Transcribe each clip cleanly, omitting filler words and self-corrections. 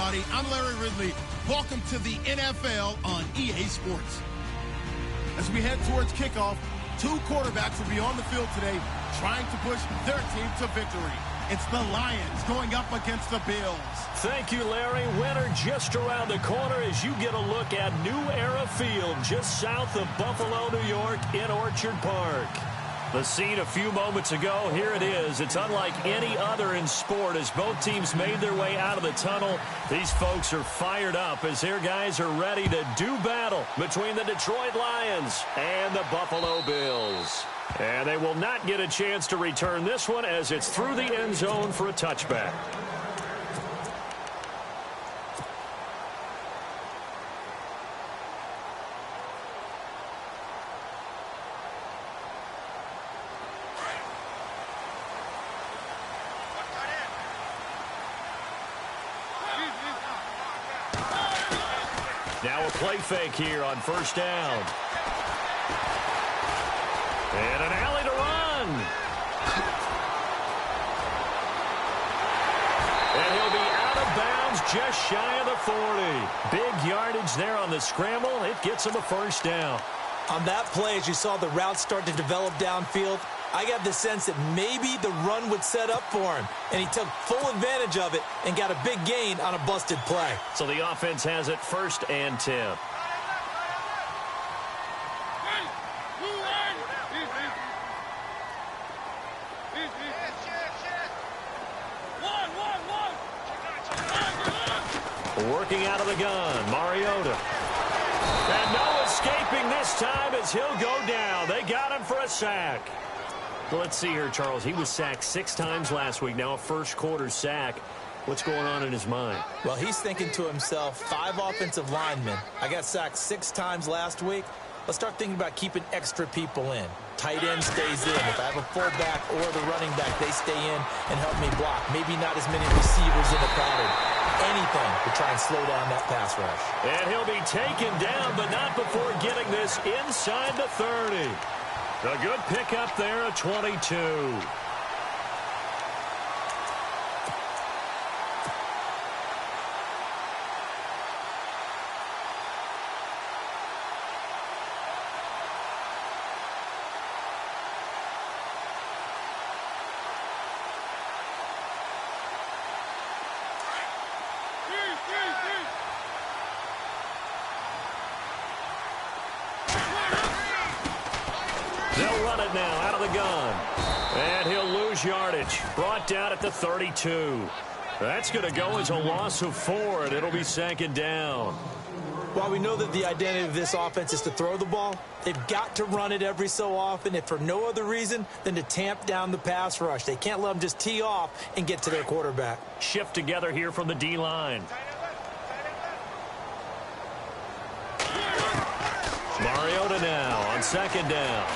everybody. I'm Larry Ridley. Welcome to the NFL on EA Sports. As we head towards kickoff, two quarterbacks will be on the field today trying to push their team to victory. It's the Lions going up against the Bills. Thank you, Larry. Winter just around the corner as you get a look at New Era Field just south of Buffalo, New York in Orchard Park. The scene a few moments ago, here it is. It's unlike any other in sport as both teams made their way out of the tunnel. These folks are fired up as their guys are ready to do battle between the Detroit Lions and the Buffalo Bills. And they will not get a chance to return this one as it's through the end zone for a touchback. Now a play fake here on first down. And an alley to run. And he'll be out of bounds just shy of the 40. Big yardage there on the scramble. It gets him a first down. On that play, as you saw the route start to develop downfield, I got the sense that maybe the run would set up for him. And he took full advantage of it and got a big gain on a busted play. So the offense has it 1st and 10. Working out of the gun, Mariota. And no escaping this time as he'll go down. They got him for a sack. Well, let's see here, Charles. He was sacked 6 times last week. Now a first-quarter sack. What's going on in his mind? Well, he's thinking to himself, 5 offensive linemen. I got sacked 6 times last week. Let's start thinking about keeping extra people in. Tight end stays in. If I have a fullback or the running back, they stay in and help me block. Maybe not as many receivers in the pattern. Anything to try and slow down that pass rush. And he'll be taken down, but not before getting this inside the 30. A good pickup there, a 22. They'll run it now out of the gun. And he'll lose yardage. Brought down at the 32. That's going to go as a loss of 4, and it'll be 2nd down. While we know that the identity of this offense is to throw the ball, they've got to run it every so often, if for no other reason than to tamp down the pass rush. They can't let them just tee off and get to their quarterback. Shift together here from the D-line. Mariota now on 2nd down.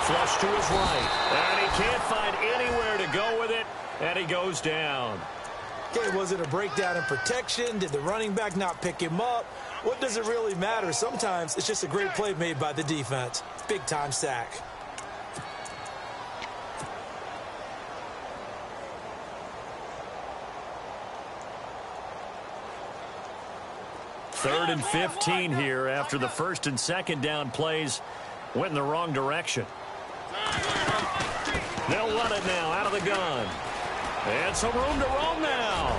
Flush to his right. And he can't find anywhere to go with it, and he goes down. Okay, was it a breakdown in protection? Did the running back not pick him up? What does it really matter? Sometimes it's just a great play made by the defense. Big-time sack. Third and 15 here after the 1st and 2nd down plays went in the wrong direction. They'll run it now out of the gun. And some room to roam now.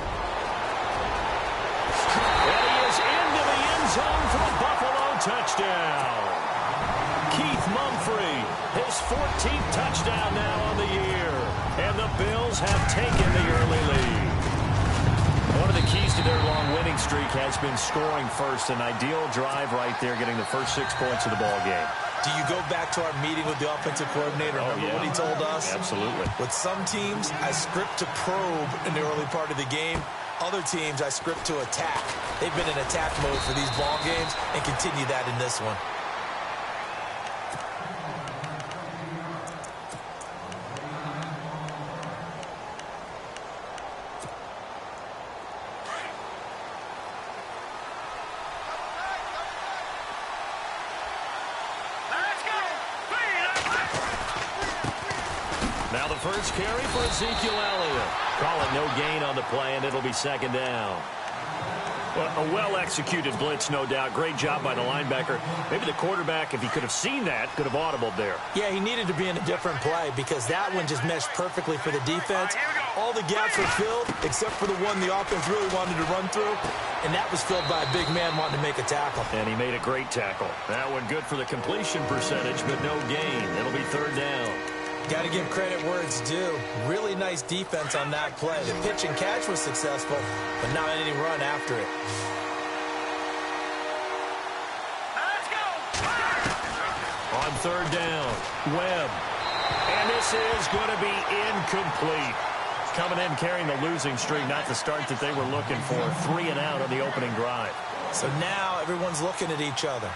And he is into the end zone for a Buffalo touchdown. Keith Mumphrey, his 14th touchdown now on the year. And the Bills have taken the early lead. One of the keys to their long winning streak has been scoring first. An ideal drive right there, getting the first 6 points of the ball game. Do you go back to our meeting with the offensive coordinator? Remember what he told us? Absolutely. With some teams, I script to probe in the early part of the game. Other teams, I script to attack. They've been in attack mode for these ball games and continue that in this one. Now the first carry for Ezekiel Elliott. Call it no gain on the play, and it'll be 2nd down. Well, a well-executed blitz, no doubt. Great job by the linebacker. Maybe the quarterback, if he could have seen that, could have audibled there. Yeah, he needed to be in a different play because that one just meshed perfectly for the defense. All the gaps were filled except for the one the offense really wanted to run through, and that was filled by a big man wanting to make a tackle. And he made a great tackle. That one good for the completion percentage, but no gain. It'll be third down. Got to give credit where it's due. Really nice defense on that play. The pitch and catch was successful, but not any run after it. Let's go! On third down, Webb. And this is going to be incomplete. Coming in carrying the losing streak, not the start that they were looking for. 3 and out on the opening drive. So now everyone's looking at each other.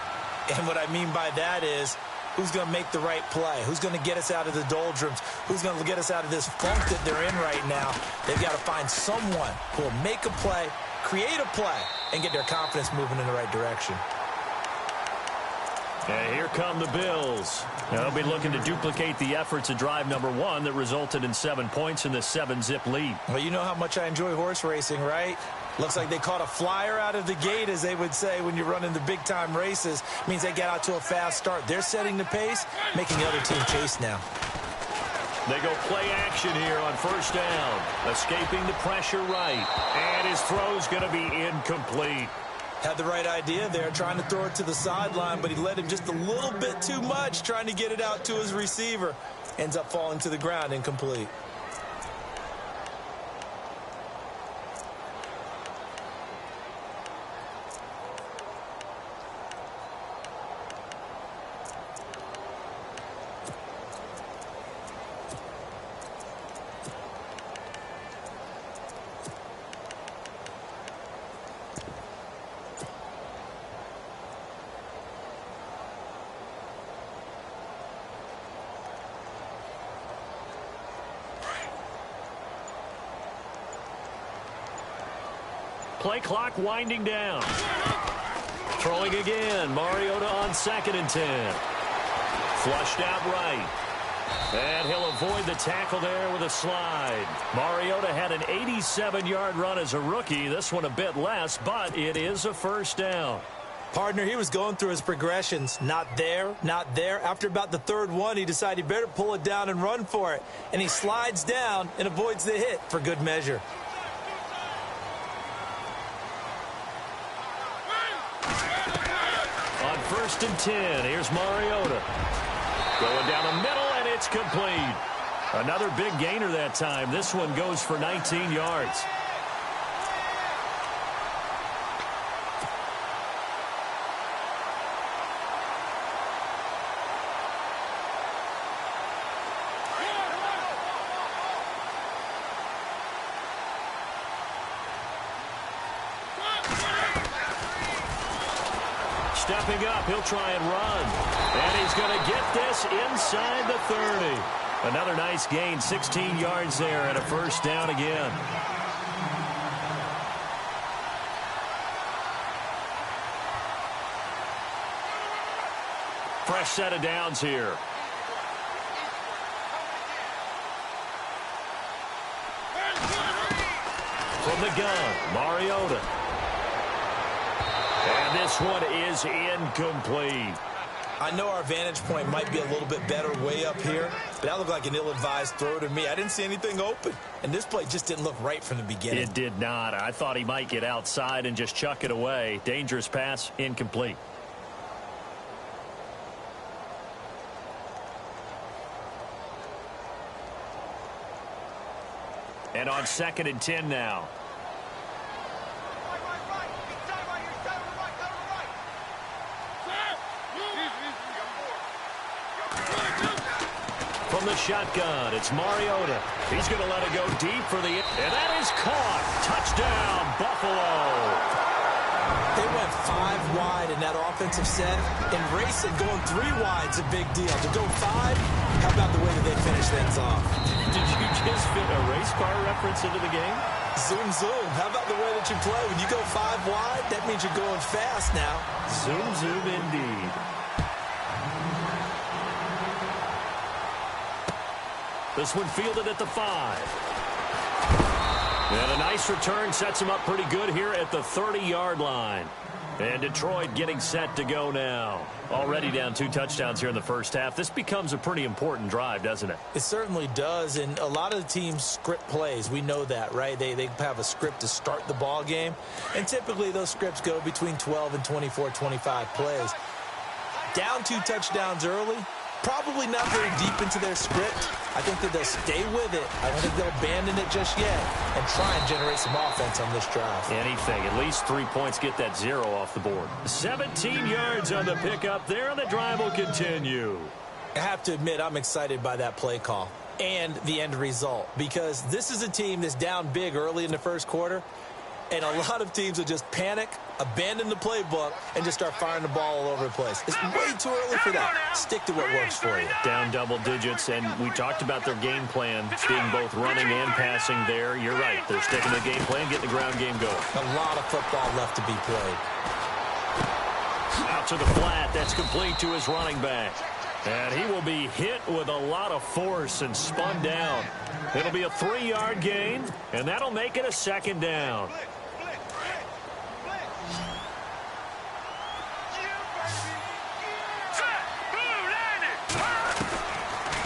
And what I mean by that is, who's going to make the right play? Who's going to get us out of the doldrums? Who's going to get us out of this funk that they're in right now? They've got to find someone who will make a play, create a play, and get their confidence moving in the right direction. And here come the Bills. They'll be looking to duplicate the efforts of drive number 1 that resulted in 7 points in the 7-zip lead. Well, you know how much I enjoy horse racing, right? Looks like they caught a flyer out of the gate, as they would say when you're running the big-time races. Means they get out to a fast start. They're setting the pace, making the other team chase now. They go play action here on first down. Escaping the pressure right. And his throw's going to be incomplete. Had the right idea there, trying to throw it to the sideline, but he led him just a little bit too much, trying to get it out to his receiver. Ends up falling to the ground, incomplete. Play clock winding down. Throwing again. Mariota on 2nd and 10. Flushed out right. And he'll avoid the tackle there with a slide. Mariota had an 87-yard run as a rookie. This one a bit less, but it is a first down. Partner, he was going through his progressions. Not there, not there. After about the 3rd one, he decided he better pull it down and run for it. And he slides down and avoids the hit for good measure. On 1st and 10, here's Mariota. Going down the middle, and it's complete. Another big gainer that time. This one goes for 19 yards. Stepping up, he'll try and run. And he's going to get this inside the 30. Another nice gain, 16 yards there, and a first down again. Fresh set of downs here. From the gun, Mariota. And this one is incomplete. I know our vantage point might be a little bit better way up here, but that looked like an ill-advised throw to me. I didn't see anything open, and this play just didn't look right from the beginning. It did not. I thought he might get outside and just chuck it away. Dangerous pass, incomplete. And on 2nd and 10 now. From the shotgun, it's Mariota. He's going to let it go deep for the... And that is caught. Touchdown, Buffalo. They went 5 wide in that offensive set. And racing, going 3 wide's a big deal. To go 5, how about the way that they finish things off? Did you just fit a race car reference into the game? Zoom, zoom. How about the way that you play? When you go 5 wide, that means you're going fast now. Zoom, zoom indeed. This one fielded at the 5. And a nice return sets him up pretty good here at the 30-yard line. And Detroit getting set to go now. Already down 2 touchdowns here in the first half. This becomes a pretty important drive, doesn't it? It certainly does, and a lot of the teams script plays. We know that, right? They have a script to start the ball game, and typically those scripts go between 12 and 24, 25 plays. Down 2 touchdowns early, probably not very deep into their script. I think that they'll stay with it. I don't think they'll abandon it just yet and try and generate some offense on this drive. Anything. At least 3 points, get that 0 off the board. 17 yards on the pickup there, and the drive will continue. I have to admit, I'm excited by that play call and the end result, because this is a team that's down big early in the first quarter, and a lot of teams will just panic, abandon the playbook, and just start firing the ball all over the place. It's way too early for that. Stick to what works for you. Down double digits, and we talked about their game plan being both running and passing there. You're right. They're sticking to the game plan, getting the ground game going. A lot of football left to be played. Out to the flat. That's complete to his running back. And he will be hit with a lot of force and spun down. It'll be a 3-yard gain, and that'll make it a 2nd down.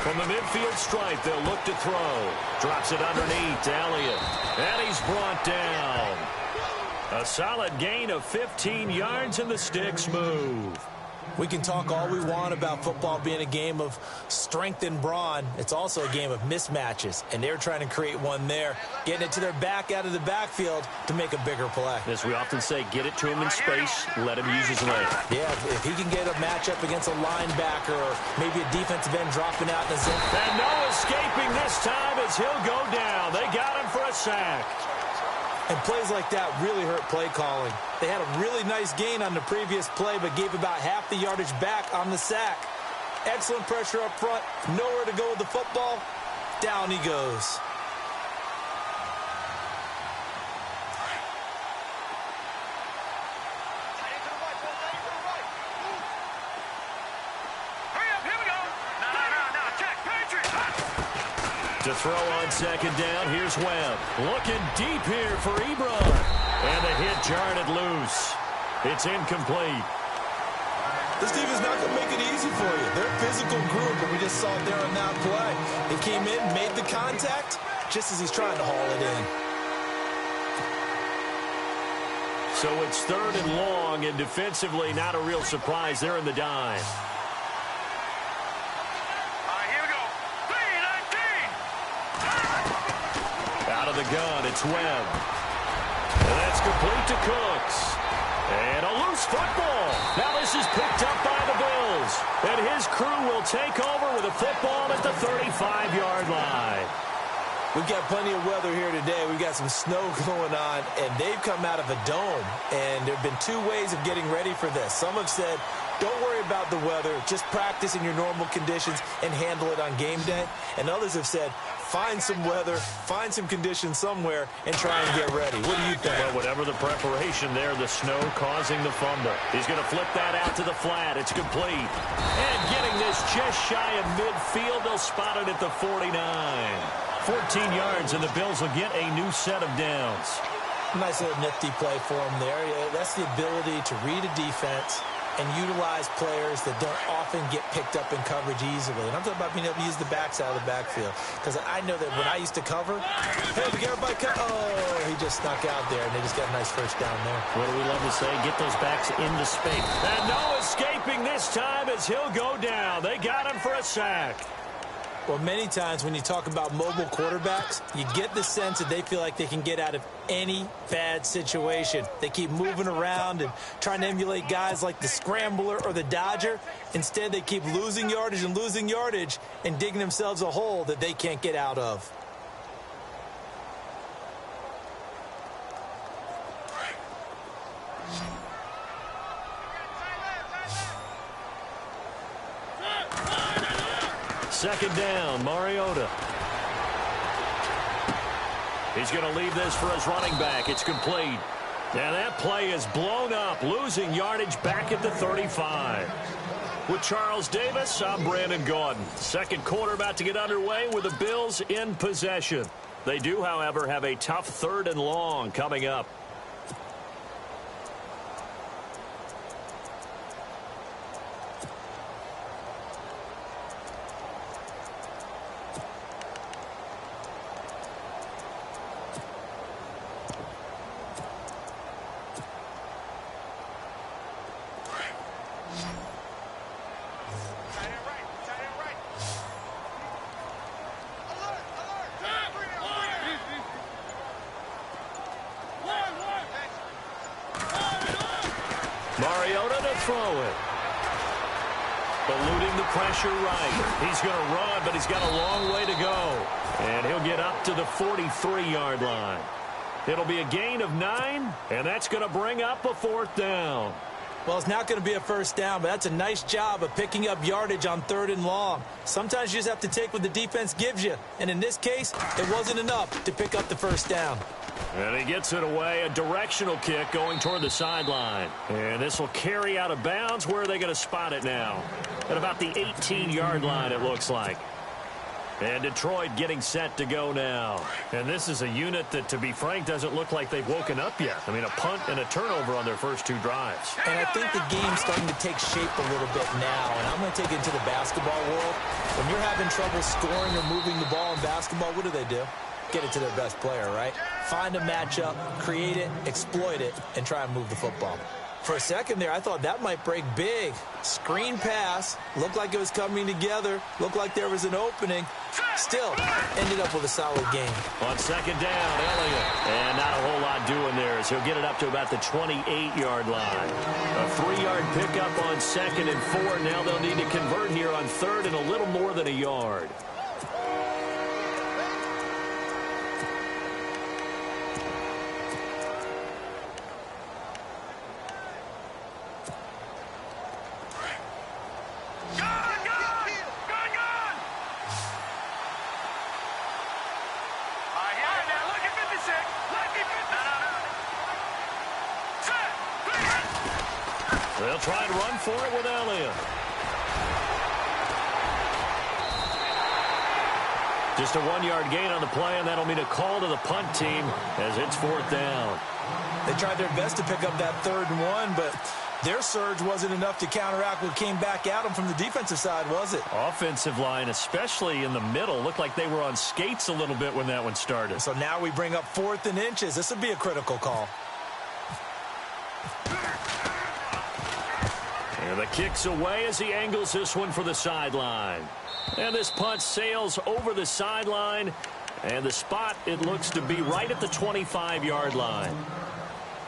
From the midfield stripe, they'll look to throw. Drops it underneath to Elliott. And he's brought down. A solid gain of 15 yards, and the sticks move. We can talk all we want about football being a game of strength and brawn. It's also a game of mismatches, and they're trying to create one there, getting it to their back out of the backfield to make a bigger play. As we often say, get it to him in space, let him use his leg. Yeah, if he can get a matchup against a linebacker or maybe a defensive end dropping out in the zone. And no escaping this time as he'll go down. They got him for a sack. And plays like that really hurt play calling. They had a really nice gain on the previous play, but gave about half the yardage back on the sack. Excellent pressure up front. Nowhere to go with the football. Down he goes. To throw on 2nd down, here's Webb. Looking deep here for Ebron. And the hit jarred it loose. It's incomplete. This team is not going to make it easy for you. They're a physical group, and we just saw it there on that play. He came in, made the contact, just as he's trying to haul it in. So it's 3rd and long, and defensively not a real surprise. They're in the dime. The gun, it's Webb. And that's complete to Cooks. And a loose football. Now this is picked up by the Bills. And his crew will take over with a football at the 35-yard line. We've got plenty of weather here today. We've got some snow going on, and they've come out of a dome. And there have been 2 ways of getting ready for this. Some have said, don't worry about the weather. Just practice in your normal conditions and handle it on game day. And others have said, find some weather, find some conditions somewhere, and try and get ready. What do you think? Well, whatever the preparation there, the snow causing the fumble. He's going to flip that out to the flat. It's complete. And getting this just shy of midfield, they'll spot it at the 49. 14 yards, and the Bills will get a new set of downs. Nice little nifty play for him there. That's the ability to read a defense and utilize players that don't often get picked up in coverage easily. And I'm talking about being able to use the backside of the backfield. Because I know that when I used to cover, hey, we get everybody cut. Oh, he just snuck out there, and they just got a nice first down there. What do we love to say? Get those backs into space. And no escaping this time as he'll go down. They got him for a sack. Well, many times when you talk about mobile quarterbacks, you get the sense that they feel like they can get out of any bad situation. They keep moving around and trying to emulate guys like the Scrambler or the Dodger. Instead, they keep losing yardage and digging themselves a hole that they can't get out of. Second down, Mariota. He's going to leave this for his running back. It's complete. And that play is blown up, losing yardage back at the 35. With Charles Davis, I'm Brandon Gaudin. Second quarter about to get underway with the Bills in possession. They do, however, have a tough 3rd and long coming up. Mariota to throw it. Eluding the pressure right. He's going to run, but he's got a long way to go. And he'll get up to the 43-yard line. It'll be a gain of 9, and that's going to bring up a 4th down. Well, it's not going to be a 1st down, but that's a nice job of picking up yardage on 3rd and long. Sometimes you just have to take what the defense gives you. And in this case, it wasn't enough to pick up the 1st down. And he gets it away, a directional kick going toward the sideline. And this will carry out of bounds. Where are they going to spot it now? At about the 18-yard line, it looks like. And Detroit getting set to go now. And this is a unit that, to be frank, doesn't look like they've woken up yet. I mean, a punt and a turnover on their first 2 drives. And I think the game's starting to take shape a little bit now. And I'm going to take it into the basketball world. When you're having trouble scoring or moving the ball in basketball, what do? Get it to their best player, right? Find a matchup, create it, exploit it, and try and move the football. For a second there, I thought that might break big. Screen pass, looked like it was coming together, looked like there was an opening. Still, ended up with a solid game. On 2nd down, Elliott. And not a whole lot doing there as he'll get it up to about the 28-yard line. A 3-yard pickup on 2nd and 4. Now they'll need to convert here on 3rd and a little more than a yard. They'll try and run for it with Elliott. Just a 1-yard gain on the play, and that'll mean a call to the punt team as it's 4th down. They tried their best to pick up that 3rd and 1, but their surge wasn't enough to counteract what came back at them from the defensive side, was it? Offensive line, especially in the middle, looked like they were on skates a little bit when that one started. So now we bring up 4th and inches. This would be a critical call. And the kick's away as he angles this one for the sideline. And this punt sails over the sideline. And the spot, it looks to be right at the 25-yard line.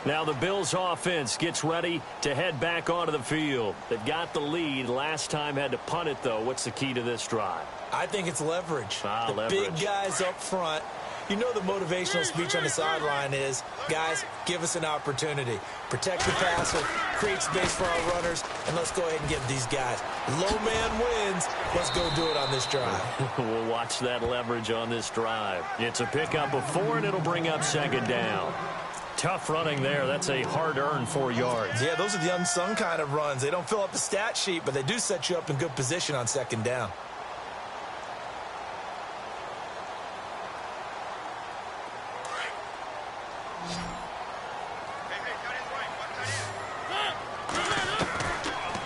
Now the Bills offense gets ready to head back onto the field. They've got the lead. Last time had to punt it, though. What's the key to this drive? I think it's leverage. Leverage. Big guys up front. You know the motivational speech on the sideline is, guys, give us an opportunity. Protect the passer, create space for our runners, and let's go ahead and give these guys. Low man wins. Let's go do it on this drive. We'll watch that leverage on this drive. It's a pickup of 4, and it'll bring up 2nd down. Tough running there. That's a hard-earned 4 yards. Yeah, those are the unsung kind of runs. They don't fill up the stat sheet, but they do set you up in good position on 2nd down.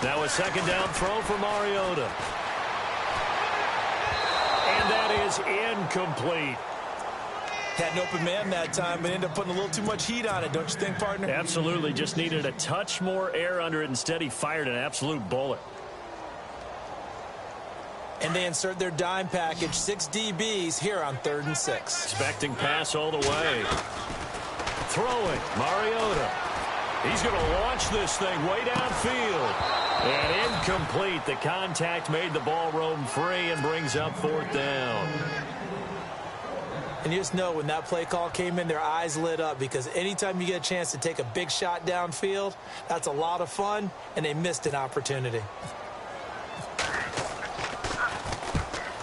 Now a 2nd down throw for Mariota. And that is incomplete. Had an open man that time, but ended up putting a little too much heat on it, don't you think, partner? Absolutely. Just needed a touch more air under it. Instead, he fired an absolute bullet. And they insert their dime package, 6 DBs here on 3rd and 6. Expecting pass all the way. Throwing, Mariota. He's going to launch this thing way downfield. And incomplete. The contact made the ball roam free and brings up 4th down. And you just know when that play call came in, their eyes lit up, because anytime you get a chance to take a big shot downfield, that's a lot of fun, and they missed an opportunity.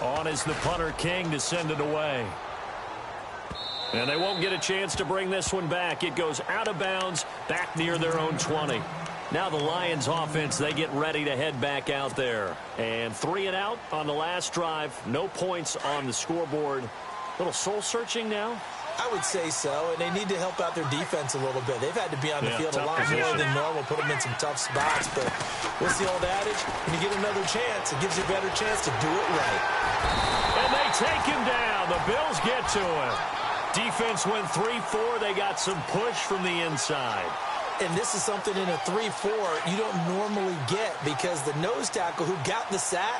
On is the punter King to send it away. And they won't get a chance to bring this one back. It goes out of bounds back near their own 20. Now the Lions offense, they get ready to head back out there. And 3 and out on the last drive. No points on the scoreboard. A little soul-searching now? I would say so, and they need to help out their defense a little bit. They've had to be on the field a lot more than normal, put them in some tough spots. But what's the old adage? When you get another chance, it gives you a better chance to do it right. And they take him down. The Bills get to him. Defense went 3-4. They got some push from the inside. And this is something in a 3-4 you don't normally get because the nose tackle who got the sack,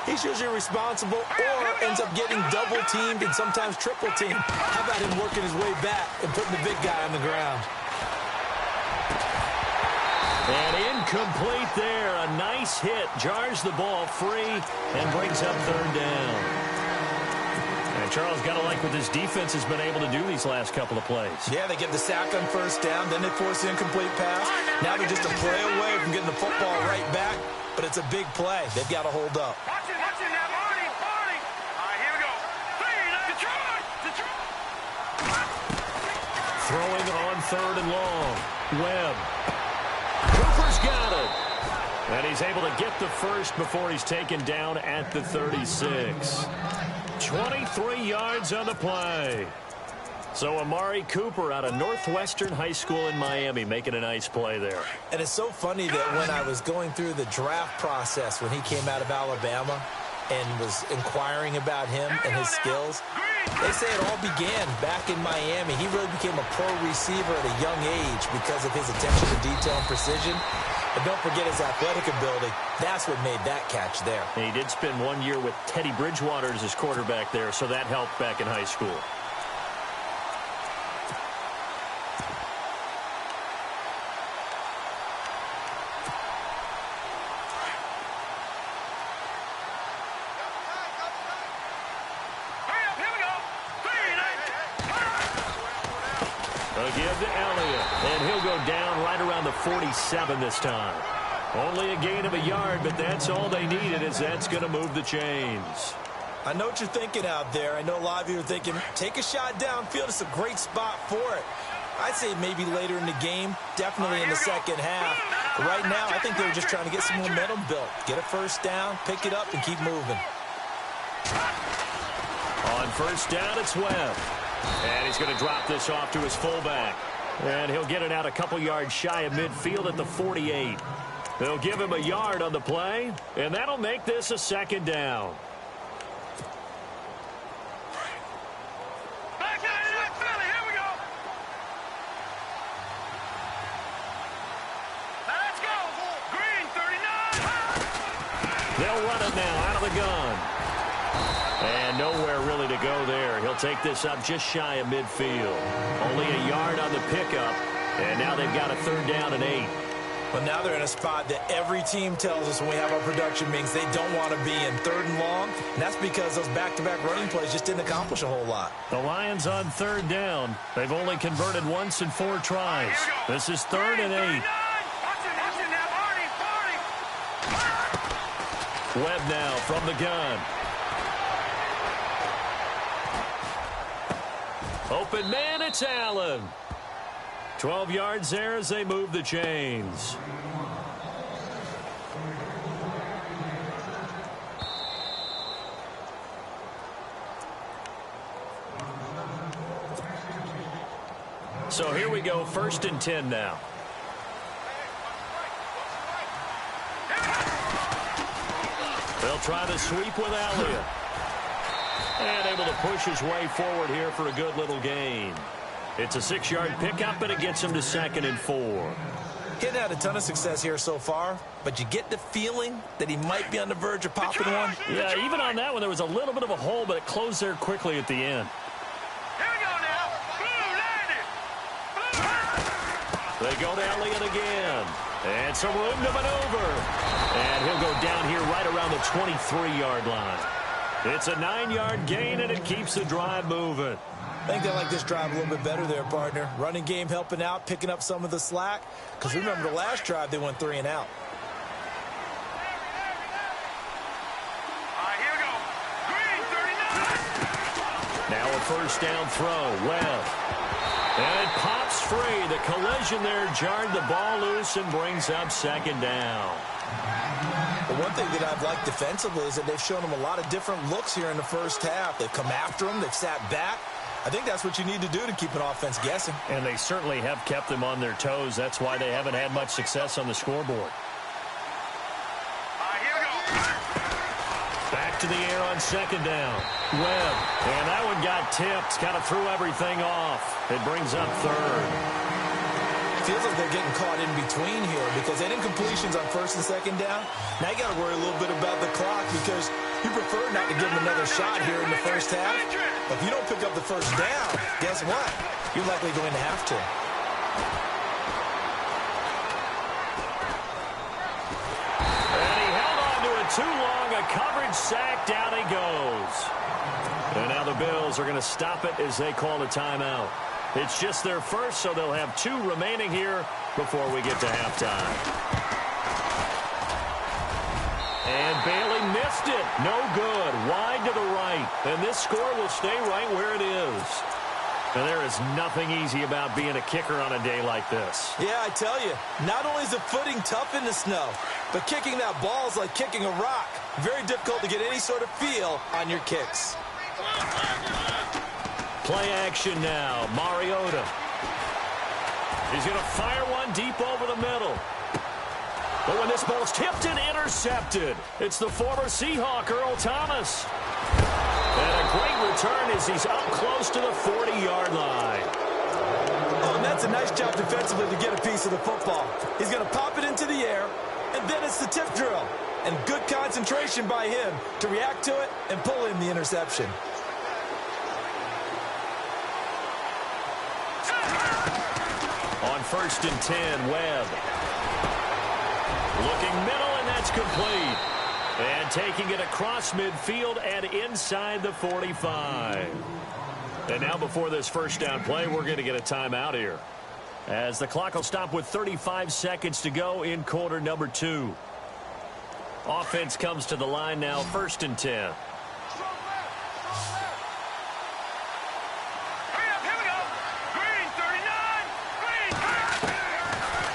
he's usually responsible or ends up getting double-teamed and sometimes triple-teamed. How about him working his way back and putting the big guy on the ground? And incomplete there. A nice hit. Jars the ball free and brings up third down. And Charles, got to like what this defense has been able to do these last couple of plays. Yeah, they get the sack on first down, then they force the incomplete pass. Now they're just a play away from getting the football right back, but it's a big play. They've got to hold up. Watch it now, Marty. All right, here we go. Detroit. Throwing on third and long. Webb. Cooper's got it. And he's able to get the first before he's taken down at the 36. 23 yards on the play. So Amari Cooper out of Northwestern High School in Miami making a nice play there. And it's so funny that when I was going through the draft process when he came out of Alabama and was inquiring about him and his skills, they say it all began back in Miami. He really became a pro receiver at a young age because of his attention to detail and precision. And don't forget his athletic ability. That's what made that catch there. And he did spend 1 year with Teddy Bridgewater as his quarterback there, so that helped back in high school. They'll give to Elliott, and he'll go down right around the 47 this time. Only a gain of a yard, but that's all they needed, as that's going to move the chains. I know what you're thinking out there. I know a lot of you are thinking, take a shot downfield. It's a great spot for it. I'd say maybe later in the game, definitely in the second half. But right now, I think they were just trying to get some momentum built. Get a first down, pick it up, and keep moving. On first down, it's Webb. And he's going to drop this off to his fullback. And he'll get it out a couple yards shy of midfield at the 48. They'll give him a yard on the play, and that'll make this a second down. Back in it, Philly. Here we go. Now let's go. Green, 39. They'll run it now out of the gun. And nowhere really to go there. He'll take this up just shy of midfield. Only a yard on the pickup, and now they've got a third down and 8. But now they're in a spot that every team tells us when we have our production meetings they don't want to be in, third and long. And that's because those back-to-back running plays just didn't accomplish a whole lot. The Lions on third down. They've only converted once in 4 tries. This is third and 8. Watch it now, Marty. Webb now from the gun. Open man, it's Allen. 12 yards there as they move the chains. So here we go, first and 10 now. They'll try to sweep with Elliott. And able to push his way forward here for a good little gain. It's a 6-yard pickup, and it gets him to 2nd and 4. He hadn't had a ton of success here so far, but you get the feeling that he might be on the verge of popping one. Yeah, even on that one, there was a little bit of a hole, but it closed there quickly at the end. Here we go now. Blue, landed. They go to Elliott again. And some room to maneuver. And he'll go down here right around the 23-yard line. It's a 9-yard gain, and it keeps the drive moving. I think they like this drive a little bit better there, partner. Running game helping out, picking up some of the slack. Because remember, the last drive, they went 3 and out. All right, here we go. Green, 39. Now a first down throw. Webb. And it pops free. The collision there jarred the ball loose and brings up second down. Well, one thing that I've liked defensively is that they've shown them a lot of different looks here in the first half. They've come after them. They've sat back. I think that's what you need to do to keep an offense guessing. And they certainly have kept them on their toes. That's why they haven't had much success on the scoreboard. Here we go. Back to the air on second down. Webb. And that one got tipped. Kind of threw everything off. It brings up third. Feels like they're getting caught in between here because they didn't completions on first and second down. Now you got to worry a little bit about the clock because you prefer not to give them another shot here in the first half. But if you don't pick up the first down, guess what? You're likely going to have to. And he held on to it too long. A coverage sack. Down he goes. And now the Bills are going to stop it as they call a timeout. It's just their first, so they'll have 2 remaining here before we get to halftime. And Bailey missed it. No good. Wide to the right. And this score will stay right where it is. And there is nothing easy about being a kicker on a day like this. Yeah, I tell you, not only is the footing tough in the snow, but kicking that ball is like kicking a rock. Very difficult to get any sort of feel on your kicks. Play action now. Mariota. He's going to fire one deep over the middle. But when this ball's tipped and intercepted, it's the former Seahawk, Earl Thomas. And a great return as he's up close to the 40-yard line. Oh, and that's a nice job defensively to get a piece of the football. He's going to pop it into the air, and then it's the tip drill. And good concentration by him to react to it and pull in the interception. On first and 10, Webb. Looking middle, and that's complete. And taking it across midfield and inside the 45. And now before this first down play, we're going to get a timeout here, as the clock will stop with 35 seconds to go in quarter number 2. Offense comes to the line now, first and 10.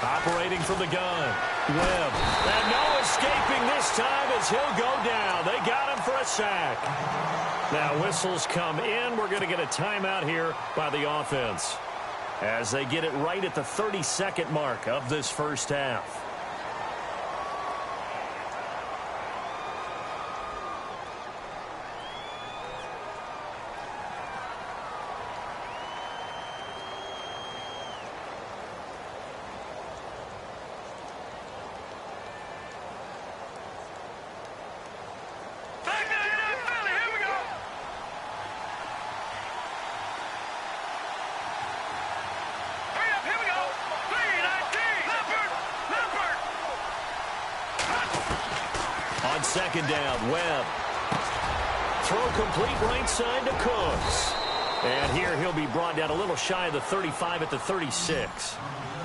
Operating from the gun. Webb. And no escaping this time as he'll go down. They got him for a sack. Now whistles come in. We're going to get a timeout here by the offense, as they get it right at the 30-second mark of this first half. Second down, Webb. Throw complete right side to Cooks. And here he'll be brought down a little shy of the 35 at the 36.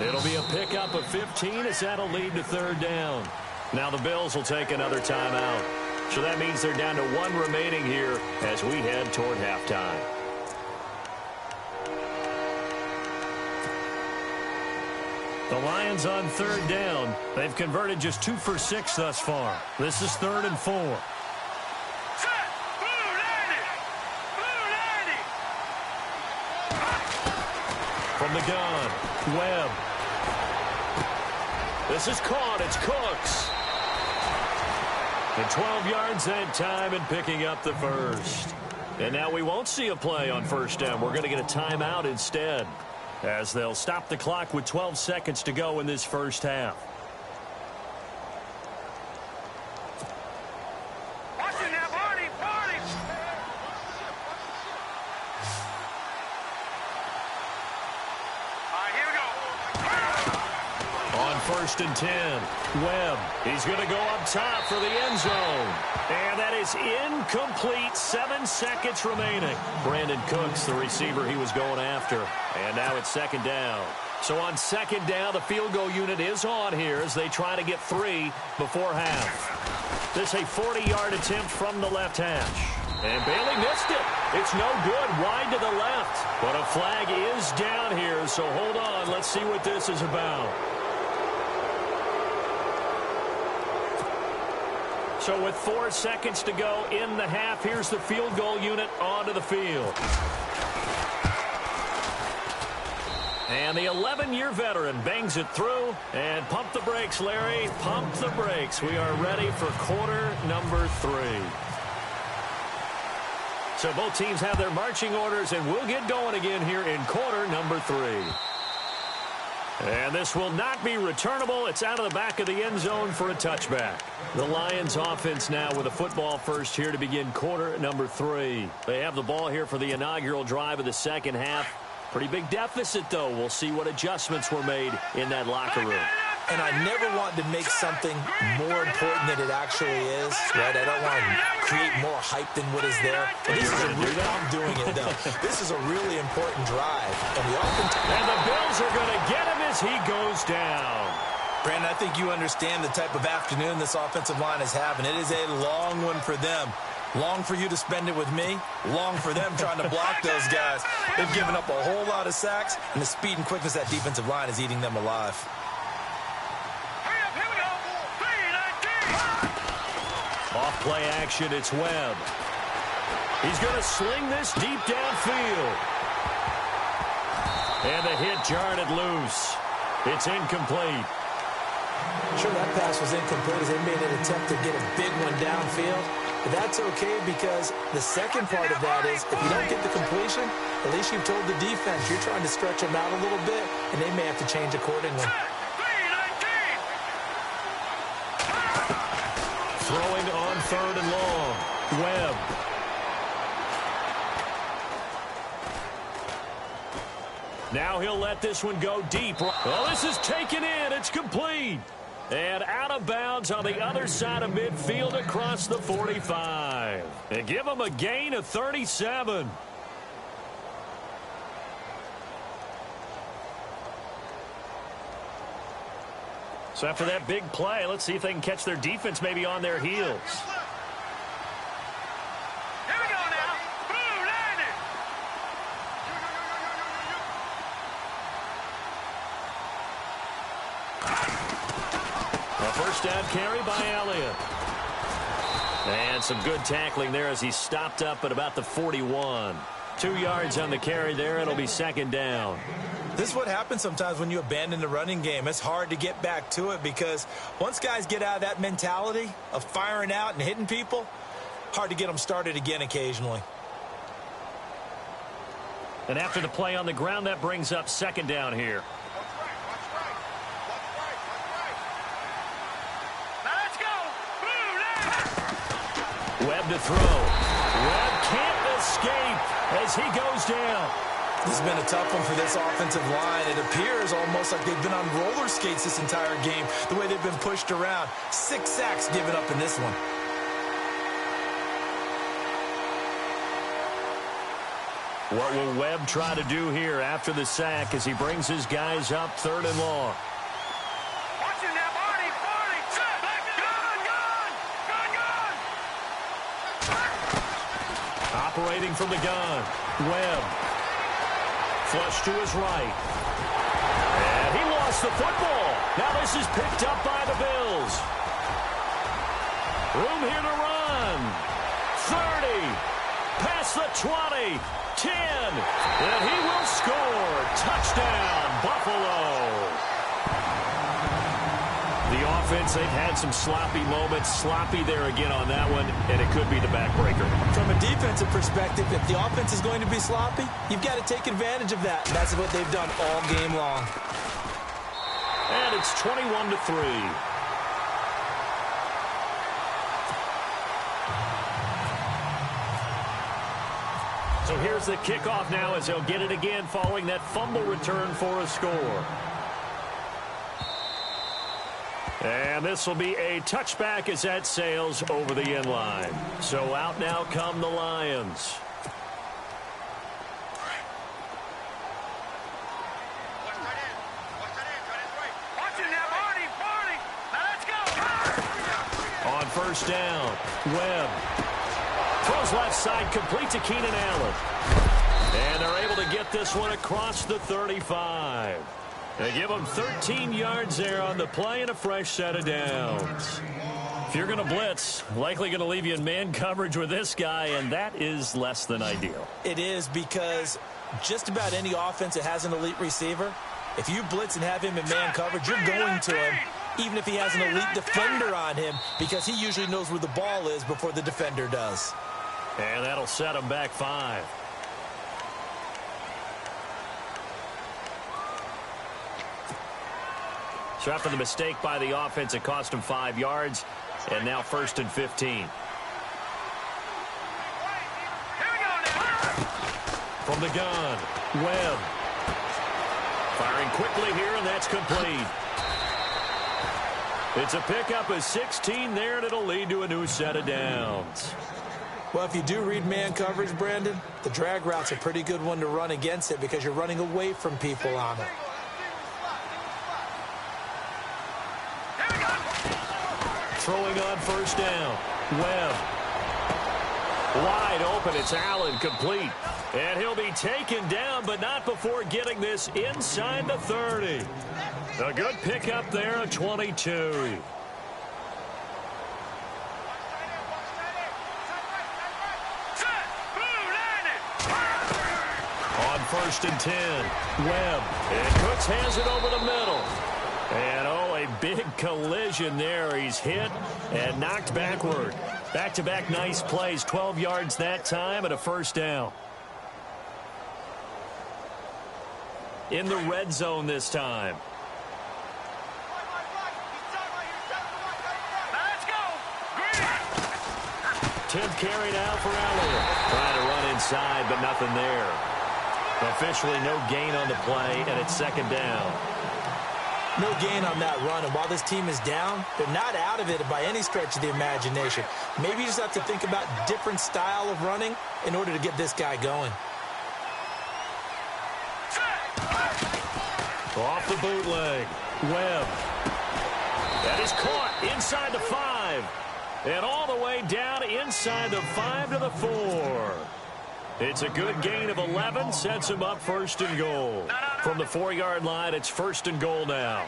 It'll be a pickup of 15 as that'll lead to third down. Now the Bills will take another timeout. So that means they're down to 1 remaining here as we head toward halftime. The Lions on third down. They've converted just 2 for 6 thus far. This is 3rd and 4. Set! Blue 90! Blue 90! From the gun, Webb. This is caught. It's Cooks. And 12 yards that time and picking up the first. And now we won't see a play on first down. We're going to get a timeout instead, as they'll stop the clock with 12 seconds to go in this first half. Watching that party! Here we go. On first and 10, Webb. He's going to go up top for the end zone. And that is incomplete. 7 seconds remaining. Brandon Cooks, the receiver he was going after. And now it's second down. So on second down, the field goal unit is on here as they try to get 3 before half. This a 40-yard attempt from the left hash. And Bailey missed it. It's no good, wide to the left. But a flag is down here, so hold on. Let's see what this is about. So with 4 seconds to go in the half, here's the field goal unit onto the field. And the 11-year veteran bangs it through. And pump the brakes, Larry. Pump the brakes. We are ready for quarter number 3. So both teams have their marching orders, and we'll get going again here in quarter number 3. And this will not be returnable. It's out of the back of the end zone for a touchback. The Lions offense now with a football first here to begin quarter number 3. They have the ball here for the inaugural drive of the second half. Pretty big deficit, though. We'll see what adjustments were made in that locker room. And I never want to make something more important than it actually is, right? I don't want to create more hype than what is there. But this is I'm doing it, though. This is a really important drive. And the Bills are going to get him as he goes down. Brandon, I think you understand the type of afternoon this offensive line is having. It is a long one for them. Long for you to spend it with me. Long for them trying to block those guys. They've given up a whole lot of sacks, and the speed and quickness of that defensive line is eating them alive. Off play action, it's Webb. He's going to sling this deep downfield. And the hit jarred it loose. It's incomplete. Sure, that pass was incomplete as they made an attempt to get a big one downfield. But that's okay because the second part of that is if you don't get the completion, at least you've told the defense you're trying to stretch them out a little bit, and they may have to change accordingly. Throwing on 3rd and long. Webb. Now he'll let this one go deep. Well, this is taken in. It's complete. And out of bounds on the other side of midfield across the 45. And give him a gain of 37. So after that big play, let's see if they can catch their defense maybe on their heels. Here we go now. Boom, landed. A first down carry by Elliott. And some good tackling there as he stopped up at about the 41. 2 yards on the carry there. It'll be second down. This is what happens sometimes when you abandon the running game. It's hard to get back to it because once guys get out of that mentality of firing out and hitting people, hard to get them started again occasionally. And after the play on the ground, that brings up second down here. Webb to throw. Webb can't escape as he goes down. This has been a tough one for this offensive line. It appears almost like they've been on roller skates this entire game, the way they've been pushed around. 6 sacks given up in this one. What will Webb try to do here after the sack as he brings his guys up 3rd and long? Watching that body, set, gun. Operating from the gun. Webb. Flush to his right. And he lost the football. Now this is picked up by the Bills. Room here to run. 30. Past the 20. 10. And he will score. Touchdown, Buffalo. The offense, they've had some sloppy moments. Sloppy there again on that one, and it could be the backbreaker. From a defensive perspective, if the offense is going to be sloppy, you've got to take advantage of that. And that's what they've done all game long. And it's 21-3. So here's the kickoff now as they'll get it again following that fumble return for a score. And this will be a touchback as that sails over the end line. So out now come the Lions. Watching that body. Now let's go. On first down, Webb. Throws left side, complete to Keenan Allen. And they're able to get this one across the 35. They give them 13 yards there on the play and a fresh set of downs. If you're going to blitz, likely going to leave you in man coverage with this guy, and that is less than ideal. It is, because just about any offense that has an elite receiver, if you blitz and have him in man coverage, you're going to him, even if he has an elite defender on him, because he usually knows where the ball is before the defender does. And that'll set him back 5. So after the mistake by the offense, it cost him 5 yards, and now 1st and 15. From the gun, Webb. Firing quickly here, and that's complete. It's a pickup of 16 there, and it'll lead to a new set of downs. Well, if you do read man coverage, Brandon, the drag route's a pretty good one to run against it because you're running away from people on it. Throwing on 1st down, Webb. Wide open, it's Allen, complete. And he'll be taken down, but not before getting this inside the 30. A good pickup there, a 22. On 1st and 10, Webb. And Cooks has it over the middle. And, oh, a big collision there. He's hit and knocked backward. Back-to-back nice plays, 12 yards that time and a 1st down. In the red zone this time. Let's go. 10th carry now for Elliott. Trying to run inside, but nothing there. Officially no gain on the play, and it's 2nd down. No gain on that run, and while this team is down, they're not out of it by any stretch of the imagination. Maybe you just have to think about different style of running in order to get this guy going. Off the bootleg, Webb. That is caught inside the 5. And all the way down inside the 5 to the 4. It's a good gain of 11, sets him up 1st and goal. From the 4-yard line, it's 1st and goal now.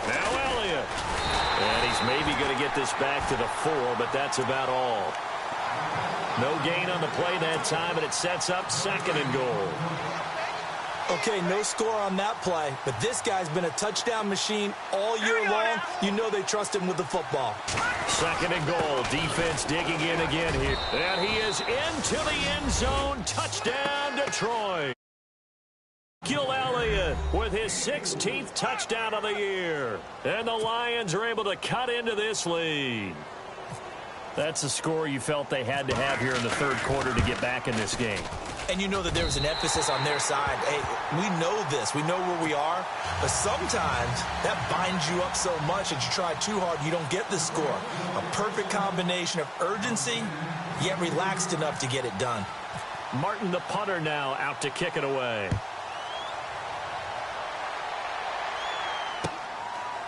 Now Elliott. And he's maybe going to get this back to the 4, but that's about all. No gain on the play that time, and it sets up 2nd and goal. Okay, no score on that play, but this guy's been a touchdown machine all year long. You know they trust him with the football. 2nd and goal. Defense digging in again here. And he is into the end zone. Touchdown, Detroit. Gil Elliott with his 16th touchdown of the year. And the Lions are able to cut into this lead. That's a score you felt they had to have here in the 3rd quarter to get back in this game. And you know that there was an emphasis on their side. Hey, we know this. We know where we are. But sometimes that binds you up so much that you try too hard, you don't get the score. A perfect combination of urgency, yet relaxed enough to get it done. Martin, the punter, now out to kick it away.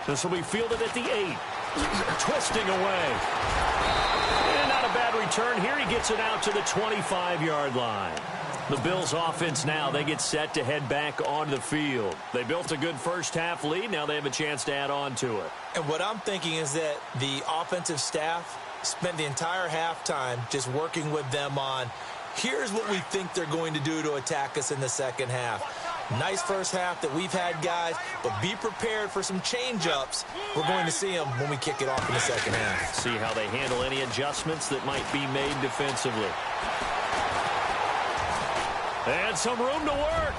This will be fielded at the 8. Twisting away. And not a bad return here. He gets it out to the 25-yard line. The Bills offense now, they get set to head back onto the field. They built a good first-half lead. Now they have a chance to add on to it. And what I'm thinking is that the offensive staff spent the entire halftime just working with them on, here's what we think they're going to do to attack us in the 2nd half. Nice first half that we've had, guys, but be prepared for some change-ups. We're going to see them when we kick it off in the 2nd half. See how they handle any adjustments that might be made defensively. And some room to work.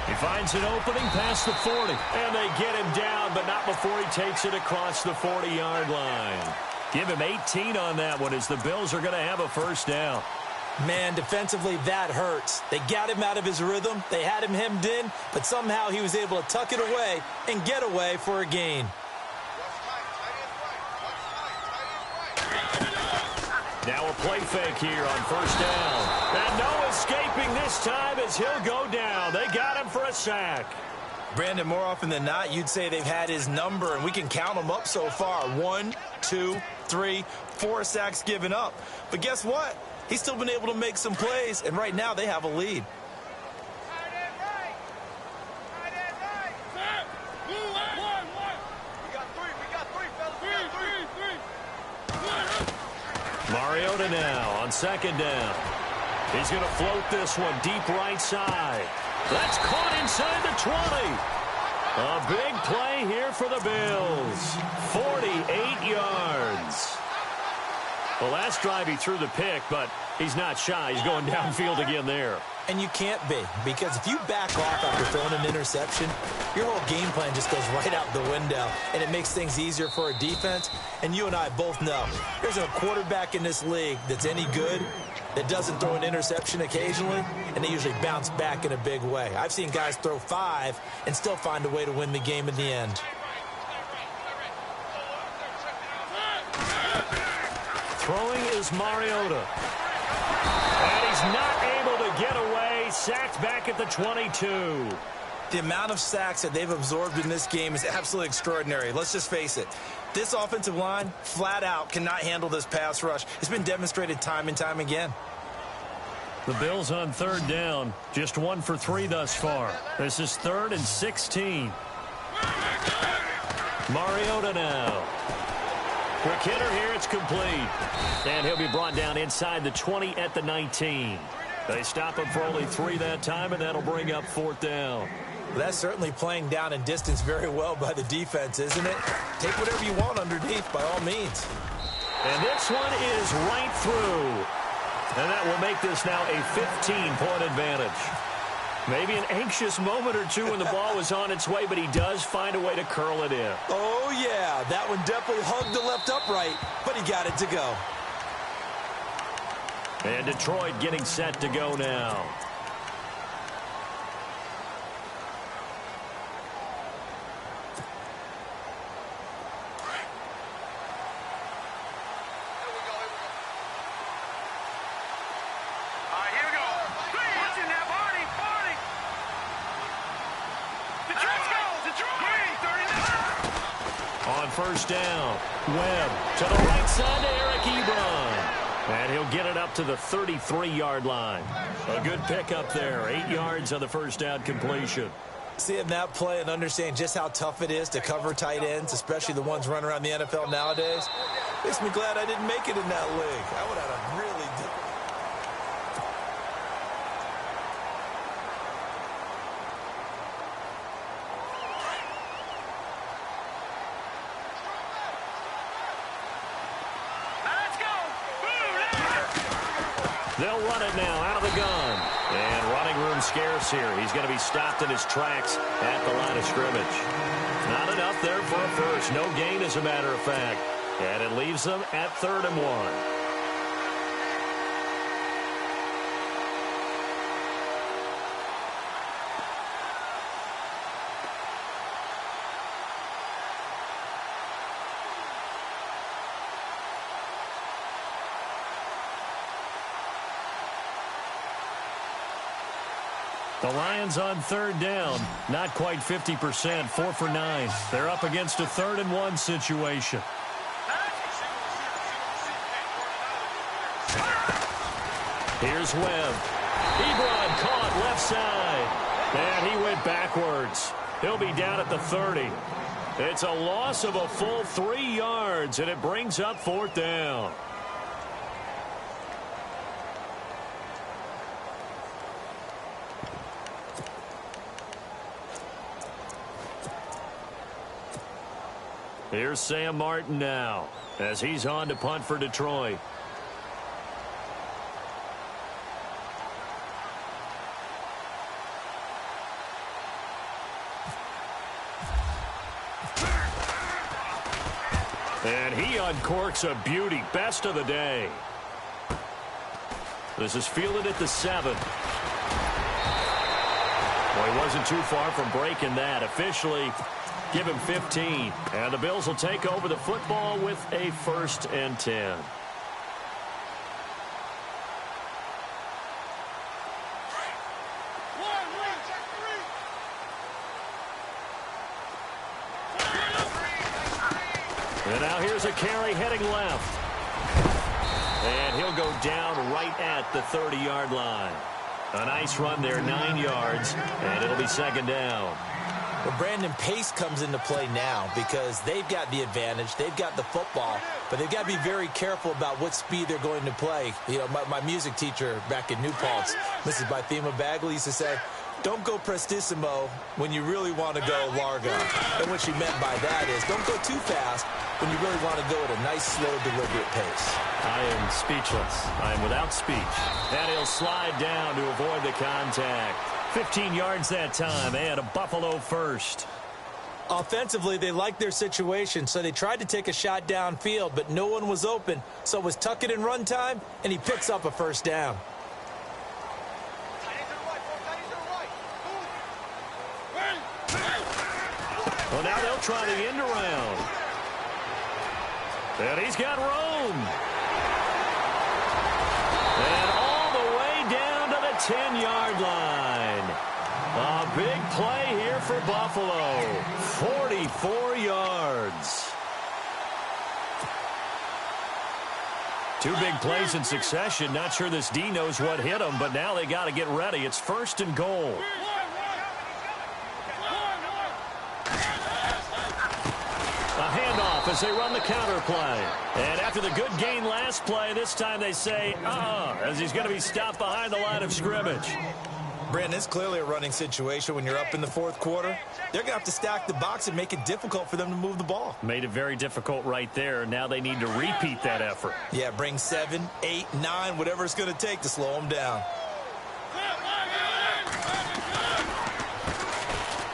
He finds an opening past the 40. And they get him down, but not before he takes it across the 40-yard line. Give him 18 on that one as the Bills are going to have a 1st down. Man, defensively, that hurts. They got him out of his rhythm. They had him hemmed in, but somehow he was able to tuck it away and get away for a gain. Now a play fake here on 1st down. And no escaping this time as he'll go down. They got him for a sack. Brandon, more often than not, you'd say they've had his number, and we can count them up so far. 1, 2, 3, 4 sacks given up. But guess what? He's still been able to make some plays, and right now they have a lead. Mariota now on second down. He's going to float this one deep right side. That's caught inside the 20. A big play here for the Bills. 48 yards. Well, last drive he threw the pick, but he's not shy. He's going downfield again there. And you can't be, because if you back off after throwing an interception, your whole game plan just goes right out the window, and it makes things easier for a defense. And you and I both know there's a quarterback in this league that's any good that doesn't throw an interception occasionally, and they usually bounce back in a big way. I've seen guys throw 5 and still find a way to win the game in the end. Throwing is Mariota. And he's not able to get away. Sacked back at the 22. The amount of sacks that they've absorbed in this game is absolutely extraordinary. Let's just face it. This offensive line, flat out, cannot handle this pass rush. It's been demonstrated time and time again. The Bills on third down. Just 1 for 3 thus far. This is 3rd and 16. Mariota now. Quick hitter here. It's complete. And he'll be brought down inside the 20 at the 19. They stop him for only 3 that time, and that'll bring up 4th down. That's certainly playing down and distance very well by the defense, isn't it? Take whatever you want underneath, by all means. And this one is right through. And that will make this now a 15-point advantage. Maybe an anxious moment or two when the ball was on its way, but he does find a way to curl it in. Oh, yeah. That one definitely hugged the left upright, but he got it to go. And Detroit getting set to go now. First down. Webb to the right side to Eric Ebron. And he'll get it up to the 33-yard line. A good pickup there. 8 yards on the first down completion. Seeing that play and understanding just how tough it is to cover tight ends, especially the ones running around the NFL nowadays, makes me glad I didn't make it in that league. I would have had a really difficult. They'll run it now out of the gun. And running room scarce here. He's going to be stopped in his tracks at the line of scrimmage. Not enough there for a first. No gain, as a matter of fact. And it leaves them at 3rd and 1. The Lions on 3rd down, not quite 50%, 4 for 9. They're up against a 3rd and 1 situation. Here's Webb. Ebron caught left side. And he went backwards. He'll be down at the 30. It's a loss of a full 3 yards, and it brings up 4th down. Here's Sam Martin now as he's on to punt for Detroit. And he uncorks a beauty. Best of the day. This is fielded at the 7. Well, he wasn't too far from breaking that. Officially, give him 15. And the Bills will take over the football with a 1st and 10. And now here's a carry heading left. And he'll go down right at the 30-yard line. A nice run there, 9 yards, and it'll be second down. Well, Brandon, pace comes into play now because they've got the advantage. They've got the football, but they've got to be very careful about what speed they're going to play. You know, my music teacher back in New Paltz, Mrs. Bythema Bagley, used to say, don't go prestissimo when you really want to go largo. And what she meant by that is don't go too fast when you really want to go at a nice, slow, deliberate pace. I am speechless. I am without speech. And he'll slide down to avoid the contact. 15 yards that time, and a Buffalo first. Offensively, they liked their situation, so they tried to take a shot downfield, but no one was open. So it was tuck it and run time, and he picks up a first down. Well, now they'll try the end around. And he's got room. And all the way down to the 10-yard line. A big play here for Buffalo. 44 yards. 2 big plays in succession. Not sure this D knows what hit him, but now they got to get ready. It's 1st and goal. A handoff as they run the counter play. And after the good gain last play, this time they say, as he's going to be stopped behind the line of scrimmage. Brandon, it's clearly a running situation when you're up in the 4th quarter. They're going to have to stack the box and make it difficult for them to move the ball. Made it very difficult right there. Now they need to repeat that effort. Yeah, bring 7, 8, 9, whatever it's going to take to slow them down.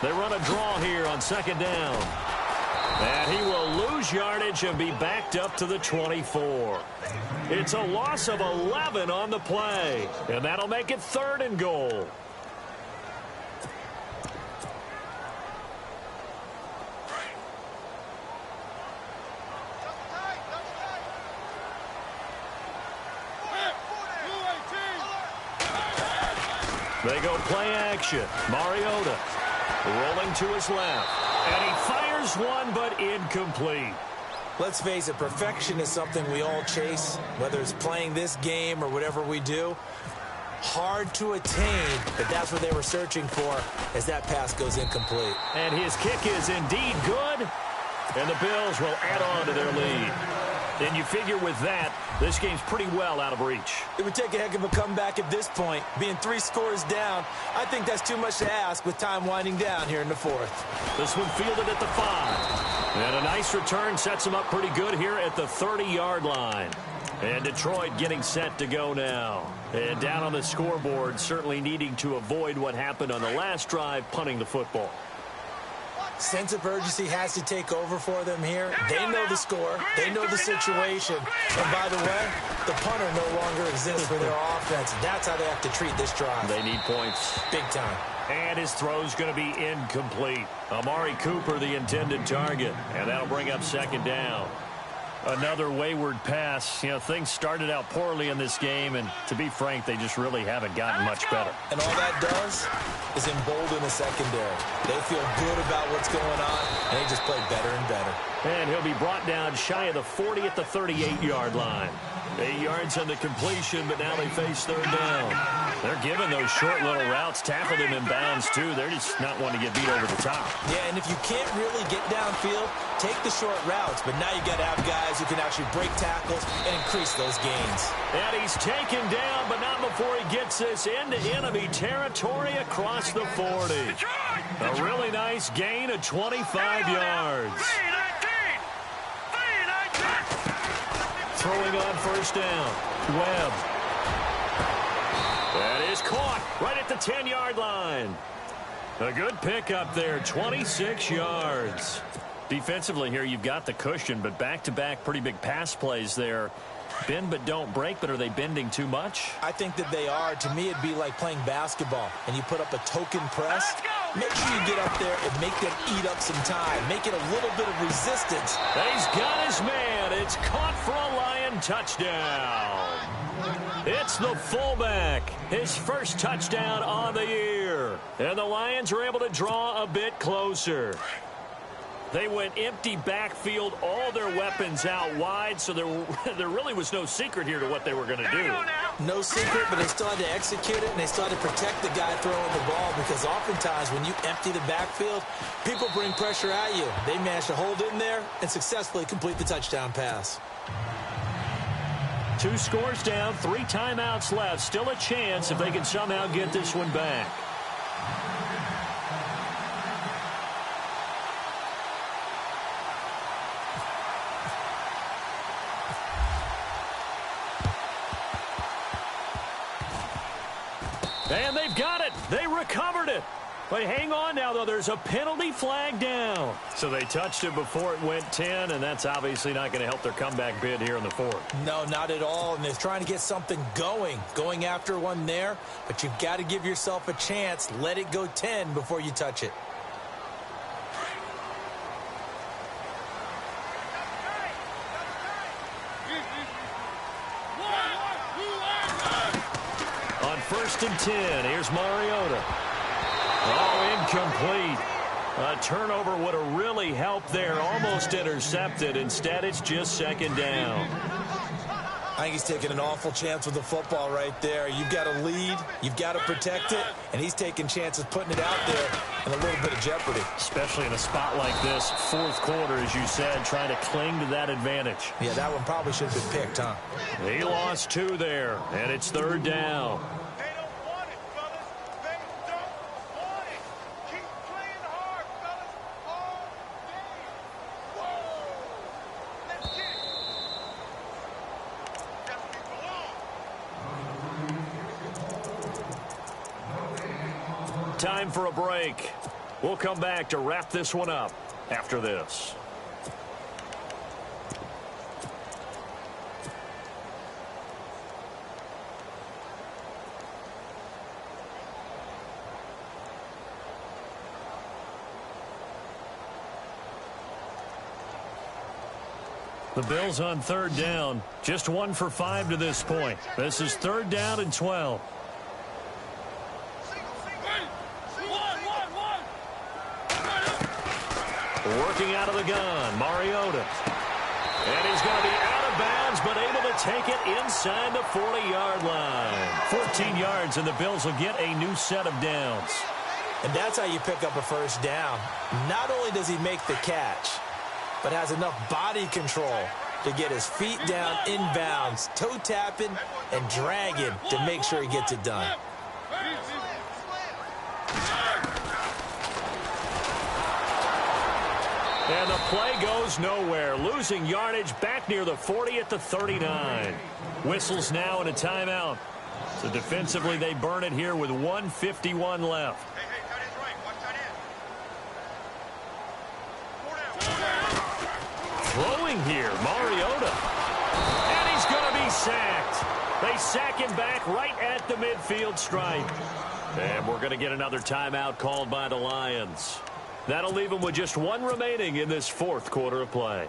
They run a draw here on 2nd down. And he will lose yardage and be backed up to the 24. It's a loss of 11 on the play. And that'll make it 3rd and goal. They go play action. Mariota rolling to his left. And he fires one, but incomplete. Let's face it, perfection is something we all chase, whether it's playing this game or whatever we do. Hard to attain, but that's what they were searching for as that pass goes incomplete. And his kick is indeed good, and the Bills will add on to their lead. And you figure with that, this game's pretty well out of reach. It would take a heck of a comeback at this point. Being 3 scores down, I think that's too much to ask with time winding down here in the 4th. This one fielded at the 5. And a nice return sets him up pretty good here at the 30-yard line. And Detroit getting set to go now. And down on the scoreboard, certainly needing to avoid what happened on the last drive, punting the football. Sense of urgency has to take over for them here. They know the score. They know the situation. And by the way, the punter no longer exists for their offense. That's how they have to treat this drive. They need points. Big time. And his throw's going to be incomplete. Amari Cooper, the intended target. And that'll bring up 2nd down. Another wayward pass. You know, things started out poorly in this game, and to be frank, they just really haven't gotten much better. And all that does is embolden the secondary. They feel good about what's going on, and they just play better and better. And he'll be brought down shy of the 40 at the 38-yard line. 8 yards on the completion, but now they face 3rd down. They're giving those short little routes, tackled him in bounds, too. They're just not wanting to get beat over the top. Yeah, and if you can't really get downfield, take the short routes. But now you got to have guys who can actually break tackles and increase those gains. And he's taken down, but not before he gets this into enemy territory across the 40. A really nice gain of 25 yards. Throwing on 1st down. Webb. That is caught right at the 10-yard line. A good pickup there, 26 yards. Defensively here, you've got the cushion, but back-to-back pretty big pass plays there. Bend but don't break, but are they bending too much? I think that they are. To me, it'd be like playing basketball, and you put up a token press. Make sure you get up there and make them eat up some time. Make it a little bit of resistance. He's got his man. It's caught for a Lion touchdown. It's the fullback. His first touchdown on the year. And the Lions are able to draw a bit closer. They went empty backfield, all their weapons out wide, so there really was no secret here to what they were going to do. No secret, but they still had to execute it, and they still had to protect the guy throwing the ball, because oftentimes when you empty the backfield, people bring pressure at you. They managed to hold in there and successfully complete the touchdown pass. 2 scores down, 3 timeouts left. Still a chance if they can somehow get this one back. And they've got it. They recovered it. But hang on now, though. There's a penalty flag down. So they touched it before it went 10, and that's obviously not going to help their comeback bid here in the 4th. No, not at all. And they're trying to get something going after one there. But you've got to give yourself a chance. Let it go 10 before you touch it. On 1st and 10, here's Mariota. Oh, incomplete. A turnover would have really helped there. Almost intercepted. Instead, it's just 2nd down. I think he's taking an awful chance with the football right there. You've got to lead. You've got to protect it. And he's taking chances putting it out there in a little bit of jeopardy. Especially in a spot like this, 4th quarter, as you said, trying to cling to that advantage. Yeah, that one probably should have been picked, huh? He lost 2 there, and it's 3rd down. Time for a break. We'll come back to wrap this one up after this. The Bills on 3rd down. Just 1 for 5 to this point. This is 3rd down and 12. Working out of the gun, Mariota. And he's going to be out of bounds, but able to take it inside the 40-yard line. 14 yards, and the Bills will get a new set of downs. And that's how you pick up a 1st down. Not only does he make the catch, but has enough body control to get his feet down inbounds, toe tapping and dragging to make sure he gets it done. And the play goes nowhere. Losing yardage back near the 40 at the 39. Whistles now and a timeout. So defensively, they burn it here with 1:51 left. Hey, tight end's right. Watch tight end. Throwing here, Mariota. And he's going to be sacked. They sack him back right at the midfield stripe. And we're going to get another timeout called by the Lions. That'll leave them with just 1 remaining in this 4th quarter of play.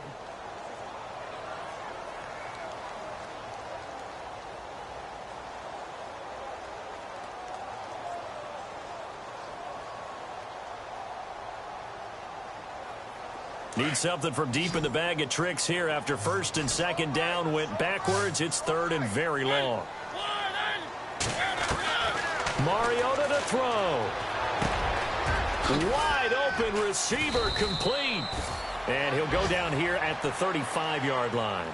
Need something from deep in the bag of tricks here after 1st and 2nd down went backwards. It's 3rd and very long. Mariota to throw. Wide open receiver complete. And he'll go down here at the 35-yard line.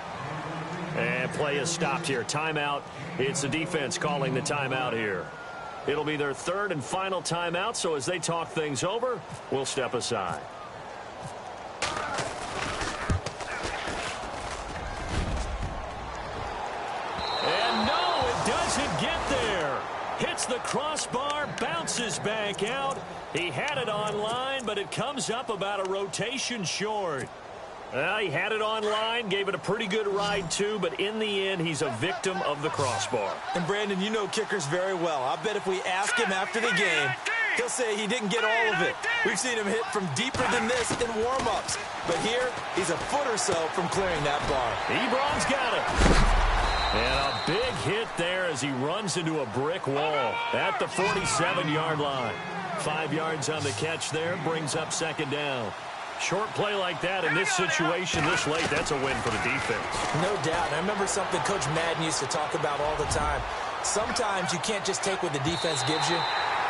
And play is stopped here. Timeout. It's the defense calling the timeout here. It'll be their 3rd and final timeout, so as they talk things over, we'll step aside. And no, it doesn't get there. Hits the crossbar, bounces back out. He had it online, but it comes up about a rotation short. He had it online, gave it a pretty good ride, too, but in the end, he's a victim of the crossbar. And, Brandon, you know kickers very well. I bet if we ask him after the game, he'll say he didn't get all of it. We've seen him hit from deeper than this in warm-ups. But here, he's a foot or so from clearing that bar. Ebron's got it. And a big hit there as he runs into a brick wall at the 47-yard line. 5 yards on the catch there, brings up 2nd down. Short play like that in this situation this late, that's a win for the defense. No doubt. I remember something Coach Madden used to talk about all the time. Sometimes you can't just take what the defense gives you.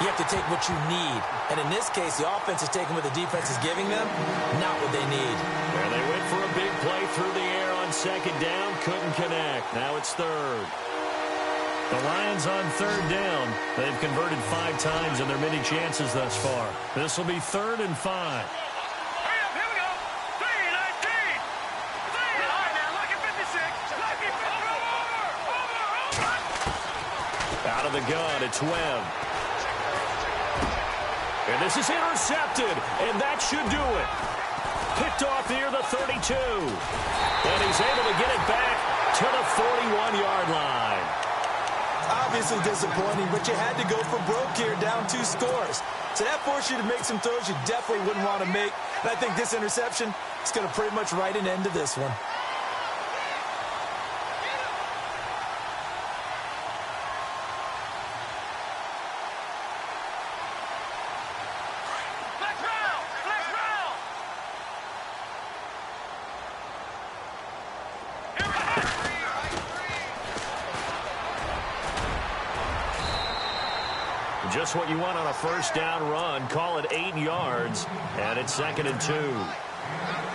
You have to take what you need. And in this case, the offense is taking what the defense is giving them, not what they need. There they went for a big play through the air on second down. Couldn't connect. Now it's third. The Lions on third down. They've converted 5 times in their many chances thus far. This will be 3rd and 5. Here we go. 3-19. All right, now, lucky 56. Lucky 50. Over. Out of the gun, it's Webb. And this is intercepted, and that should do it. Picked off near the 32. And he's able to get it back to the 41-yard line. Obviously disappointing, but you had to go for broke here, down 2 scores. So that forced you to make some throws you definitely wouldn't want to make. And I think this interception is going to pretty much write an end to this one. Just what you want on a first down run. Call it 8 yards, and it's 2nd and 2.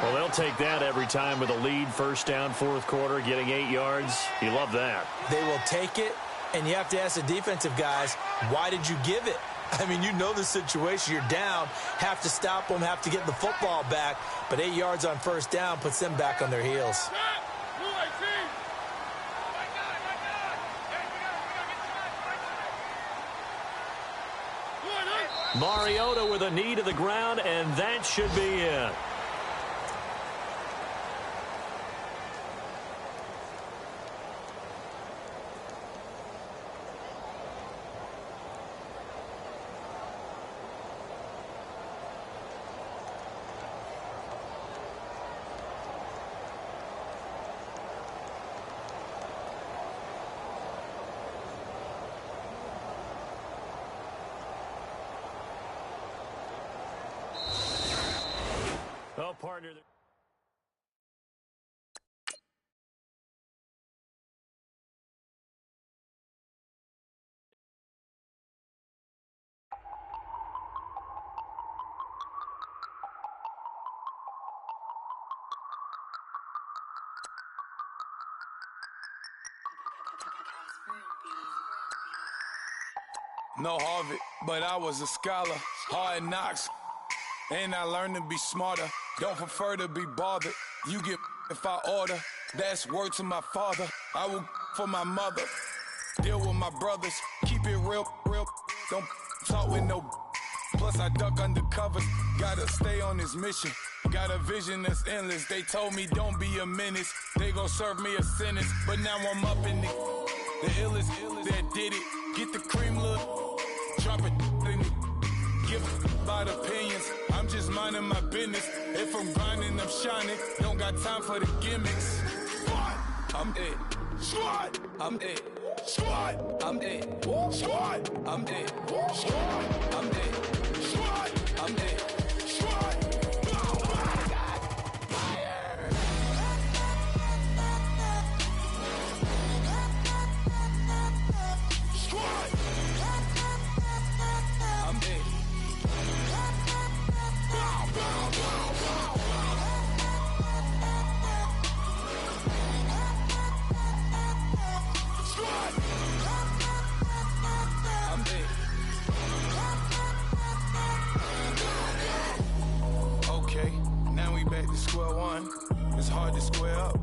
Well, they'll take that every time with a lead, first down, 4th quarter, getting 8 yards. You love that. They will take it, and you have to ask the defensive guys, why did you give it? I mean, you know the situation. You're down, have to stop them, have to get the football back, but 8 yards on first down puts them back on their heels. Mariota with a knee to the ground, and that should be it. Well, partner. No Harvard, but I was a scholar. Hard knocks, and I learned to be smarter. Don't prefer to be bothered. You get if I order. That's word to my father. I will for my mother. Deal with my brothers. Keep it real. Don't talk with no. Plus I duck undercover. Gotta stay on this mission. Got a vision that's endless. They told me don't be a menace. They gon' serve me a sentence. But now I'm up in the illest that did it. Get the cream look. Drop it in it. Give about opinions. I'm just minding my business. If I'm grinding, I'm shining. Don't got time for the gimmicks. I'm it. Squad. I'm it. Squad. I'm it. Squad. I'm it. Squad. I'm it. Squad. I'm it. Squad. Square one, it's hard to square up.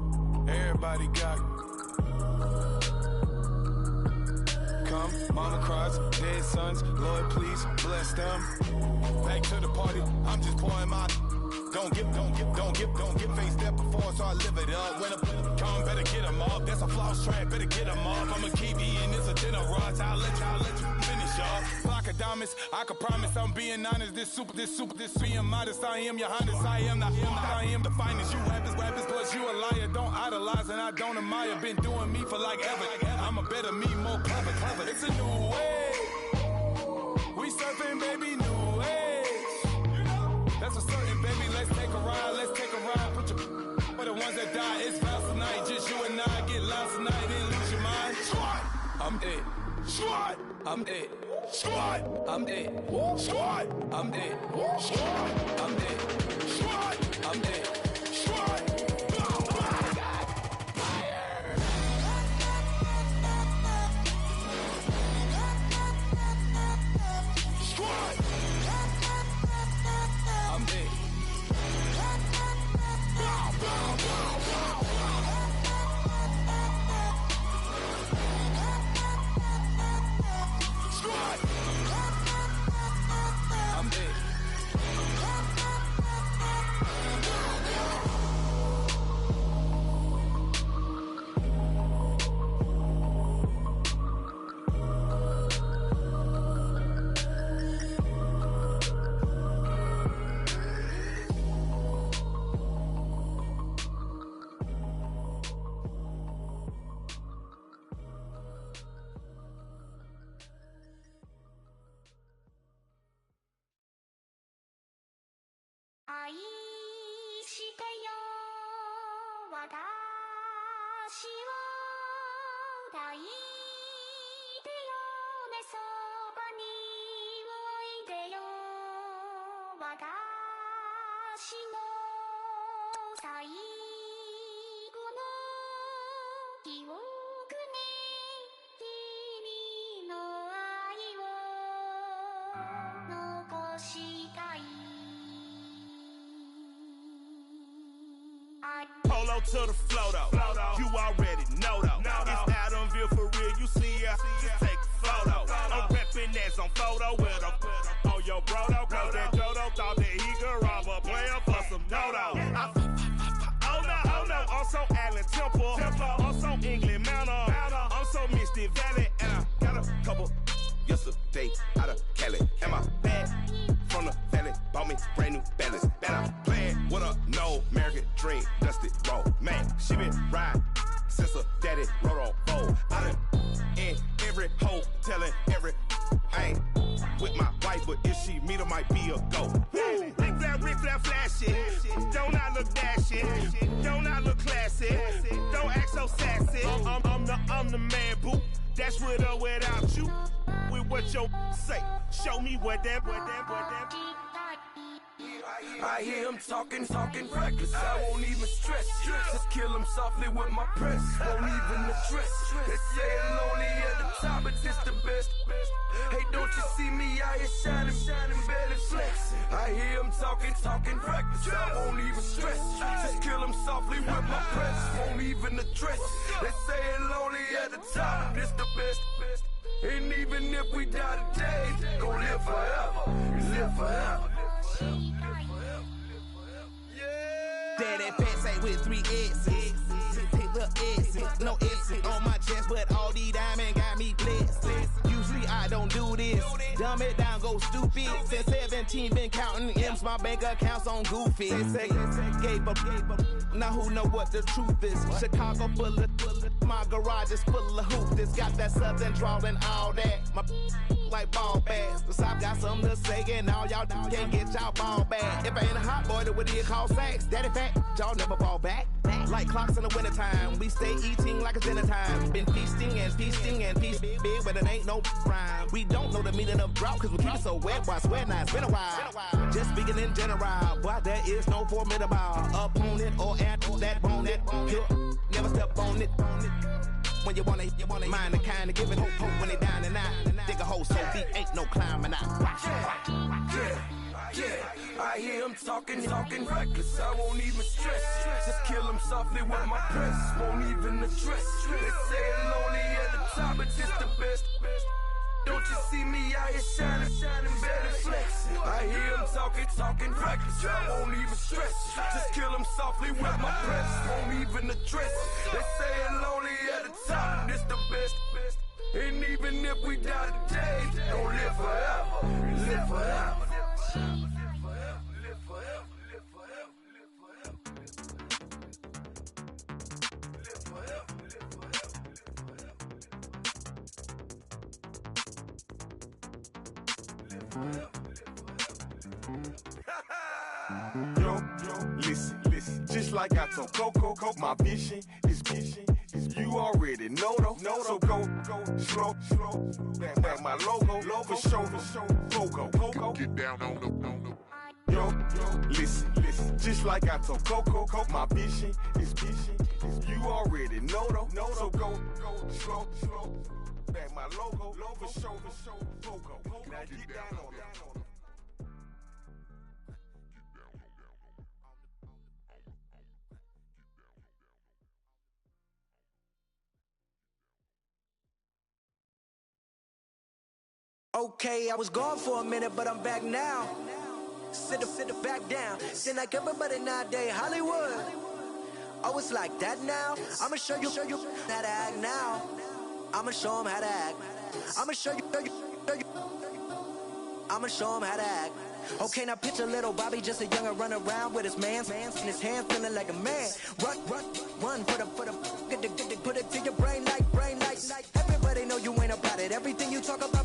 Everybody got come, mama cries, dead sons. Lord, please bless them. Back to the party, I'm just pouring my. Don't get faced up before, so I live it up. When I come, better get them up. That's a floss track, better get them up. I'ma keep eating, it's a dinner rush. I'll let you finish up. Block of diamonds, I can promise I'm being honest. This being modest. I am your highness, I am the finest. You rappers, plus you a liar. Don't idolize and I don't admire. Been doing me for like ever. I'm a better me, more clever. It's a new way. We surfing, baby, new age. That's for certain, baby. Let's take a ride. Let's take a ride. Put your for the ones that die. It's vows tonight. Just you and I get lost tonight. Then lose your mind. Squad. I'm it. Squad. I'm it. Squad. I'm it. Squad. I'm it. Squad. I'm it. Squad. I'm it. Squad. Polo to the flow though. You already know though. It's Adamville for real. You see ya, just take a photo. I'm reppin' as on photo with a on your bro though. Cause that Dodo thought that he could rob a player for some dodo. Oh no, I'm so Allen Temple. I'm so England Mountain. I'm so Misty Valley. And I got a couple yesterday out of Cali. And my bag from the valley bought me brand new balance. And I'm playing with a no American dream, dusty road. Man, she been riding since her daddy rode on fold. I done in every hole, telling every I ain't with my wife, but if she meet her, might be a go. Rick Flair flashing. Don't I look dashing? Don't I look classy? Don't act so sassy. I'm the man, boo. That's with or without you. With what your say. Show me what that. I hear him talking reckless. I won't even stress. Just kill him softly with my press. Won't even address. They say I'm lonely at the top, but this the best. Hey, don't you see me out here shining, belly flexing? I hear him talking reckless. I won't even stress. Just kill him softly with my press. Won't even address. They say I'm lonely at the top, this the best. And even if we die today, gon' live forever. Live forever. Daddy fat say with 3 S's. Little S's, no S's on my chest, but all these diamonds got me blessed. Usually I don't do this. Dumb it down, go stupid. Since 17 been counting M's, my bank accounts on Goofy. Say gave up. Now who know what the truth is? Chicago full of my garage is full of hoops. This got that southern drawl and all that. My like ball bags. The South got something to say, and all y'all can't get y'all ball back. If I ain't a hot boy, then what do you call sex? Daddy fat, y'all never fall back. Like clocks in the wintertime, we stay eating like it's dinner time. Been feasting and feasting and feast big, but it ain't no rhyme. We don't know the meaning of drought, cause we keep it so wet. Why swear now, it's been a while. Just speaking in general, boy, there is no formidable opponent or animal that bone it. Never step on it. When you wanna mind the kind of giving hope when they down and out. Dig a hole so deep, ain't no climbing out. Yeah, I hear him talking reckless. I won't even stress. Just kill him softly with my press. Won't even address. They say I'm lonely at the top, but this the best. Don't you see me out here shining, belly flexing? I hear him talking reckless. I won't even stress. Just kill him softly with my press. Won't even address. They say I'm lonely at the top, this the best. And even if we die today, don't live forever. Live forever. Yo, listen, just like I told Coco, my vision is you already know though. So go, slow, back my logo, for show, Coco. Get down on the. Yo, listen, just like I told Coco, my vision is you already know though. So go, slow, back my logo, for show, Coco. Now get down on it. Okay, I was gone for a minute, but I'm back now. Sit the back down. Seem like everybody nowadays, Hollywood. Oh, it's like that now. I'ma show you how to act now. I'ma show them how to act. I'ma show you. I'ma show them how to act. Okay, now picture little Bobby, just a youngin' run around with his man's in his hand, feeling like a man. Run, put it to your brain like. Everybody know you ain't about it. Everything you talk about,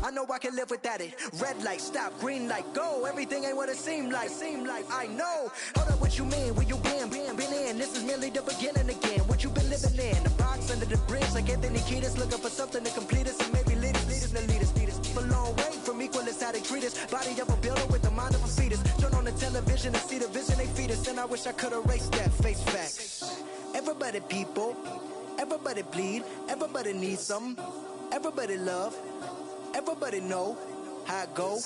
I know I can live without it. Red light, stop, green light, go. Everything ain't what it seem like. I know. Hold up, what you mean? Where you been in? This is merely the beginning again. What you been living in? The box under the bridge, like Anthony Kiedis, looking for something to complete us and maybe lead us. A long way from equal is how they treat us. Body of a builder with the mind of a fetus. Turn on the television and see the vision they feed us. And I wish I could erase that. Face facts. Everybody people, everybody bleed, everybody needs some, everybody love, everybody know how it go.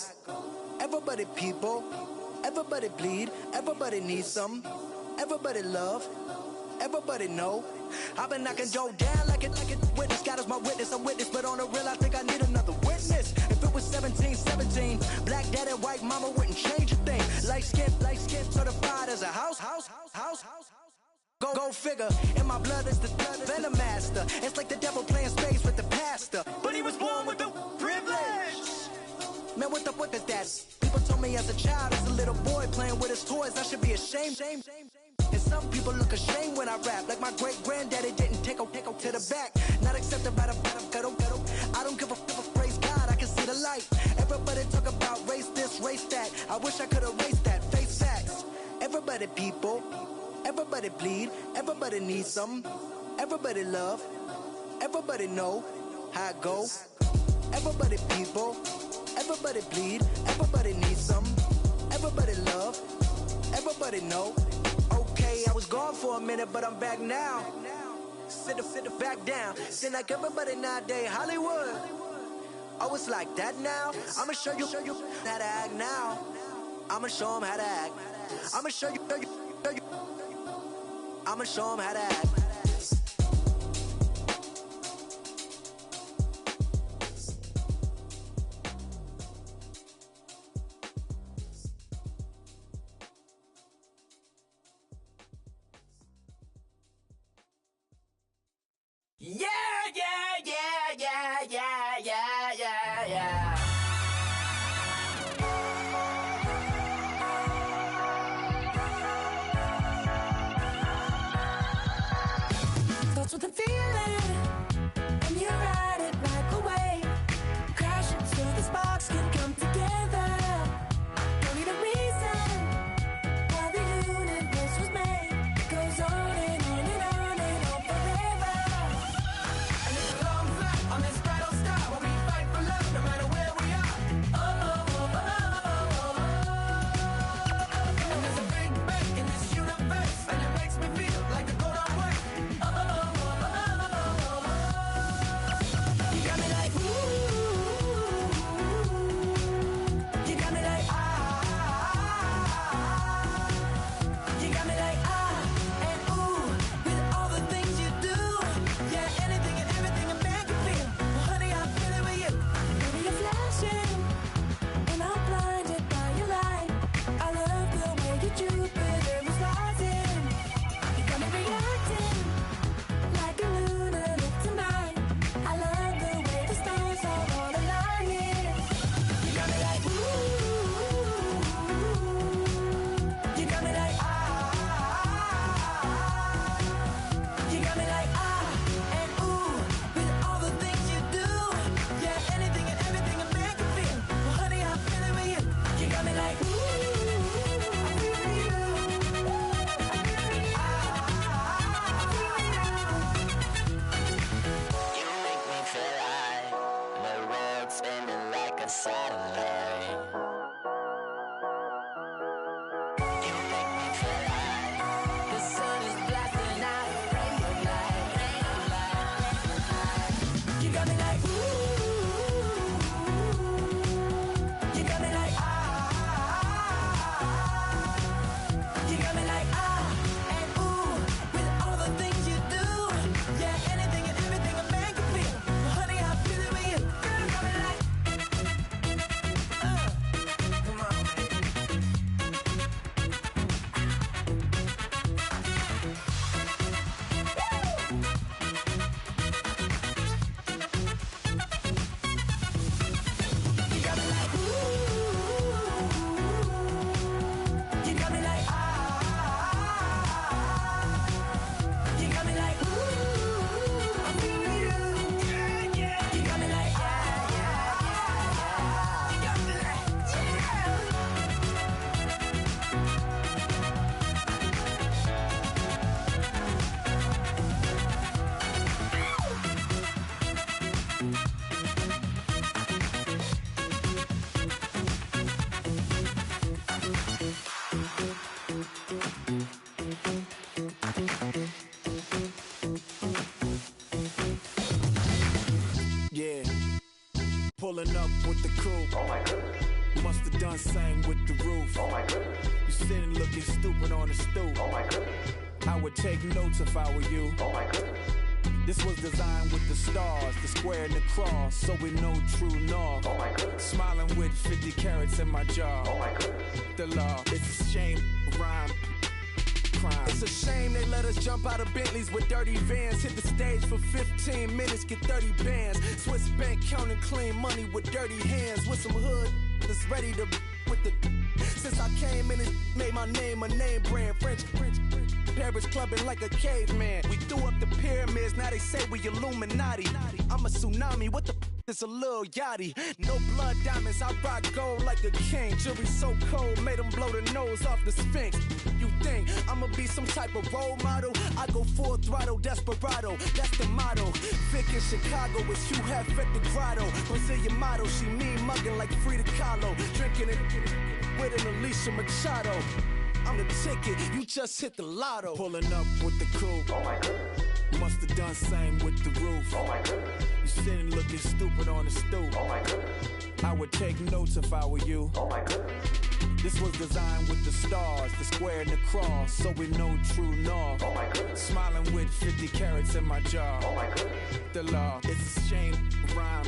Everybody people, everybody bleed, everybody needs some, everybody love, everybody know. I've been knocking Joe down like it witness. God is my witness, I'm witness, but on the real I think I need another witness. If it was 17, black dad and white mama wouldn't change a thing. Light skin, certified as a house. Go figure, in my blood is the venom master. It's like the devil playing space with the pastor. But he was born with the privilege. Man, what is that? People told me as a child, as a little boy playing with his toys, I should be ashamed. And some people look ashamed when I rap, like my great granddaddy didn't take a to the back. Not accepted by the ghetto. I don't give a praise God, I can see the light. Everybody talk about race this, race that. I wish I could erase that. Face facts. Everybody people, everybody bleed, everybody needs some, everybody love, everybody know how it go. Everybody people, everybody bleed, everybody needs some, everybody love, everybody know. Okay, I was gone for a minute, but I'm back now. Sit the back down. Seem like everybody nowadays, Hollywood. Oh, it's like that now. I'ma show you how to act now. I'ma show them how to act. I'ma show you. I'ma show them how to act. Yeah. with the coupe. Oh my goodness. Must have done same with the roof. Oh my goodness. You sitting looking stupid on the stoop. Oh my goodness. I would take notes if I were you. Oh my goodness. This was designed with the stars, the square and the cross, so we know true north. Oh my goodness. Smiling with 50 carats in my jaw. Oh my goodness. The law, it's a shame, rhyme. Crime. It's a shame they let us jump out of Bentleys with dirty vans. Hit the stage for 15 minutes, get 30 bands. Swiss bank counting clean money with dirty hands. With some hood that's ready to with the. Since I came in and made my name a name brand. French. Paris clubbing like a caveman. We threw up the pyramids, now they say we Illuminati. I'm a tsunami, what the is a little yachty. No blood diamonds, I rock gold like a king. Jury so cold, made them blow the nose off the Sphinx. You think I'ma be some type of role model? I go full throttle, desperado, that's the motto. Vic in Chicago, it's Hugh Hef at the grotto. Brazilian model, she mean mugging like Frida Kahlo. Drinking it with an Alicia Machado. I'm the ticket, you just hit the lotto. Pulling up with the coupe. Oh my goodness. Must have done same with the roof. Oh my goodness. You sitting looking stupid on the stoop. Oh my goodness. I would take notes if I were you. Oh my goodness. This was designed with the stars, the square and the cross, so we know true north. Oh my goodness. Smiling with 50 carats in my jaw. Oh my goodness. The law, it's a shame, rhyme.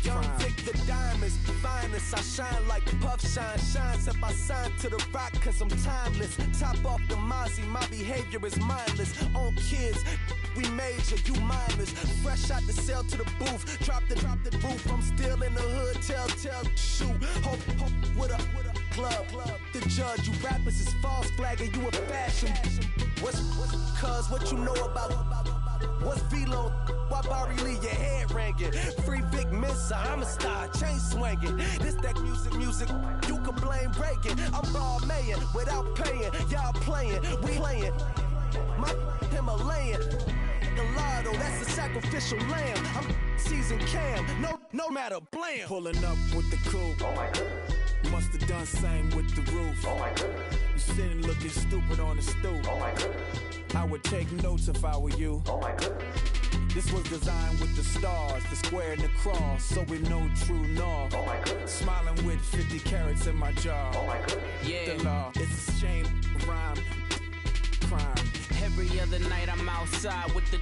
Young Vic the diamonds, finest. I shine like Puff Shine. Shines if I sign to the rock, cause I'm timeless. Top off the Mozzie, my behavior is mindless. On kids, we major, you mindless. Fresh out the cell to the booth. Drop the roof, I'm still in the hood. Tell, shoot. Hope with a club. The judge, you rappers is false flagging, you a fashion. What's cuz, what you know about? What's Velo? Why Barry leave your head ringing? Free Vic Mensa, I'm a star, chain swinging. This that music, you can blame Reagan. I'm ball mayin' without paying. Y'all playing, we playing. My Himalayan. Gallardo, that's a sacrificial lamb. I'm seasoned cam, no matter, blam. Pulling up with the coupe. Oh my goodness. Must have done same with the roof. Oh my goodness. You sitting looking stupid on the stoop. Oh my goodness. I would take notes if I were you. Oh my goodness. This was designed with the stars, the square and the cross, so we know true north. Oh my goodness. Smiling with 50 carats in my jaw. Oh my goodness. Yeah. The law, it's a shame, rhyme, crime. Every other night I'm outside with the.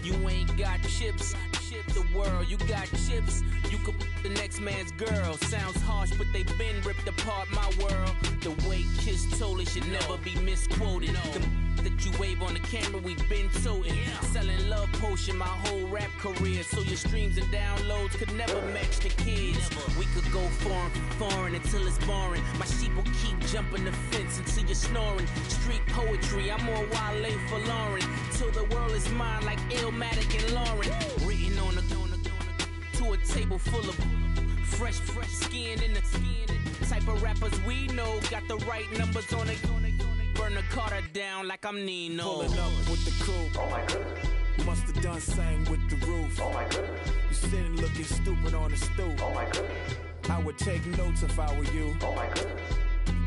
You ain't got chips. The world, you got chips. You could the next man's girl. Sounds harsh, but they been ripped apart my world. The way Kiss told it should never be misquoted. The that you wave on the camera, we been toting. Selling love potion my whole rap career. So your streams and downloads could never match the kids. We could go foreign until it's boring. My sheep will keep jumping the fence until you're snoring. Street poetry, I'm more Wale for Lauren. Till the world is mine like Illmatic and Lauren. Written on a to a table full of fresh skin in the type of rappers we know. Got the right numbers on it. Burn the Carter down like I'm Nino. Pulling up with the coupe. Oh my goodness. Must have done same with the roof. Oh my goodness. You sitting looking stupid on the stoop. Oh my goodness. I would take notes if I were you. Oh my goodness.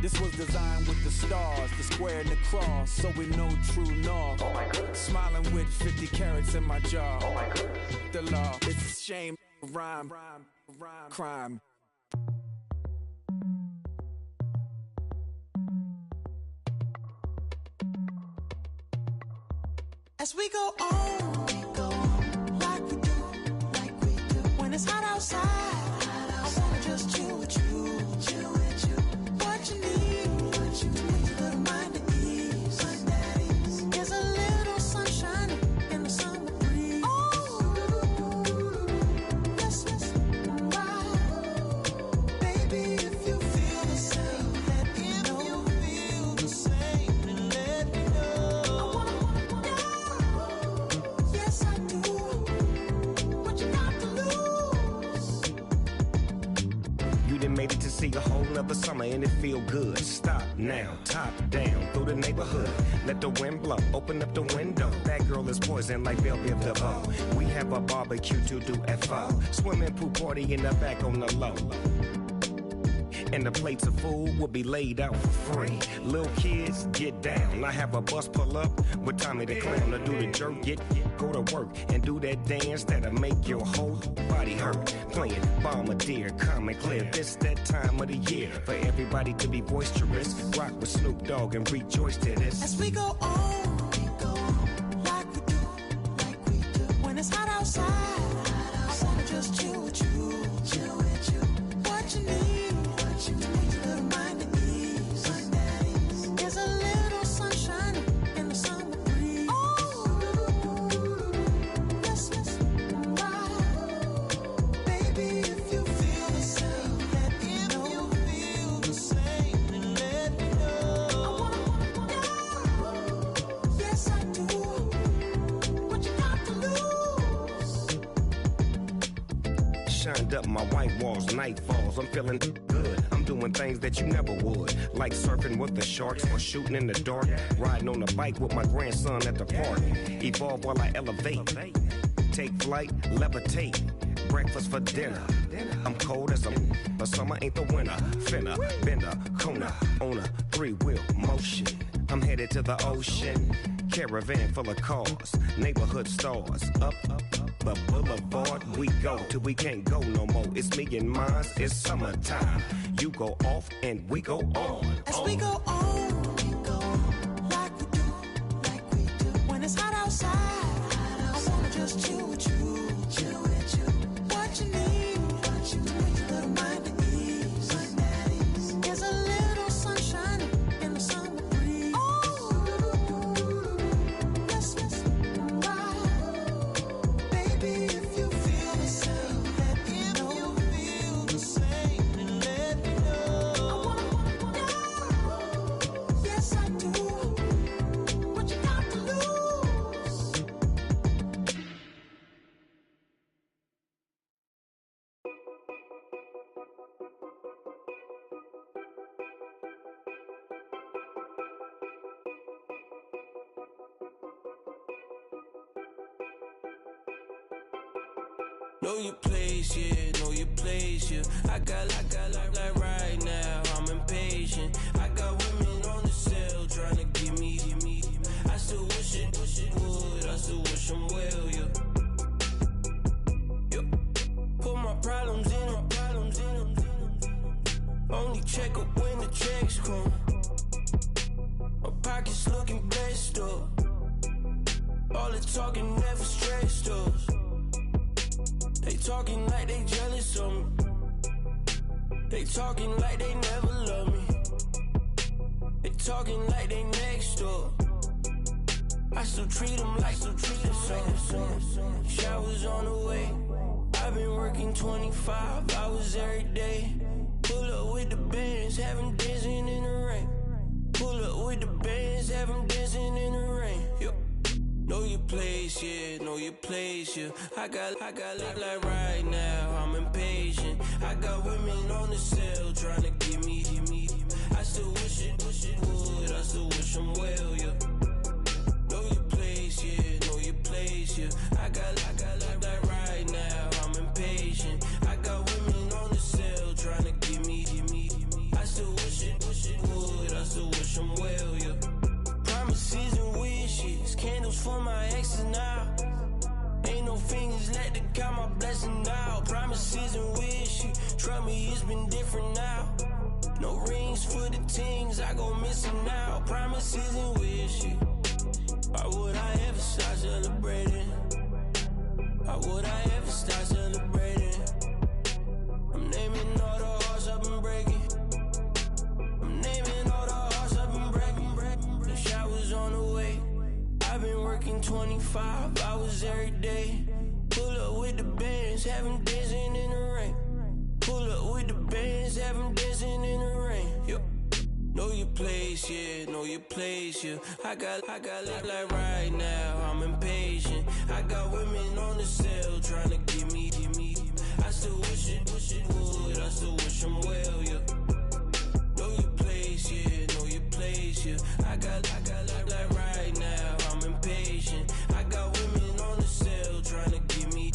This was designed with the stars, the square and the cross, so we know true north. Oh my goodness. Smiling with 50 carats in my jaw. Oh my goodness. The law, it's a shame, rhyme, crime. As we go on, like we do. When it's hot outside, I wanna just chill with you. What you need, to put your mind at ease. There's a little sunshine in the summer breeze. Oh, yes, right. Baby, if you feel the same, let me know. If you feel the same, then let me know. Yes, I do. What you got to lose? You done made it to see a whole nother summer and it feel good. Stop now, top down through the neighborhood. Let the wind blow, open up the window. That girl is poison like Belle Biv DeVoe. We have a barbecue to do FO. Swimming pool party in the back on the low. and the plates of food will be laid out for free. Little kids, get down. I have a bus pull up with Tommy the Clown to do the jerk, go to work and do that dance that'll make your whole body hurt. Playing Bombardier, calm and clear. This that time of the year for everybody to be boisterous. Rock with Snoop Dogg and rejoice to this. As we go on, like we do, when it's hot outside, I wanna just chill with you. What you need, a little mind at ease. There's a little sunshine in the summer breeze. Yes, right. Baby, if you feel the same, let me know. If you feel the same, then let me know. Yes, I do. What you got to lose? Shined up my white walls, night falls. I'm feeling good. I'm doing things that you never would, like surfing with the sharks or shooting in the dark, riding on a bike with my grandson at the park. Evolve while I elevate, take flight, levitate, breakfast for dinner. I'm cold as but summer ain't the winter. Finna, bender, Kona, on a 3-wheel motion. I'm headed to the ocean, caravan full of cars, neighborhood stars. Up the boulevard we go till we can't go no more. It's me and mine, it's summertime. You go off and we go on. As we go on, like we do, when it's hot outside, I wanna just chill with you. What you need, a little mind at ease. There's a little sunshine in the summer breeze. Yes, right. Baby, if you feel the same, let me know. If you feel the same, then let me know. Yes, I do. What you got to lose? Know your place, yeah, know your place, yeah. I got like right now, I'm impatient. I got women on the cell trying to give me. I still wish it would, I still wish them well, yeah. Put my problems in. Only check up when the checks come. My pockets looking blessed up. All the talking never stressed us. They talking like they jealous of me. They talking like they never love me. They talking like they next door. I still treat them like so. Showers on the way. I've been working 25 hours every day. Pull up with the bands, have them dancing in the rain. Pull up with the bands, have them dancing in the rain. Yo. Know your place, yeah, know your place, yeah. I got like right now, I'm impatient. I got women on the cell trying to give me. I still wish it would, I still wish them well, yeah. Know your place, yeah, know your place, yeah. I got like right now, I'm impatient. I got women on the cell trying to give me. I still wish it would, I still wish them well, yeah. Promises and wishes, candles for my exes now. Ain't no fingers let to count my blessing now. Promises and wishes, trust me, it's been different now. No rings for the things I go missing now. Promises and wishes, why would I ever start celebrating? Why would I ever start celebrating? I'm naming all the hearts I've been breaking. I'm naming all the hearts I've been breaking. The showers on the way. I've been working 25 hours every day. Pull up with the bands, have them dancing in the rain. Pull up with the bands, have them dancing in the rain. Yo. Know your place, yeah, know your place, yeah. I got like right now, I'm impatient. I got women on the cell trying to give me. I still wish it would, I still wish them well, yeah. Know your place, yeah, know your place, yeah. I got like right now, I'm impatient. I got women on the cell trying to give me.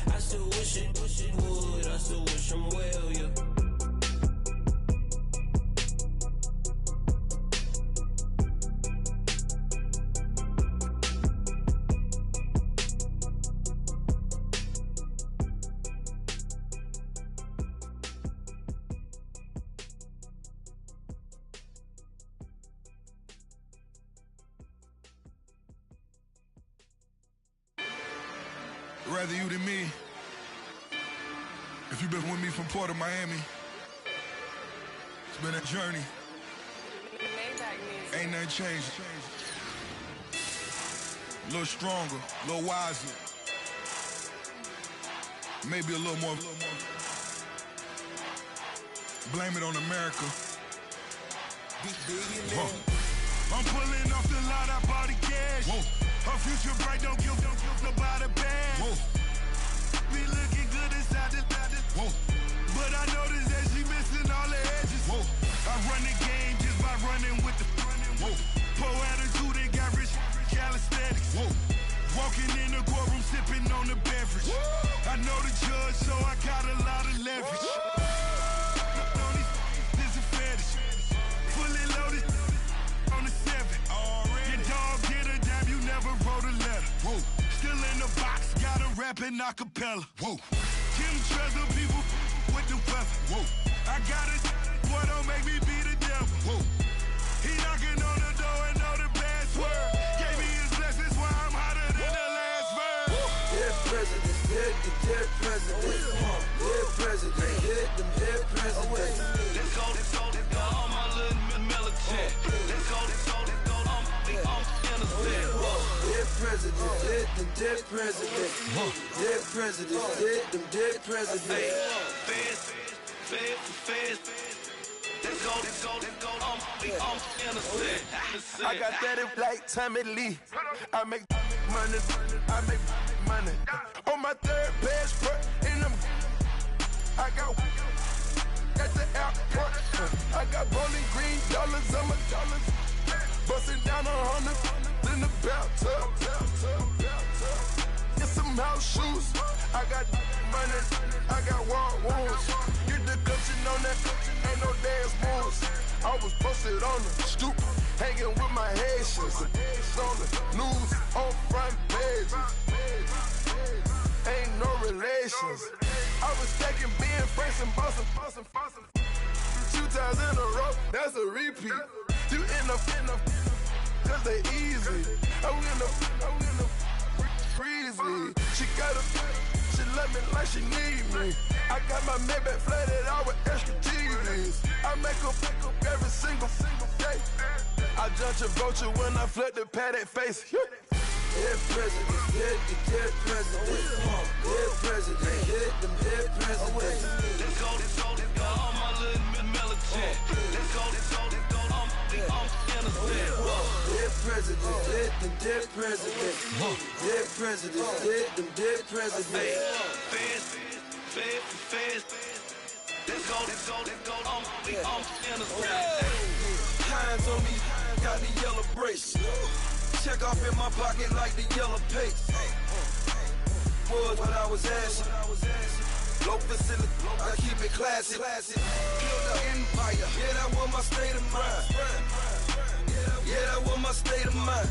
I still wish it would, I still wish them well, yeah. rather you than me. If you've been with me from Port of Miami, it's been a journey. Ain't nothing changed. A little stronger, a little wiser. Maybe a little more. Blame it on America. I'm pulling off the lot, I bought the cash. Whoa. Her future bright, don't give nobody bad. Whoa. Be looking good inside the whoa. But I noticed that she missing all the edges. Whoa. I run the game just by running with the whoa. Poor attitude, they got rich calisthenics. Whoa. Walking in the courtroom, sipping on the beverage. Whoa. I know the judge, so I got a lot of leverage. This is a fetish. Fully loaded on the 7. Your dog did a dime, you never wrote a letter. Whoa. Still in the box, got a rapping acapella. Whoa. Kim Treasure, people with the weather. Whoa. I got it, boy, don't make me be the devil. Whoa. He knocking on the door and know the password. Gave me his blessings while I'm hotter than the last verse. Dead presidents, dead presidents. Dead presidents, dead presidents. Let's go, all my little militant. Let's go, I'm innocent. Dead presidents, dead presidents. Dead presidents, dead presidents. Feds. Let's go, I'm innocent. I got that like Tommy Lee. I make money. On my third passport, and I got at the airport. I got Bowling Green dollars on my dollars. Busting down 100 in the bathtub. Get some house shoes. I got money. I got war wounds. Get the coaching on that. Ain't no dance moves. I was posted on the stoop, hanging with my Haitians. On the news, on front pages. Ain't no relations. I was stacking being Franks and Boston. 2 times in a row, that's a repeat. You end up, cause they easy. I'm in the breezy. She love me like she need me. I got my Maybach flooded out with extra TVs. I make up every single day. I judge a vulture when I flood the padded face. Dead presidents, dead presidents. Dead presidents, dead presidents. Let's go, all my little militant. Let's go, I'm innocent. Dead presidents, dead presidents. Dead presidents, dead presidents. Feds. Let's go, I'm innocent. Hands on me, got the yellow brace. Check off in my pocket like the yellow paste. Was what I was asking. Low facility, I keep it classy. Build an empire, yeah, that was my state of mind. Yeah, that was my state of mind.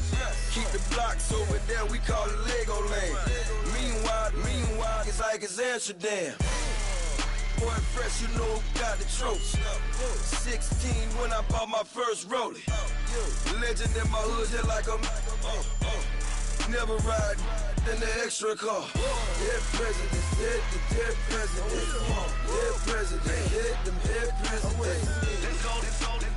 Keep the blocks over there, we call it Lego Land. Meanwhile, it's like it's Amsterdam. Boy, fresh, you know who got the tropes. 16 when I bought my first rollie. Legend in my hood, just like I'm never ride in the extra car. Dead presidents, dead presidents. Dead presidents, dead presidents. Let's go,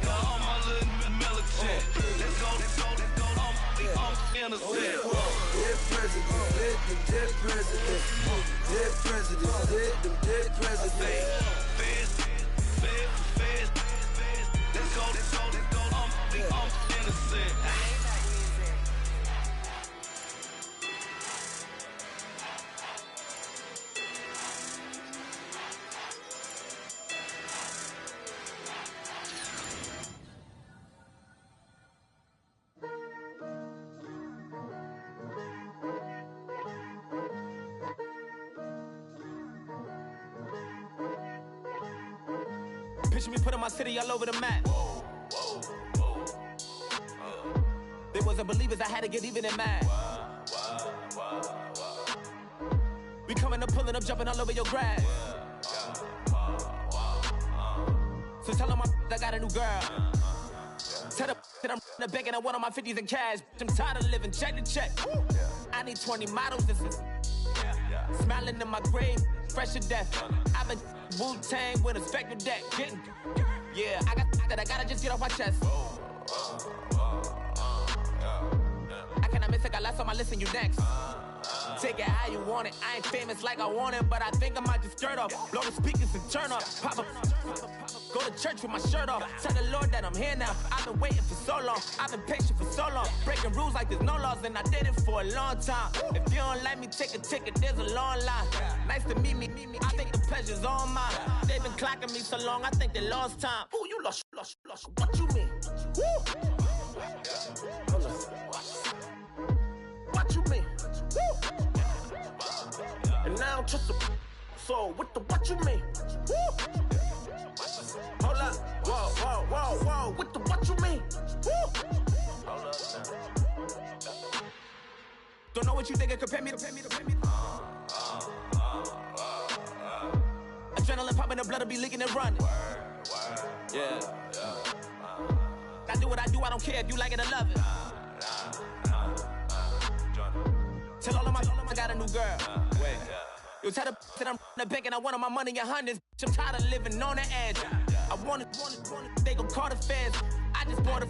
all my little militant. Let's go, I'm innocent. Dead presidents, dead presidents. Dead presidents, dead presidents. Feds. Let's go, I'm innocent. Picture me putting my city all over the map. They wasn't believers, I had to get even in mad. We coming up, pulling up, jumping all over your grass. So tell them I got a new girl. Tell them that I'm in the bank and I want all my 50s in cash. I'm tired of living check to check. I need 20 models. This is Smiling in my grave, fresh to death. I've been Wu-Tang with a spectral deck. Yeah, I gotta just get off my chest. I cannot miss it, got last on my list and you next. Take it how you want it. I ain't famous like I want it, but I think I might just skirt off. Blow the speakers and turn off. Pop up. Go to church with my shirt off. Tell the Lord that I'm here now. I've been waiting for so long. I've been patient for so long. Breaking rules like there's no laws, and I did it for a long time. If you don't like me, take a ticket. There's a long line. Nice to meet me. I think the pleasure's all mine. They've been clocking me so long, I think they lost time. Ooh, you lost. What you mean? Woo! What you mean? Woo! And now I don't trust a so what you mean? Woo! Hold up, whoa, what you mean? Woo! Hold up now. Don't know what you think, compare me to. Adrenaline popping, the blood will be leaking and running. Yeah. I do what I do, I don't care if you like it or love it. Tell all of my I got a new girl. Wait. You tell the that I'm in the bank and I want all my money in hundreds. I'm tired of living on the edge. I want it, they gon' call the feds. I just bought a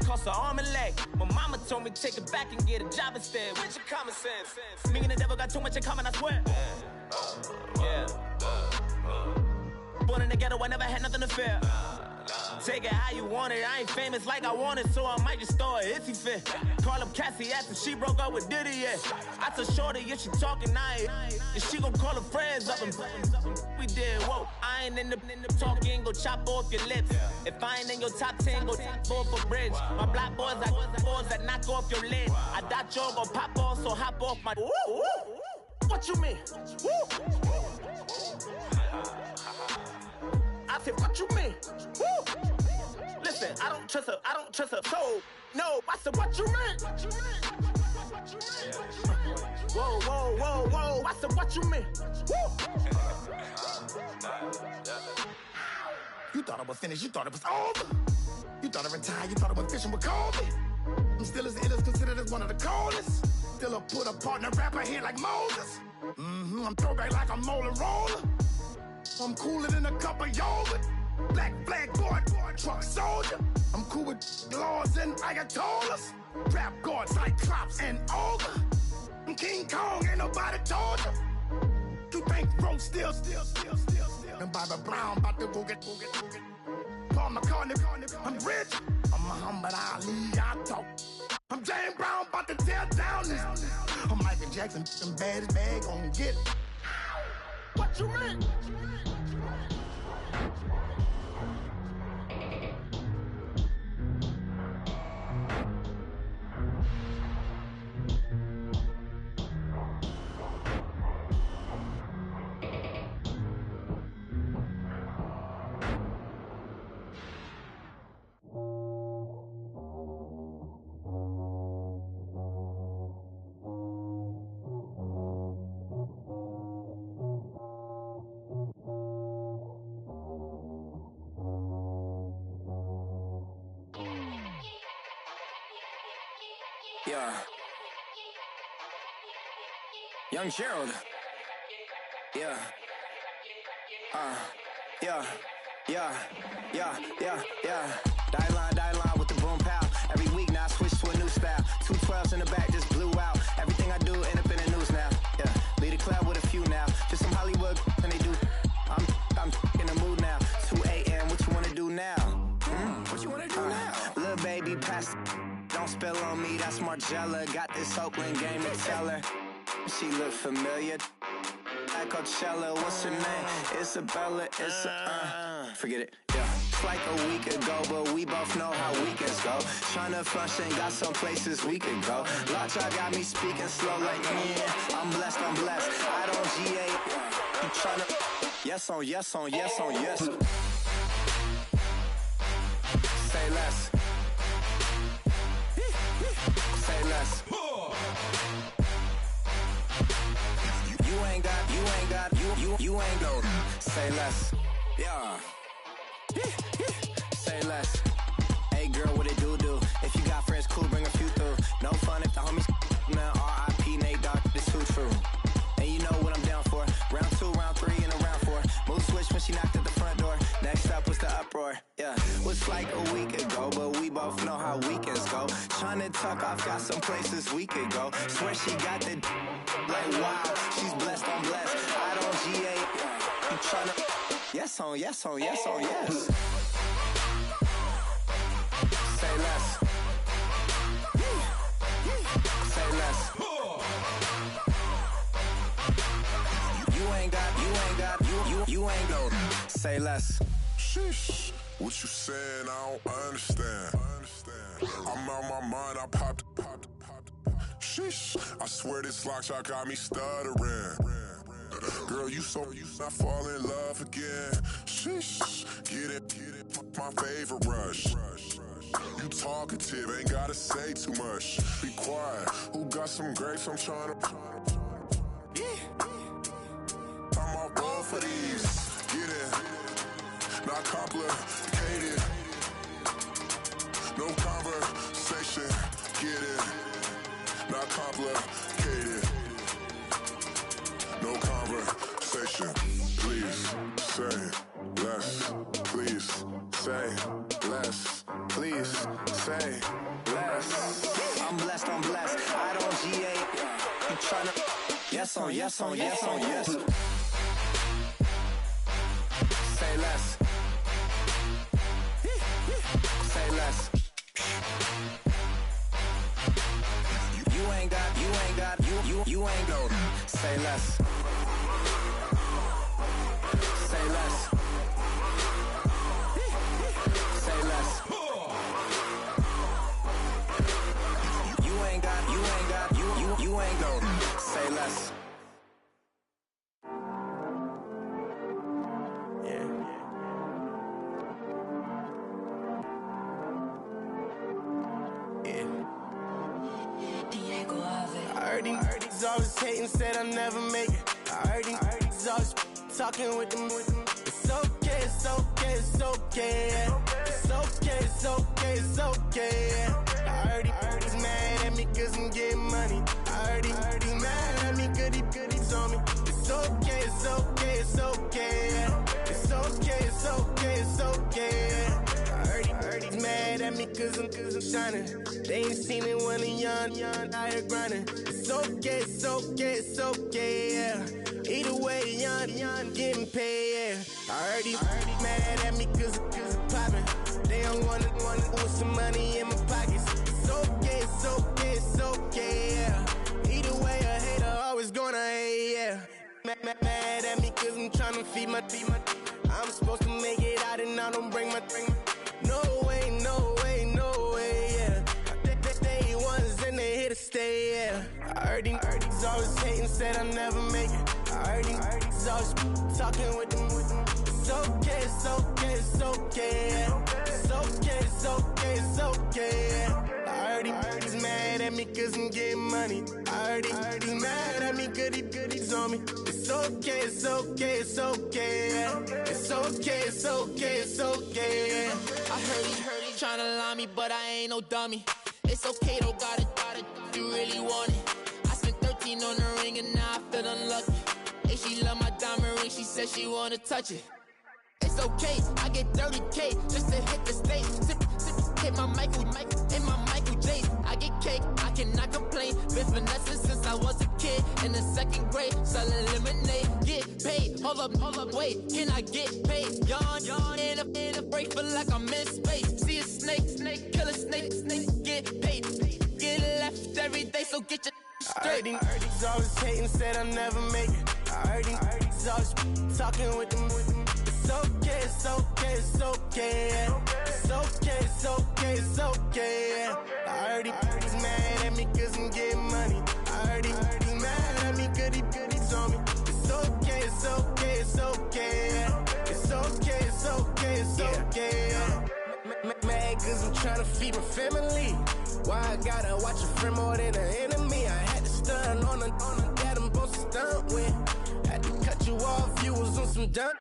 cost an arm and leg. My mama told me take it back and get a job instead. Where's your common sense? Me and the devil got too much in common, I swear. Yeah. Born in the ghetto, I never had nothing to fear. Take it how you want it. I ain't famous like I want it, so I might just throw a iffy fit. Call up Cassie after she broke up with Diddy, yeah. I told Shorty if she talking, and she gon' call her friends up and we did, whoa. I ain't in the talking, go chop off your lips. If I ain't in your top 10, go top 4 for bridge. My black boys, I got boys that knock off your lid. I thought y'all gon' pop off, so hop off my. What you mean? I said, what you mean? Woo! Listen, I don't trust her, so no, I said, what you mean? Whoa, I said, what you mean? Woo! You thought I was finished, you thought it was over. You thought I retired, you thought I was fishing with Kobe. I'm still as ill as considered as one of the coldest. Still a put a partner rapper here like Moses. I'm throwback like a molar roller. I'm cooler than a cup of yogurt. Black flag boy, truck soldier. I'm cool with laws and ayatollahs. Rap god, Cyclops and ogre. I'm King Kong, ain't nobody told you. You think Rose still. And Bobby Brown about to go get. Paul McCartney, I'm rich. I'm Muhammad Ali, I talk. I'm James Brown, about to tear down this. I'm Michael Jackson, some baddest bag gon' get. What you mean? Yeah. Young Gerald. Yeah. Die line with the boom pow. Every week now I switch to a new style. 212s in the back just blew out. Everything I do end up in the news now. Yeah. Lead a club with a few now. Just some Hollywood and they do. I'm in the mood now. 2 a.m. What you wanna do now? What you wanna do now? Little baby pass. Don't spill on me, that's Margella. Got this Oakland game to tell her. She look familiar. Like Coachella, what's her name? Isabella, forget it, yeah. It's like a week ago, but we both know how weekends go. Tryna function, got some places we could go. Lot y'all got me speaking slow like, I'm blessed. I don't GA. I'm tryna, yes on yes. Say less. Say less. You ain't go. Say less. Yeah. Say less. Hey girl, what it do? If you got friends, cool, bring a few through. No fun if the homies, man. R.I.P. Nate Dogg, this too true. And you know tuck off, got some places we could go. Swear she got the like wow, she's blessed on blessed. I don't GA, you tryna yes on yes on yes on yes. Say less. Say less. You ain't got, you ain't go. Say less. Sheesh. What you saying? I don't understand. I'm out my mind. I popped. Sheesh. I swear this lock shot got me stuttering. Girl, you not fall in love again. Sheesh. Get it. My favorite rush. You talkative, ain't gotta say too much. Be quiet. Who got some grapes? I'm tryna. I'm all ball for these. Get it. Not complicated. No conversation. Get it. Not complicated. No conversation. Please say less. Please say less. Please say less. I'm blessed, I'm blessed. I don't GA. You tryna yes on yes on yes on yes. Say less. Say less. You ain't got, you ain't go. Say less. Say less. Say less. You ain't got, you ain't go. Say less. I heard these always hating, said I'll never make it. I heard these always talking with them. It's okay, it's okay, it's okay. It's okay, it's okay, it's okay. I heard he's mad at me cause I'm getting money. I heard he's mad at me cause he's on me. It's okay, it's okay, it's okay. It's okay, it's okay, it's okay. I heard he's mad at me cause I'm shining. They ain't seen it when I'm young, out here grinding. It's okay, it's okay, it's okay, yeah. Either way, young, getting paid, yeah. I heard he's mad at me cause I'm poppin'. They don't wanna put some money in my pockets. It's okay, it's okay, it's okay, yeah. Either way, a hater always gonna hate, yeah. Mad at me cause I'm tryna feed my I'm supposed to make it out and I don't bring my no way, no way, no way, yeah. They ones and they here to stay, yeah. I heard these always hating, said I'll never make it. I heard these always talking with them. It's okay, it's okay, it's okay, yeah. It's okay, it's okay, it's okay, yeah. I heard he's mad at me cause I'm getting money. I heard he's mad at me cause he's on me. It's okay, it's okay, it's okay, yeah. It's okay, it's okay, it's okay, yeah. I heard he tryna lie me, but I ain't no dummy. It's okay though, got it, you really want it. I spent 13 on the ring and now I feel unlucky. Hey, she love my diamond ring, she said she wanna touch it. It's okay, I get 30K just to hit the stage. Sip, hit my Michael, in my Michael J. I get cake, I cannot complain. Been finessing since I was a kid in the 2nd grade. Selling lemonade, get paid. Hold up, wait, can I get paid? Yawn, in a break, feel like I'm in space. See a snake, kill a snake, get paid. Get left every day, so get your straight. I heard he's always hating, said I'll never make it. I heard he's always talking with them. It's okay, it's okay, it's okay, yeah. It's okay, it's okay, it's okay, yeah. I heard he's mad at me cause I'm getting money. I heard he's mad at me cause he's on me. It's okay, it's okay, it's okay, yeah. It's okay, it's okay, it's okay, yeah. Mad cause I'm tryna feed my family. Why I gotta watch a friend more than an enemy? I had to stun on a that I'm supposed to stunt with. Had to cut you off, you was on some dun.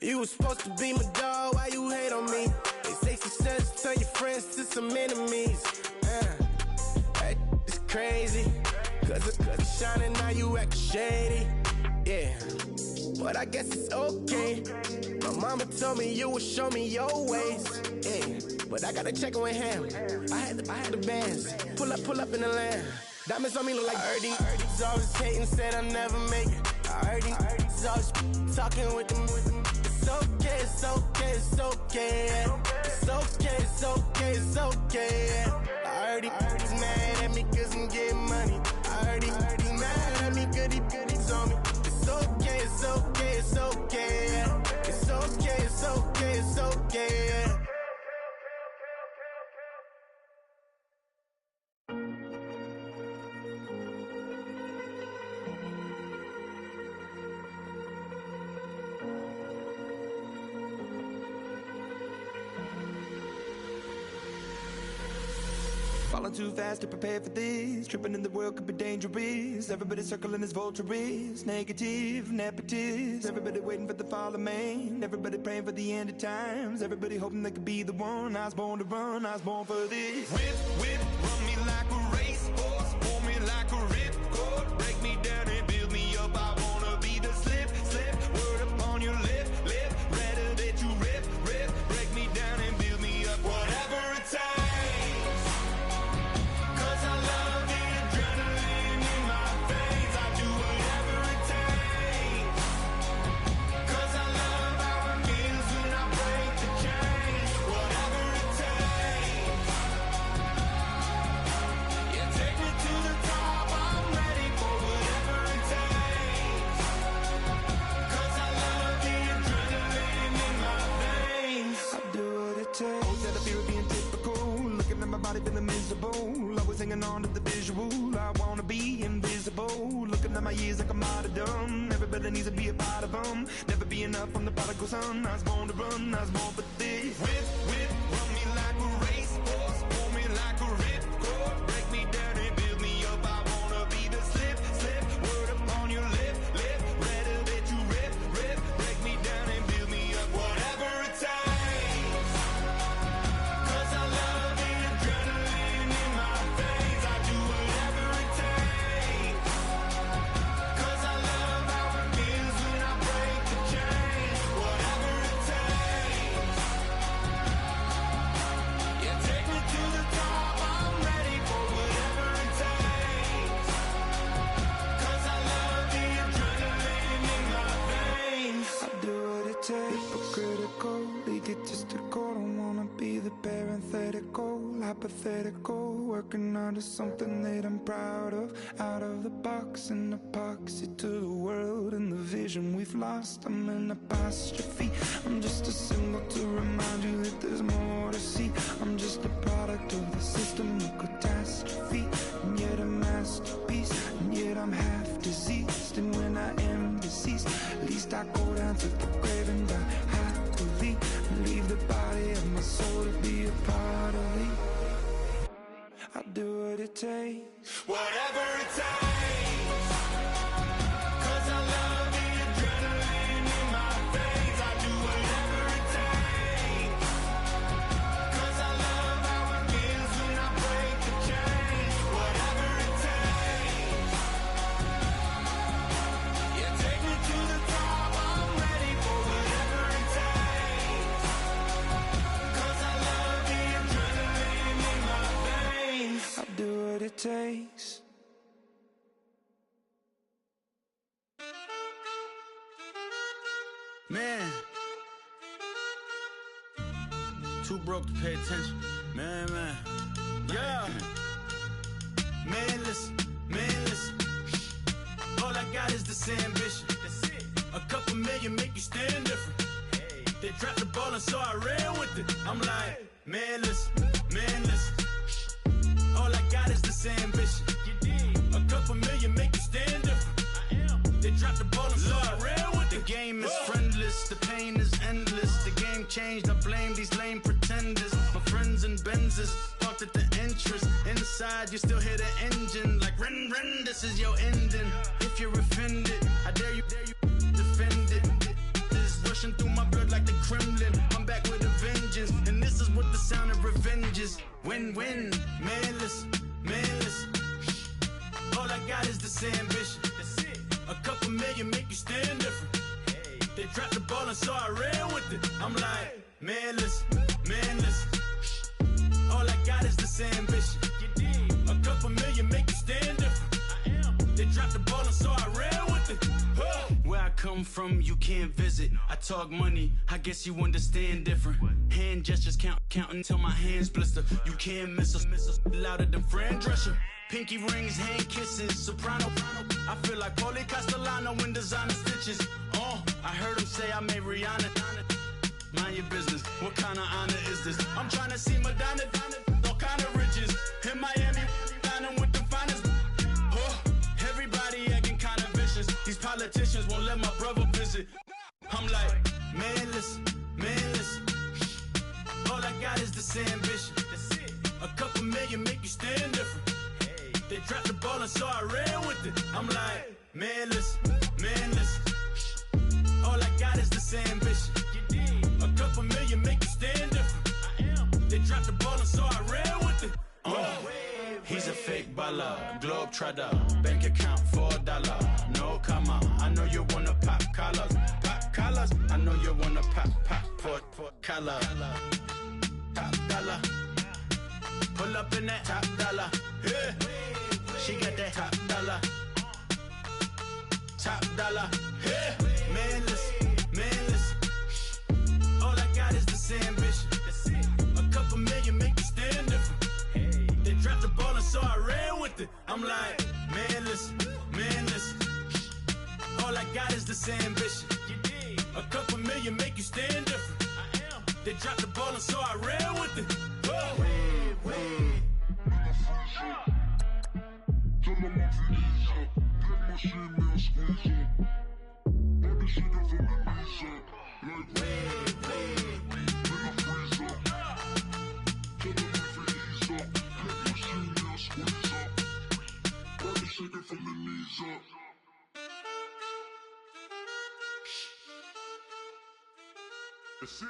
You was supposed to be my dog, why you hate on me? They say success turn your friends to some enemies. That is crazy. Cause it's shining, now you actin' shady. Yeah, but I guess it's okay. My mama told me you would show me your ways. Yeah. but I gotta check it with him. I had the bands, pull up in the land. Diamonds on me look like I heard these always hating, said I'll never make it. I heard these always talking with them. It's okay, it's okay, it's okay. It's okay, it's okay, it's okay. I heard he's mad at me cause I'm getting money. I heard he's mad at me cause he's on me. It's okay, it's okay, it's okay. It's okay, it's okay, it's okay. Falling too fast to prepare for this. Tripping in the world could be dangerous. Everybody circling as vultures. Negative, nepotist. Everybody waiting for the fall of man. Everybody praying for the end of times. Everybody hoping they could be the one. I was born to run, I was born for this. Whip, run me like a racehorse. Pull me like a ripcord. Break me down and build me up. I wanna be the slip. Word upon your lip. Rather that you rip. Break me down and build me up. Whatever it takes. Feeling miserable, always hanging on to the visual. I wanna be invisible, looking at my years like I'm out of dumb. Everybody needs to be a part of them. Never be enough from the prodigal son. I was born to run, I was born for this. Whip, run me like a racehorse. Pull me like a ripcord. Break me down and build me up. I wanna be the slip. Word upon your lip. Rather that you rip. Break me down and build me up. Whatever it takes. Hypothetical, working out of something that I'm proud of. Out of the box, an epoxy to the world and the vision we've lost. I'm an apostrophe. I'm just a symbol to remind you that there's more to see. I'm just a product of the system of catastrophe, and yet a masterpiece. And yet I'm half diseased, and when I am deceased, at least I go down to the grave and die happily, and leave the body of my soul to be a part of me. I'll do what it takes. Whatever it takes. Cause I love the adrenaline in my veins. I do whatever it takes. Cause I love how it feels when I break the chains. Whatever it takes. Yeah, take me to the top. I'm ready for whatever it takes. Cause I love the adrenaline in my veins. I'll do what it takes. Man, too broke to pay attention. Man. Yeah. Man, listen. All I got is this ambition. A couple million make you stand different. They dropped the ball and so I ran with it. I'm like, man, listen. All I got is this ambition. A couple million make you stand different. They dropped the ball and so I ran with it. The game is friendless, the pain is endless. The game changed, I blame these lame pretenders. My friends in Benzes, parked at the entrance. Inside, you still hear the engine. Like, rin, this is your ending. If you're offended, I dare you defend it. This is rushing through my blood like the Kremlin. I'm back with a vengeance, and this is what the sound of revenge is. Win-win, man, listen. All I got is this ambition. A couple million make you stand different. They dropped the ball and so I ran with it. I'm like, man, listen. got is this ambition. A couple million make you stand different. They dropped the ball and so I ran with it. Where I come from, you can't visit. I talk money, I guess you understand different. Hand gestures counting till my hands blister. You can't miss us, louder than Fran Drescher. Pinky rings, hand kisses, soprano. I feel like Paulie Castellano in designer stitches. I heard him say I made Rihanna. Mind your business, what kind of honor is this? I'm trying to see Madonna, all kind of riches. In Miami, dining with the finest. Everybody acting kind of vicious. These politicians won't let my brother visit. I'm like, man, listen. All I got is this ambition. A couple million make you stand different. They dropped the ball and so I ran with it. I'm like, man, listen. All I got is this ambition. A couple million make you stand different. They dropped the ball and so I ran with it. He's a fake baller, globe trotter, bank account $4. No comma, I know you wanna pop collars, I know you wanna pop collar. Top dollar, pull up in that top dollar. Yeah, she got that top dollar. Yeah, man, listen. All I got is this ambition. A couple million make you stand different. They dropped the ball and so I ran with it. I'm like, man, listen. All I got is this ambition. A couple million make you stand different. They dropped the ball and so I ran with it. That's it.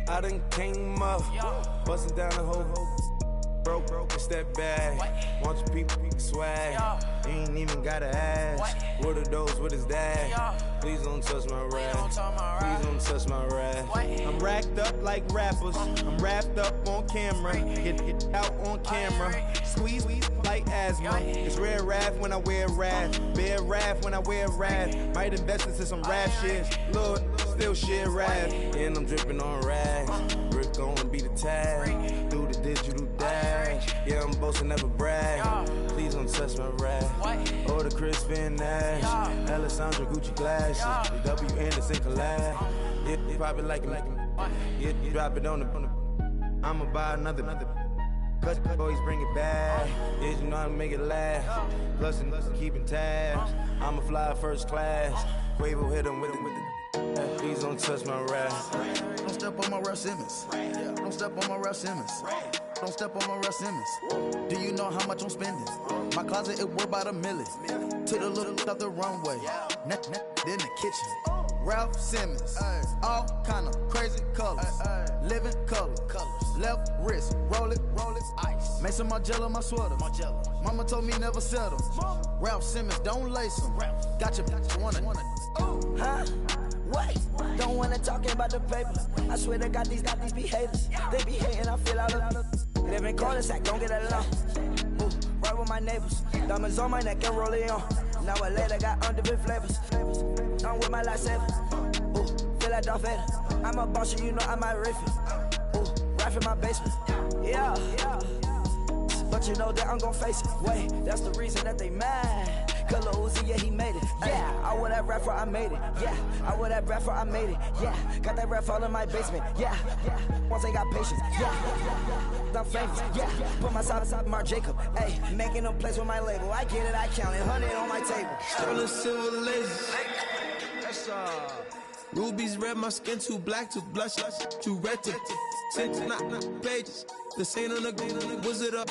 I done came up, bustin' down the whole broke, it's that bag. Want your people swag, you ain't even gotta ask. What are those, what is that? Please don't touch my rap, please don't touch my rap. I'm racked up like rappers, I'm wrapped up on camera, hit out on camera, squeeze like asthma. It's rare wrath when I wear wrath, bare wrath when I wear wrath. Might invest into some rap shit, look, still shit rap. And I'm dripping on rags, Rick gon' be the tag, through the digital dash. Yeah, I'm boasting, never brag, please don't touch my rap. Or the Chris Van Nash, Alessandra Gucci glasses, the W Anderson collab. You pop it like you drop it on the. I'ma buy another. Cause boys bring it back. Yeah, you know how to make it last. Plus and keeping tabs. I'ma fly first class. Quavo hit him with the. Please don't touch my rap. Don't step on my Ralph Simmons. Don't step on my Ralph Simmons. Don't step on my Ralph Simmons. Do you know how much I'm spending? My closet is worth about $1 million. To the little of the runway. In the kitchen. Ralph Simmons, all kind of crazy colors, living color, left wrist, roll it, ice. Mason Margiela, my sweater. Mama told me never settle. Ralph Simmons, don't lace him. Got your wanna. Huh? Wait, don't wanna talk about the paper. I swear to God, these be haters. They be hating, I feel out of. Live in cul-de-sac, don't get along. Ooh, right with my neighbors. Diamonds on my neck and roll it on. Now I later got undefeated flavors. I'm with my lifesaver. Ooh, feel like Darth Vader. I'm a boss, you know I might riff it. Ooh, right in my basement. Yeah. But you know that I'm gon' face it. Wait, that's the reason that they mad. Color Uzi, yeah, he made it. Yeah, I wear that rapper, I made it. Yeah, I wear that rapper, I made it. Yeah, got that rap all in my basement. Yeah. Once I got patience. Yeah. I'm famous. Yeah, put myself inside Marc Jacob. Hey, making them plays with my label. I get it, I count it. 100 on my table. Sterling silver laser. Rubies red, my skin too black to blush, too red to six, not pages. The scene on the wizard up.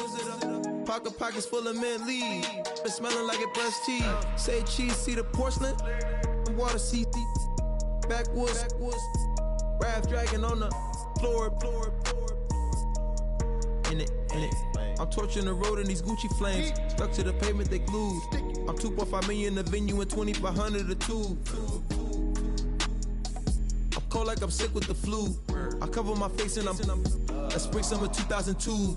Pockets full of mint leaves. It's smelling like it brushed tea. Say cheese, see the porcelain. Water, see backwoods. Wrath dragging on the floor. In it. I'm torching the road in these Gucci flames. Stuck to the pavement, they glued. I'm 2.5 million in the venue and 2,500 a tube. I'm cold like I'm sick with the flu. I cover my face and I'm spring summer 2002.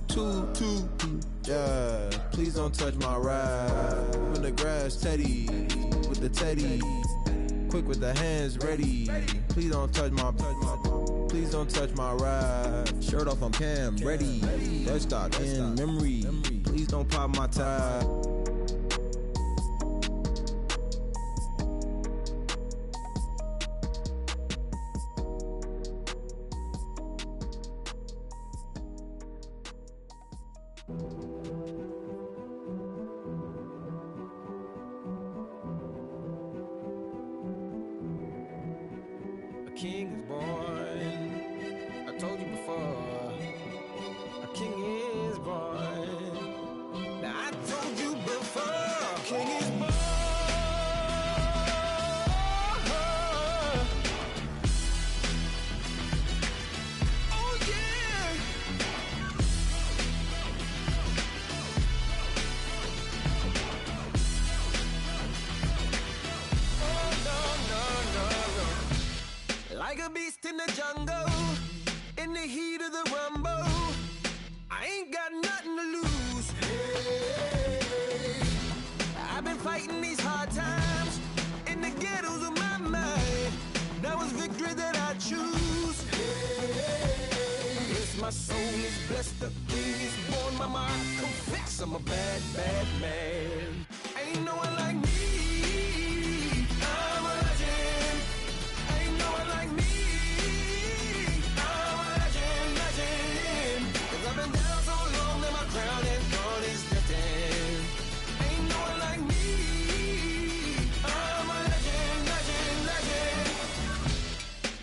Yeah, please don't touch my ride. In the grass, Teddy, with the Teddy. Quick with the hands ready. Please don't touch my ride. Shirt off, I'm Cam, ready. Let's start in memory. Please don't pop my tie. A king is born. I told you before. A king is born. Now I told you before. A king is born. Oh yeah. No. Like a beast in the jungle, in the heat of the rumble, I ain't got nothing to lose. Hey, I've been fighting these hard times in the ghettos of my mind. Now it's victory that I choose. Hey, yes, my soul is blessed, the king is born. Mama, I confess I'm a bad, bad man. Ain't no one like me. I'm a legend. Ain't no one like me. I'm a legend. 'Cause I've been down so long that my crown and throne is destined. Ain't no one like me. I'm a legend.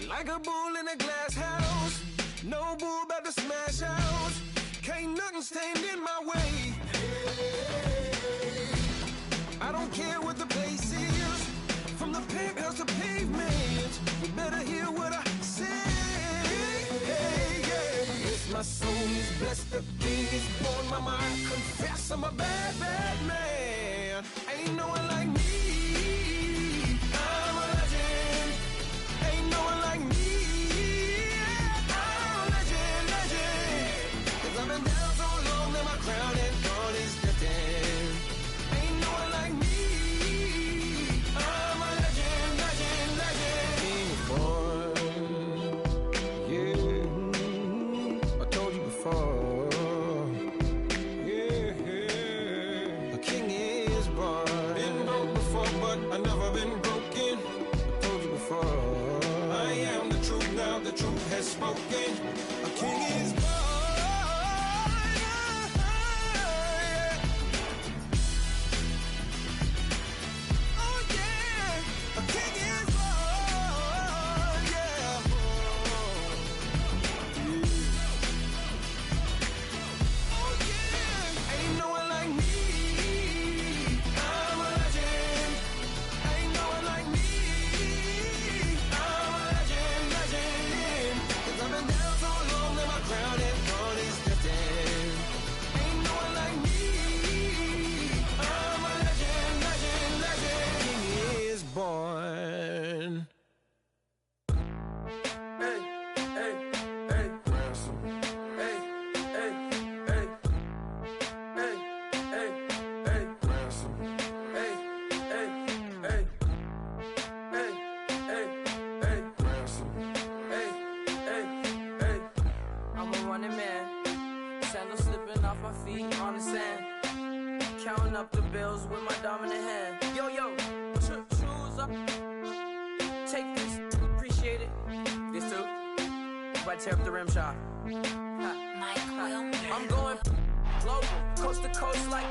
Like a bull in a glass house. No bull about to smash out. Can't nothing stand in my way. I don't care what the place is, from the penthouse to pavement. You better hear what I say. Yes, my soul is blessed, the king is born. Mama, I confess I'm a bad, bad man. Ain't no one like me. I'm a legend. Ain't no one like me. I'm a legend. 'Cause I've been down so long that my crown and throne is destined. Ain't no one like me. I'm a legend. King is born. Yeah, I told you before. Yeah, a king is born. Been broke before, but I never been broken. I told you before. I am the truth now. The truth has spoken. A king is born. Oh yeah, a king is born. Yeah. Oh yeah. Ain't no one like me. I'm a legend. Ain't no one like me. I'm a legend. 'Cause I've been down so long that my crown and throne is destined. Ain't no one like me. I'm a legend. King is born. Hey, hey, hey, ransom. Hey, hey, hey, hey, hey, hey, ransom. Hey, hey, hey, hey, hey, hey, ransom. Hey, hey, hey. I'm a running man, sandals slipping off my feet on the sand, counting up the bills with my dominant hand. Yo, choose up, take this, appreciate it. This too, but tear up the rim shot. I'm going global, coast to coast like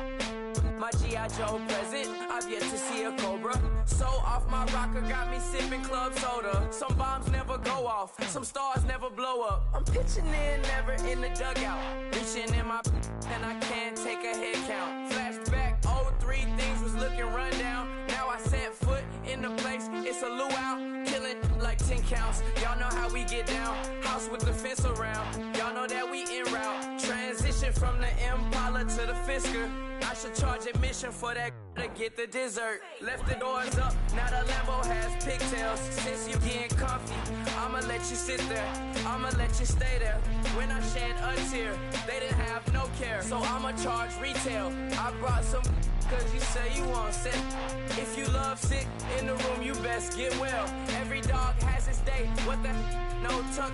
my G.I. Joe present. I've yet to see a Cobra. So off my rocker, got me sipping club soda. Some bombs never go off, some stars never blow up. I'm pitching in, never in the dugout. Reaching in my and I can't take a head count. Flashback, 03, things was looking run down. Now I set foot in the place, it's a luau. Killing like 10K counts. Y'all know how we get down. House with the fence around. Y'all know that we en route. Transition from the Impala to the Fisker. I should charge admission for that to get the dessert. Left the doors up, now the Lambo has pigtails. Since you getting comfy, I'ma let you sit there. I'ma let you stay there. When I shed a tear, they didn't have no care. So I'ma charge retail. I brought some cause you say you want sick. If you love sick in the room, you best get well. Every dog has its day. What the no tuck.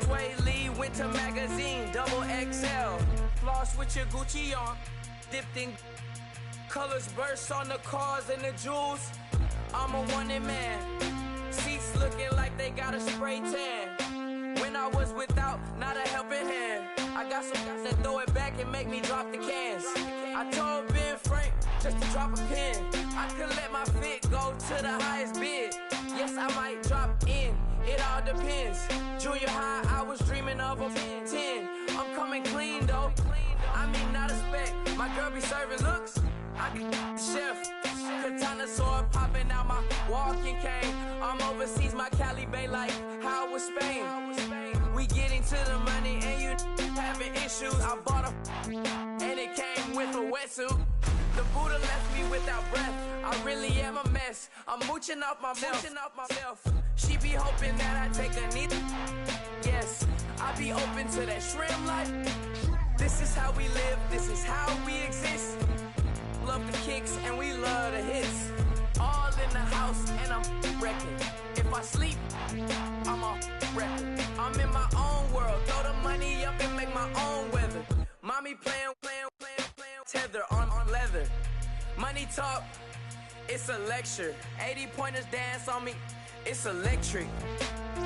Sway Lee Winter Magazine, double XL. Floss with your Gucci on. Dipped in colors burst on the cars and the jewels. I'm a wanted man. Seats looking like they got a spray tan. When I was without, not a helping hand. I got some guys that throw it back and make me drop the cans. I told Ben Frank just to drop a pin. I could let my fit go to the highest bid. Yes, I might drop in. It all depends. Junior high, I was dreaming of a 10. I'm coming clean though. I mean, not a spec. My girl be serving looks. I can the chef. Katana sword popping out my walking cane. I'm overseas, my Cali Bay life. How was Spain? We getting to the money and you having issues. I bought a and it came with a wetsuit. The Buddha left me without breath. I really am a mess. I'm mooching off myself. She be hoping that I take a knee. Yes, I be open to that shrimp life. This is how we live, this is how we exist. Love the kicks and we love the hits. All in the house and I'm wrecking. If I sleep, I'm a wrecking. I'm in my own world, throw the money up and make my own weather. Mommy playing tether on leather. Money talk, it's a lecture. 80 pointers dance on me, it's electric.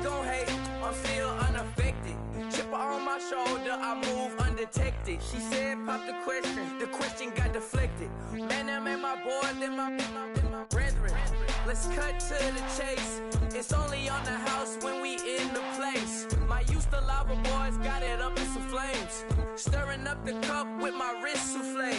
Don't hate, I'm still unaffected. Chipper on my shoulder, I move undetected. She said, pop the question got deflected. Man, that made my boy, then my brethren. Let's cut to the chase. It's only on the house when we in the place. My used to lava boys got it up in some flames. Stirring up the cup with my wrist souffle.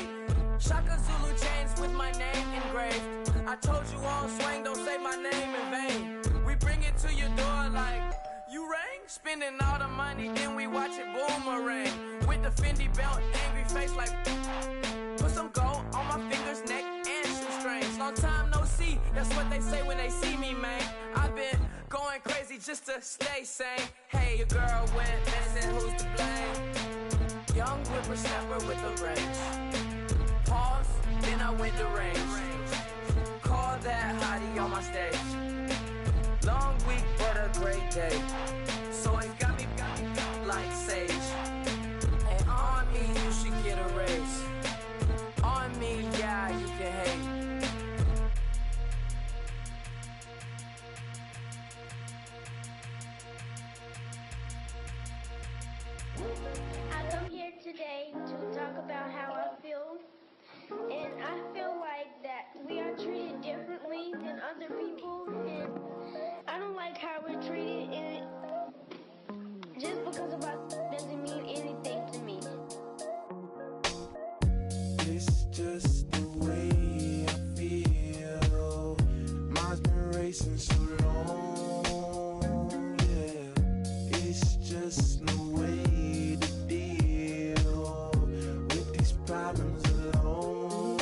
Shaka Zulu chains with my name engraved. I told you on swing, don't say my name in vain. We bring it to your door like, you rang? Spending all the money, then we watch it boomerang. With the Fendi belt, angry face like, put some gold on my fingers, neck, and shoestrings. Long time no see, that's what they say when they see me, man. I've been going crazy just to stay sane. Hey, your girl went missing, who's to blame? Young whippersnapper with a range. Pause, then I went to range. Call that hottie on my stage. Long week, but a great day. So it got me like sage. And on me, you should get a raise. On me, yeah, you can hate. I come here today to talk about how I feel. And I feel like that we are treated differently than other people, and I don't like how we're treated, and just because of us doesn't mean anything to me. It's just the way I feel. Mine's been racing so long, yeah. It's just no way to deal with these problems alone.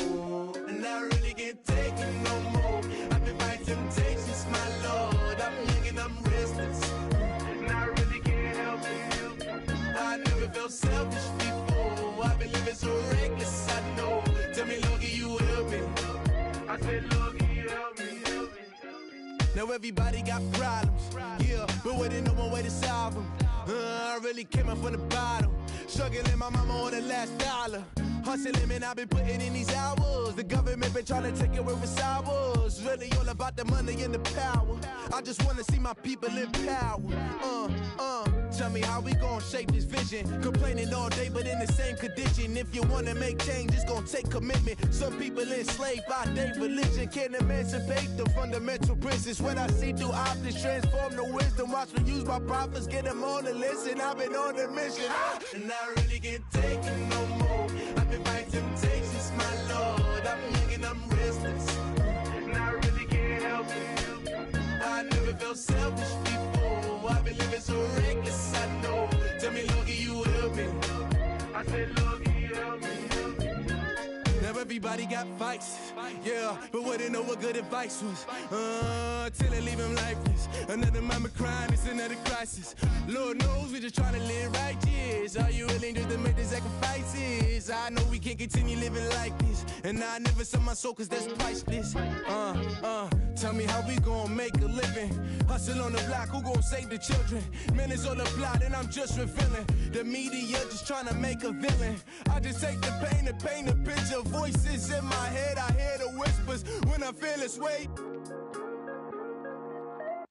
And I really can't take it no more. I've been fighting temptations, my Lord. I'm young and I'm restless, and I really can't help it. I never felt selfish before. I've been living so reckless, I know. Tell me, Lord, can you help me? I said, Lord, can you help me? Now everybody got problems, yeah, but waiting no one way to solve them. I really came up from the bottom, struggling my mama on the last dollar. Hustling, man, I've been putting in these hours. The government been trying to take away what's ours. Really all about the money and the power. I just wanna see my people in power. Tell me how we gon' shape this vision. Complaining all day, but in the same condition. If you wanna make change, it's gon' take commitment. Some people enslaved by their religion can't emancipate the fundamental principles. When I see through optics, transform the wisdom. Watch me use my prophets, get them on the listen. I've been on a mission, and I really can't take it no more. I've been fighting temptations, my Lord. I'm young and I'm restless, and I really can't help it. I never felt selfish before. been living so reckless, I know. Tell me, Logie, you help me. I said, Logie, help me. Now everybody got fights, yeah, but wouldn't know what good advice was. Till they leave him lifeless. Another mama crying, it's another crisis. Lord knows we just trying to live righteous. Are you willing just to make the sacrifices? I know we can't continue living like this, and I never sell my soul cause that's priceless. Tell me how we gon' make a living. Hustle on the block, who gon' save the children? Man, it's all a plot and I'm just revealing. The media just trying to make a villain. I just take the pain and paint a picture. Voices in my head, I hear the whispers when I feel this way.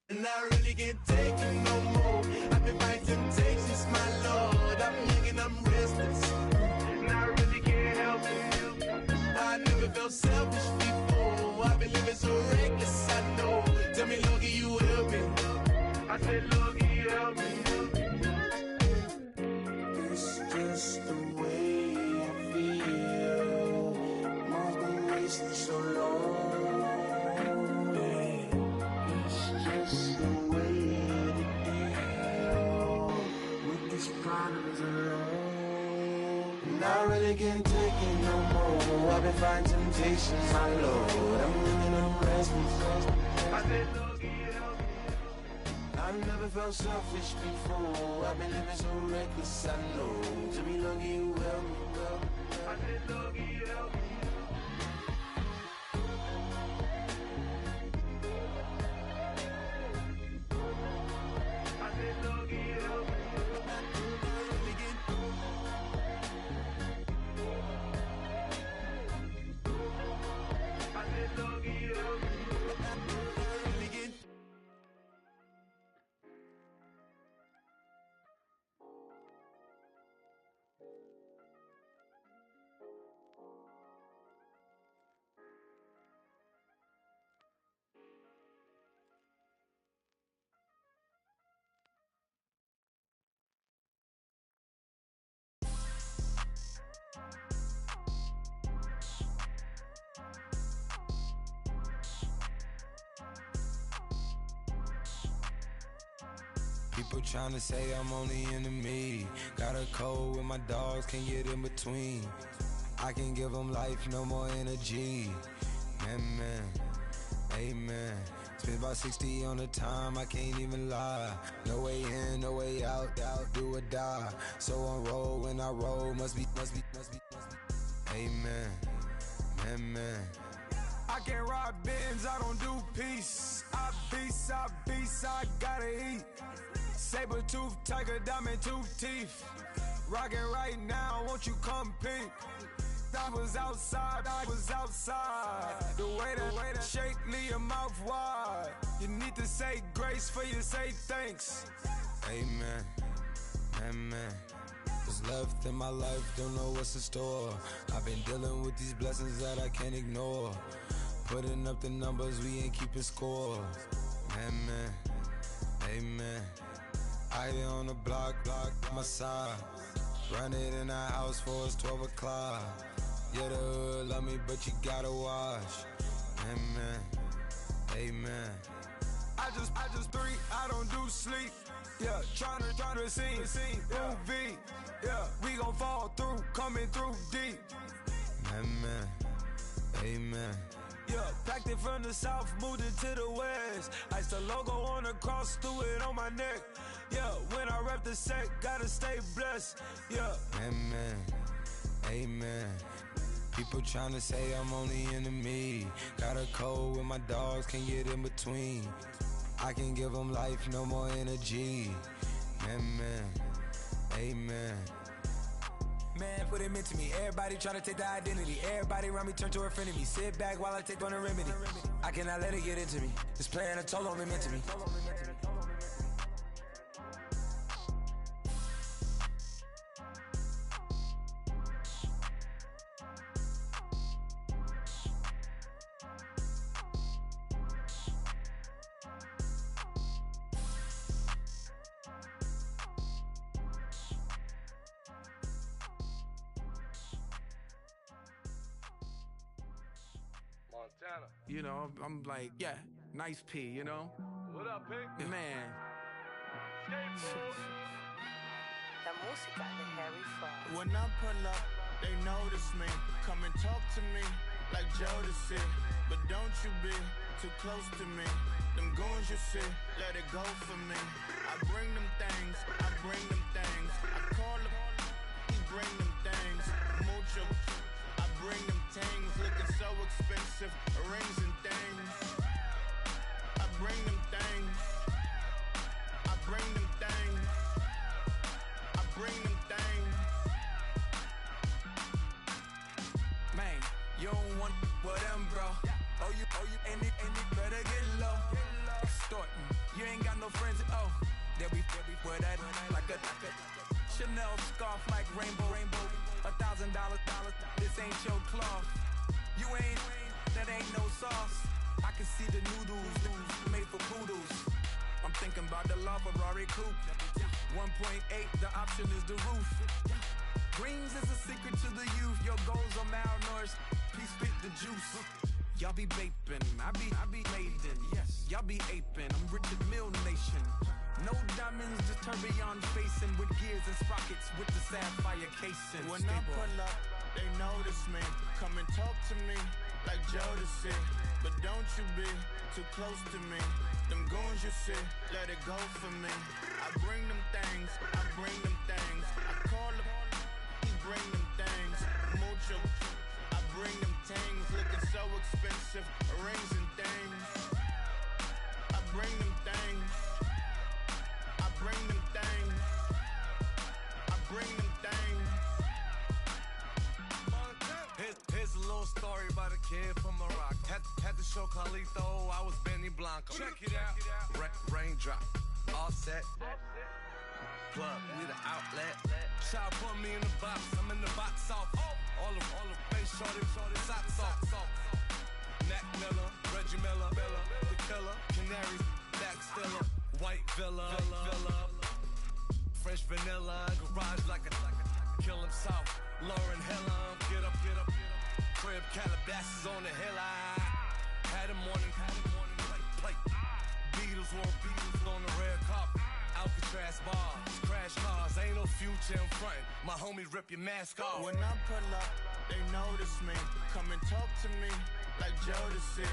And I really can't take it no more. I've been fighting temptations, my Lord. I'm young and I'm restless, and I really can't help it. I never felt selfish before. I've been living so reckless, I know. Tell me, Logie, you help me. I said, Logie, help me. It's just the way I feel. Mom's been wasting so long. Just the way to deal with these problems alone. And I really can't take it no more. I've been fighting temptations, my Lord. I'm living on restless. I said, Logie, help me. I've never felt selfish before. I've been living so reckless, I know. Tell me, Logie, you help me, girl. I said, Logie, help me. People tryna say I'm only enemy. Got a cold with my dogs, can't get in between. I can give them life, no more energy. Man, amen. Spent about 60 on the time, I can't even lie. No way in, no way out, do or die. So on roll, when I roll, must be. Amen, man. I can't ride Benz, I don't do peace. I beast, I gotta eat. Saber tooth, tiger, diamond tooth teeth. Rockin' right now, won't you come peep? I was outside. The way to shake, leave your mouth wide. You need to say grace for you say thanks. Amen, what's left in my life, don't know what's in store. I've been dealing with these blessings that I can't ignore. Putting up the numbers, we ain't keeping score. Amen. I be on the block, my side. Run it in the house for it's 12 o'clock. Yeah, the hood love me, but you gotta watch. Amen. I just three, I don't do sleep. Yeah, tryna see movie. Yeah, we gon' fall through, coming through deep. Amen. Yeah, packed it from the south, moved it to the west. Iced the logo on the cross, threw it on my neck. Yeah, when I rep the set, gotta stay blessed. Yeah. Amen. People tryna say I'm only enemy. Got a cold with my dogs, can't get in between. I can give them life, no more energy. Amen. Man, what it meant to me. Everybody tryna take the identity. Everybody around me turn to a friend of me. Sit back while I take on the remedy. I cannot let it get into me. This playing a toll on me mentally. You know, I'm like, yeah, nice P, you know? What up, Pink? Man, La música de Harry Fraud. When I pull up, they notice me. Come and talk to me like Jodeci. But don't you be too close to me. Them goons you see, let it go for me. I bring them things, I bring them things. I call them, he bring them things. Mucho, I bring them things. Looking so expensive, rings and things. I bring them things. I bring them things. I bring them things. Man, you don't want with them, bro. Oh, you, and it better get low. Extorting, you ain't got no friends. Oh, they'll be with that like a Chanel scarf like rainbow. $1,000, this ain't your cloth. You ain't, that ain't no sauce. I can see the noodles made for poodles. I'm thinking about the La Ferrari coupe. 1.8, the option is the roof. Dreams is a secret to the youth. Your goals are malnourished. Please spit the juice. Y'all be vaping, I be maiden. Yes, y'all be aping. I'm Richard Mill Nation. No diamonds, just tourbillon facing with gears and sprockets with the sapphire casing. When I pull up, they notice me. Come and talk to me like Jodeci. But don't you be too close to me. Them goons you see, let it go for me. I bring them things, I bring them things. I call them, he bring them things. Mucho, I bring them things. Looking so expensive, rings and things. I bring them things. I bring them things. I bring them things. Here's a little story about a kid from Morocco. Had to show Carlito I was Benny Blanco. Check it out. Raindrop, all set. Plug, we the outlet. Shot put me in the box. I'm in the box off. All the face shorty, socks off. Mac Miller, Reggie Miller, the killer, Canaries, back stiller, white villa, French vanilla, garage like a kill himself. Lauren Hiller, get up. Crib Calabasas on the hill. I had him morning, plate. Beatles on the red carpet. Alcatraz bars, crash cars, ain't no future in front. My homie rip your mask off. When I pull up, they notice me. Come and talk to me like Jodeci.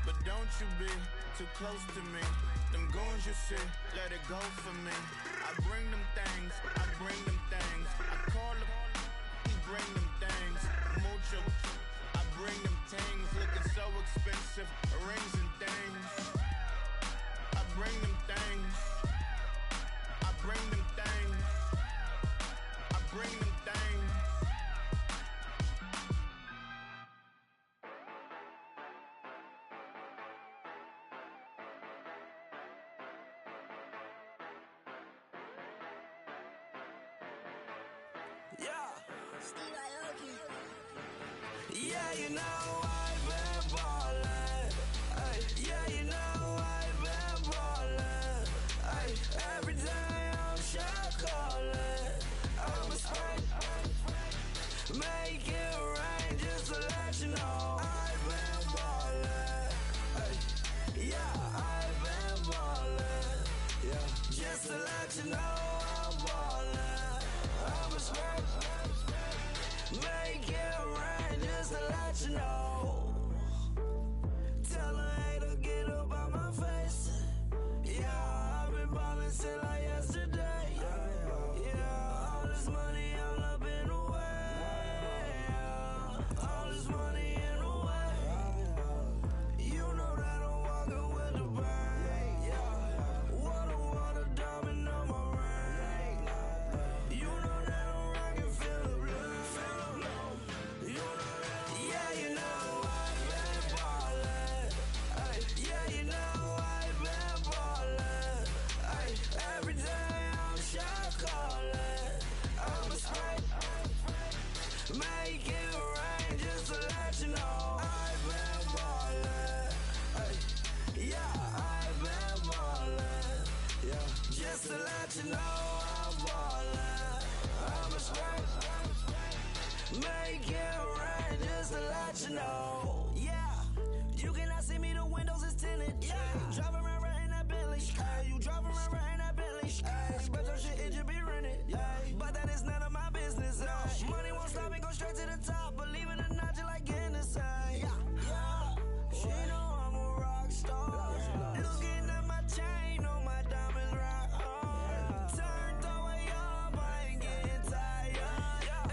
But don't you be too close to me. Them goons you see, let it go for me. I bring them things, I bring them things. I call them, he bring them things. Mucho, I bring them things. Looking so expensive, rings and things. I bring them things. I bring them things. I bring them things. Yeah, you know I've been ballin'. Ay, yeah, you know I've been ballin'. Ay, every day I'm shot callin'. I'm a spray, make it rain just to let you know I've been ballin'. Ay, yeah, I've been ballin'. Yeah, just to let you know I'm ballin'. I'm a spray, make it rain just to let you know. Tell a hater get up out my face. Yeah, I've been ballin' since like yesterday. Yeah, all this money all up in the way. All this money in the way. You know that I'm walking with the bank. Water, diamond on my ring. You know that I'm rockin' feel the blue. You know that, yeah, you know I've been ballin'. Ay, yeah, you know I've been ballin'. Ay, every day I'm shot callin'. I'm a spray, make it rain just to let you know I've been ballin'. Ay, yeah, I've been ballin'. Yeah, just to let you know I'm ballin'. I'm a spray, make it rain just to let you know. Yeah, you cannot see me, the windows is tinted. Yeah, driving around right in that Bentley. Bentley. Ay, you drive around right that Bentley. Ay, but your shit, it just be rented. Ay, but that is none of my business. Ay. Money won't stop me, go straight to the top. Believe it or not, just like Guinness. Ay. Yeah, she know I'm a rock star. Looking at my chain, on my diamonds rock hard. Turned the way up, I ain't getting tired.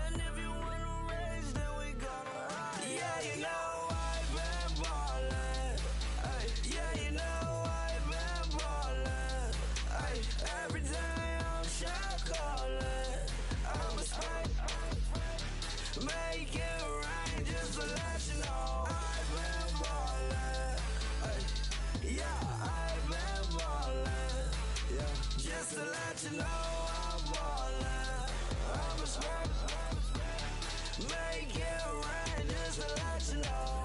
And if you wanna race, then we gonna ride. Yeah, you know I've been ballin'. Ay, yeah, you know I've been ballin'. Ay, every day I'm shot callin'. I'm a spike, make it rain just to let you know I've been ballin'. Ay, yeah, I've been ballin'. Yeah, just to let you know I'm ballin'. I'm a spike, make it rain just to let you know.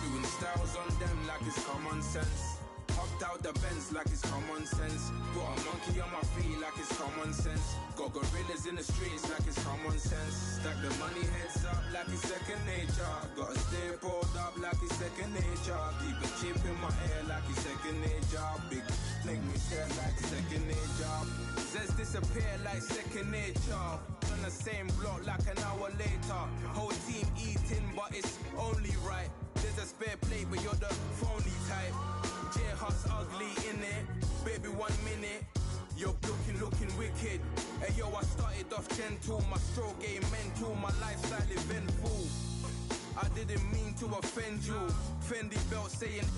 Doing styles on them like it's common sense. Hopped out the Benz like it's common sense. Got a monkey on my feet like it's common sense. Got gorillas in the streets like it's common sense. Stack the money heads up like it's second nature. Gotta stay pulled up like it's second nature. Keep a chip in my ear like it's second nature. Big make me stare like second nature. Says disappear like second nature. On the same block like an hour later. Whole team eating but it's only right. There's a spare plate but you're the phony type. J-Hut's ugly in it. Baby 1 minute. You're looking wicked. Hey yo, I started off gentle. My stroke game mental. My lifestyle eventful. I didn't mean to offend you. Fendi belt saying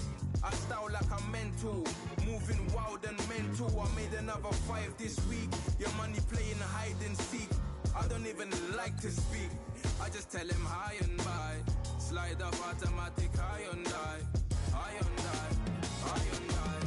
I style like I'm mental. Moving wild and mental. I made another 5 this week. Your money playing hide and seek. I don't even like to speak. I just tell him hi and bye. Slide up automatic Hyundai. Hyundai. Hyundai.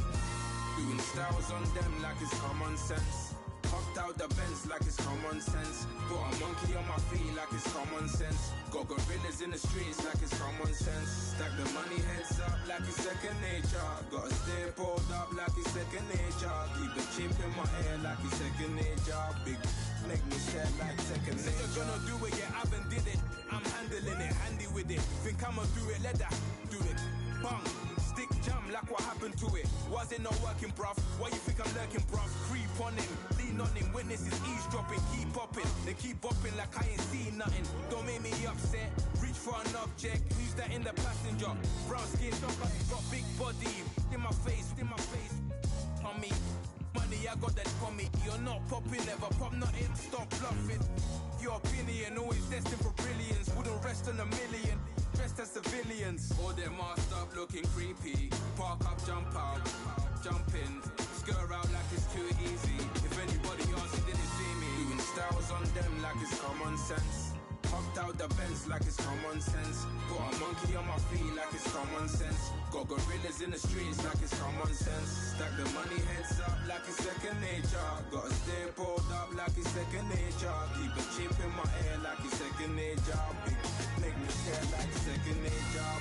Doing styles on them like it's common sense. Hopped out the Benz like it's common sense. Got a monkey on my feet like it's common sense. Got gorillas in the streets like it's common sense. Stack the money heads up like it's second nature. Gotta stay pulled up like it's second nature. Keep a chip in my ear like it's second nature. Big make me sad like second nature. Say you're gonna do it, yeah, I haven't did it. I'm handling it, handy with it. Think I'ma do it, let that do it. Bang. Stick jam like what happened to it. Was it not working, bruv? Why you think I'm lurking, bruv? Creep on him, lean on him. Witnesses eavesdropping, keep popping. They keep bopping like I ain't seen nothing. Don't make me upset. Reach for an object. Who's that in the passenger? Brown skin, got big body. In my face, on me. Money, I got that for me. You're not popping, never pop nothing. Stop bluffing. Your opinion, always destined for brilliance. Wouldn't rest on a million. Dressed as civilians. All them masked up looking creepy. Park up, jump out, jump in. Skirt out like it's too easy. If anybody else didn't see me. Doing styles on them like it's common sense. Hopped out the Benz like it's common sense. Got a monkey on my feet like it's common sense. Got gorillas in the streets like it's common sense. Stack the money heads up like it's second nature. Gotta stay pulled up like it's second nature. Keep a chip in my ear like it's second nature. Big make me stare like second nature.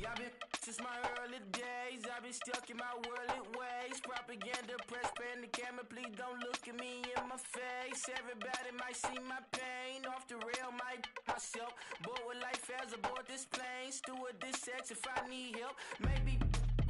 Y'all been since my early days. I've been stuck in my worldly ways. Propaganda, press, pan the camera. Please don't look at me in my face. Everybody might see my pain. Off the rail, might myself. Bored with life as aboard this plane. Steward this sex if I need help. Maybe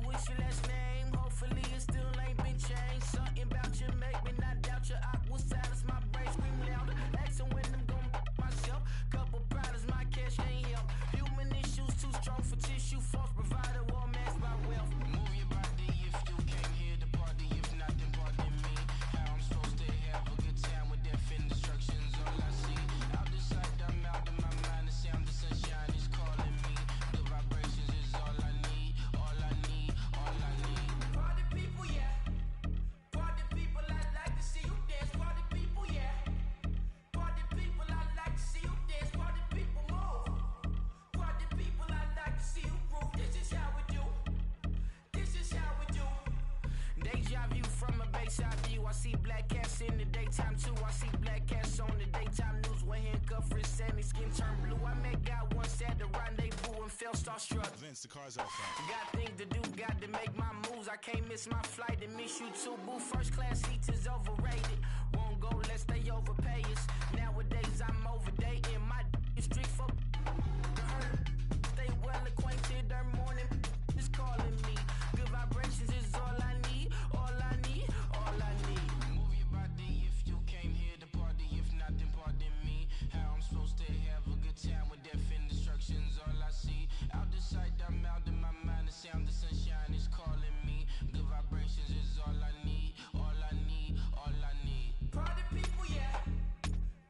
what's your last name? Hopefully it still ain't been changed. Something about you make me not doubt your aqua silence. My brain scream louder. Asking when I'm gon' myself. Couple problems, my cash ain't help. Human issues too strong for tissue. False provider, war mask by wealth. Move your body if you came here to party. If not, then pardon me. How I'm supposed to have a good time with death and destruction's all I see. Out the sight, I'm out of my mind. The sound of sunshine is calling me. The vibrations is all I need. All I need, all I need. Party people, yeah. Party people, I'd like to see you dance. Party people, yeah. Party people, I'd like to see you dance. Party people, move. Party people, I'd like to see you groove. This is how we do. This is how we do. Deja vu from a bayside view. I see black cats in the daytime too. I see black cats on the daytime news. When handcuffed, wrist and his skin turned blue. I met God once at the rendezvous and felt starstruck. Vince, the car's outside. Got things to do, got to make my moves. I can't miss my flight and miss you too, boo. First class seats is overrated. Won't go, let's stay overpay us. Nowadays I'm overdating. My is strict for stay well acquainted. Their morning is calling me. Good vibrations is all I need. All I need, all I need. Move your body if you came here to party. If not, then pardon me. How I'm supposed to have a good time with death and destruction's all I see. Out the sight, I'm out of my mind. The sound of sunshine is calling me. Good vibrations is all I need. All I need, all I need. Party people, yeah.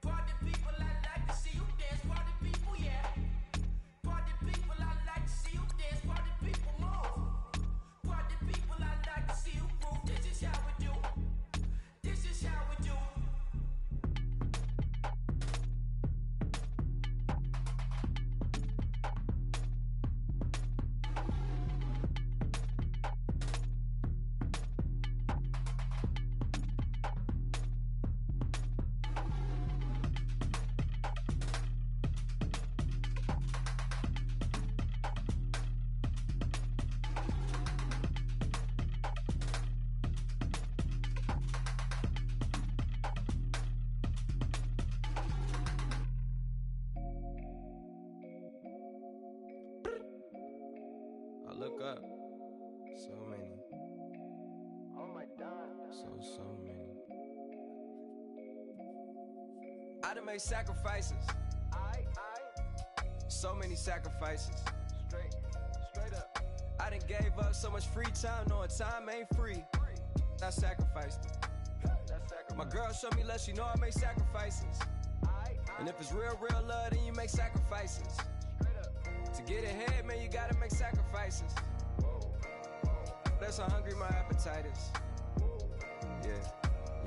Party people, I'd like to see you dance. Party people, yeah. Party people, I'd like to see you dance. Party people, move. Party people, I'd like to see you groove. This is how we do. This is how we do. I look up. So many. Oh my God. So many. I done made sacrifices. So many sacrifices. Straight up. I done gave up so much free time, knowing time ain't free. I sacrificed it. My girl showed me love, she know I make sacrifices. And if it's real love, then you make sacrifices. To get ahead, man, you gotta make sacrifices. That's how hungry my appetite is.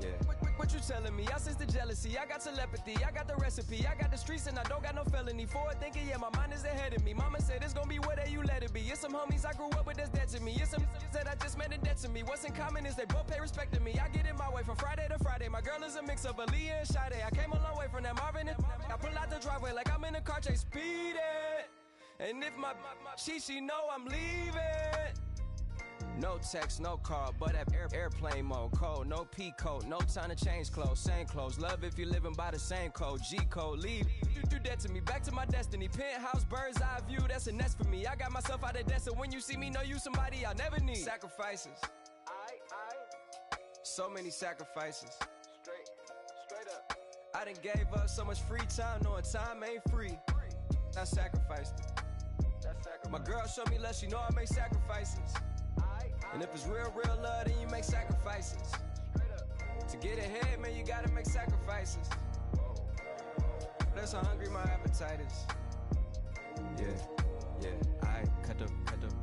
Yeah. What you telling me? I sense the jealousy, I got telepathy, I got the recipe, I got the streets and I don't got no felony. Forward thinking, yeah, my mind is ahead of me. Mama said it's gonna be whatever you let it be. It's some homies I grew up with that's dead to me. It's some that I just made a debt to me. What's in common is they both pay respect to me. I get in my way from Friday to Friday. My girl is a mix of Aaliyah and Sade. I came a long way from that Marvin and I pull out the driveway like I'm in a car chase speeding. And if my she know I'm leaving. No text, no call, but at airplane mode. Cold, no P code, no time to change clothes. Same clothes, love if you living by the same code. G code, leave. You do that to me, back to my destiny. Penthouse, bird's eye view, that's a nest for me. I got myself out of debt, so when you see me, know you somebody I'll never need. Sacrifices. So many sacrifices. Straight up. I done gave up so much free time, knowing time ain't free. I sacrificed it. My girl showed me love, she know I make sacrifices. And if it's real love, then you make sacrifices. To get ahead, man, you gotta make sacrifices. That's how hungry my appetite is. Yeah. I cut the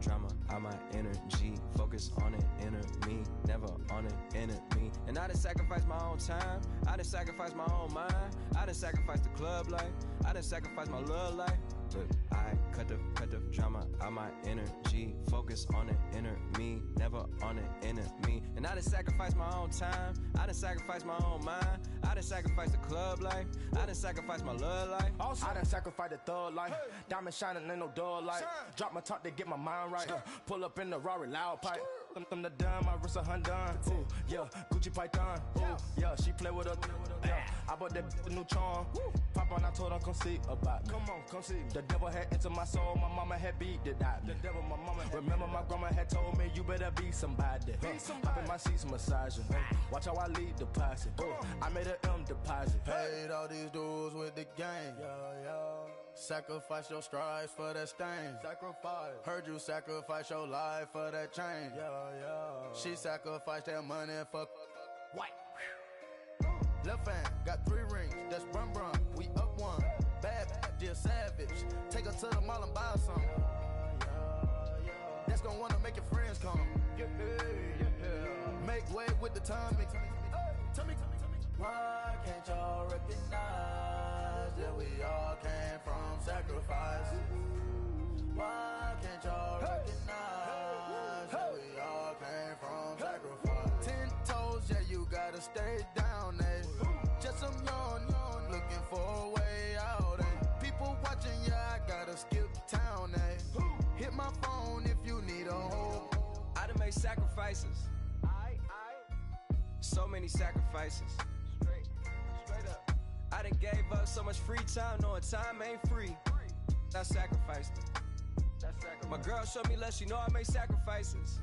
drama out my energy. Focus on it, inner me, never on it, enemy. And I done sacrificed my own time. I done sacrificed my own mind. I done sacrificed the club life. I done sacrificed my love life. But I cut the drama out my energy. Focus on it, inner me, never on it, enemy. And And I done sacrificed my own time, I done sacrificed my own mind, I done sacrificed the club life, I done sacrificed my love life. I done sacrificed the thug life, diamond shining, ain't no dull light. Drop my top to get my mind right, pull up in the Rari loud pipe. Them the dime, my wrist a Hyundai. Ooh, yeah, Gucci Python. Ooh, yeah, she play with her. Yeah, I bought that the new charm. Pop on, I told her come see about. Come on, come see. The devil had entered my soul, my mama had beat it out. The devil, my mama. Remember my grandma had told me you better be somebody. Hop in my seats, massaging. Watch how I lead the posse. I made an M deposit. Paid all these dues with the game. Sacrifice your strides for that stain. Sacrifice. Heard you sacrifice your life for that chain. She sacrificed that money for white. Left hand got 3 rings. That's brum brum. We up one. Bad, dear savage. Take her to the mall and buy some. That's gonna wanna make your friends come. Make way with the timing. Tell me. Why can't y'all recognize that we all came from sacrifice? Why can't y'all recognize that we all came from sacrifice? 10 toes, yeah, you gotta stay down, eh? Just some yawn, looking for a way out, eh? People watching, yeah, I gotta skip town, eh? Hit my phone if you need a hold. I done made sacrifices. So many sacrifices. Straight up. I done gave up so much free time, knowing time ain't free. I sacrificed it. My girl showed me love, she know I make sacrifices.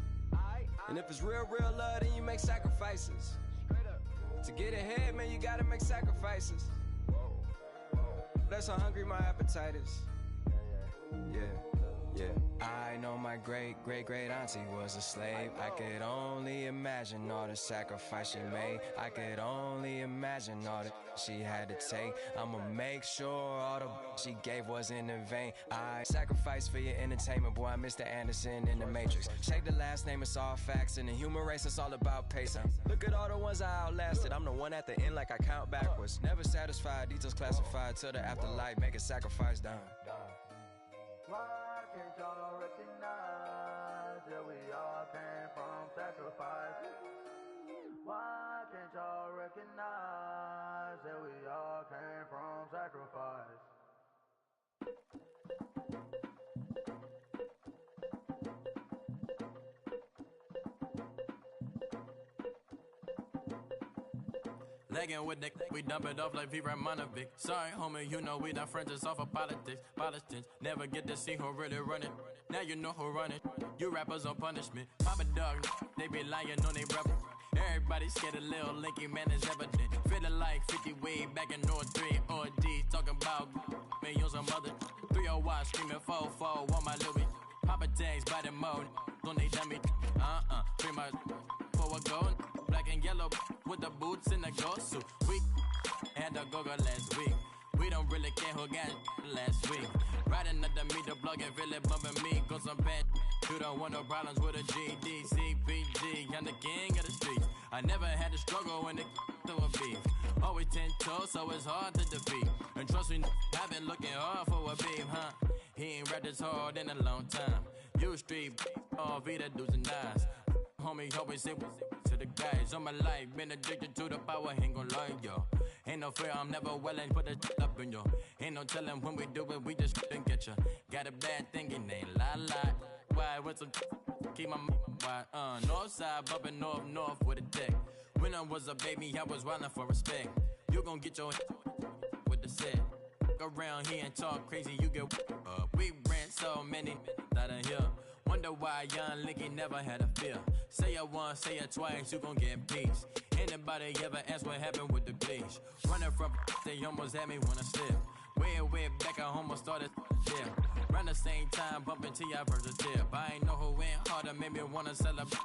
And if it's real love, then you make sacrifices. To get ahead, man, you gotta make sacrifices. That's how hungry my appetite is. Yeah. I know my great auntie was a slave. I could only imagine all the sacrifice she made. I could only imagine all that she had to take. I'ma make sure all the she gave wasn't in vain. I sacrificed for your entertainment, boy. I'm Mr. Anderson in the Matrix. Check the last name, it's all facts. In the human race, it's all about pacing. Look at all the ones I outlasted. I'm the one at the end like I count backwards. Never satisfied, details classified till the afterlife. Make a sacrifice down. Why can't y'all recognize that we all came from sacrifice? Why can't y'all recognize that we all came from sacrifice? Legging with the we dump it off like V. Ramonovic. Sorry, homie, you know we not friends, it's off of politics. Politics never get to see who really run it. Now you know who run it. You rappers on punishment. Papa dog, they be lying on they rubber. Everybody scared a little linky man is evident. Feeling like 50 way back in North 3 or D. Talking about me on some other 301 screaming 4-4 on my Louis. Papa tags by the mode on they dummy. Free my for a gold. Black and yellow with the boots and the ghost suit. We had the go-go last week. We don't really care who got last week. Riding under me, the plug and really bumping me. Go some bad. You don't want no problems with a GD, CPG. I'm the king of the streets. I never had to struggle when it to a beef. Always 10 toes, so it's hard to defeat. And trust me, I've been looking hard for a beef, huh? He ain't rapped this hard in a long time. You street, all Vita dudes and eyes. Homie, always say to the guys on my life, been addicted to the power, ain't gon' lie, yo. Ain't no fear, I'm never willing, put a up in yo. Ain't no telling when we do it, we just couldn't get ya. Got a bad thing, it ain't lie. Why, with some keep my wide, north side, bumping north with a deck. When I was a baby, I was wildin' for respect. You gon' get your with the set. Around here and talk crazy, you get we ran so many out of here. Wonder why young Licky never had a fear. Say it once, say it twice, you gon' get peace. Anybody ever ask what happened with the bleach? Running from they almost had me when I slip. Way back, I almost started there. Around the same time, bumping till I verse a tip. I ain't know who went harder, made me wanna celebrate.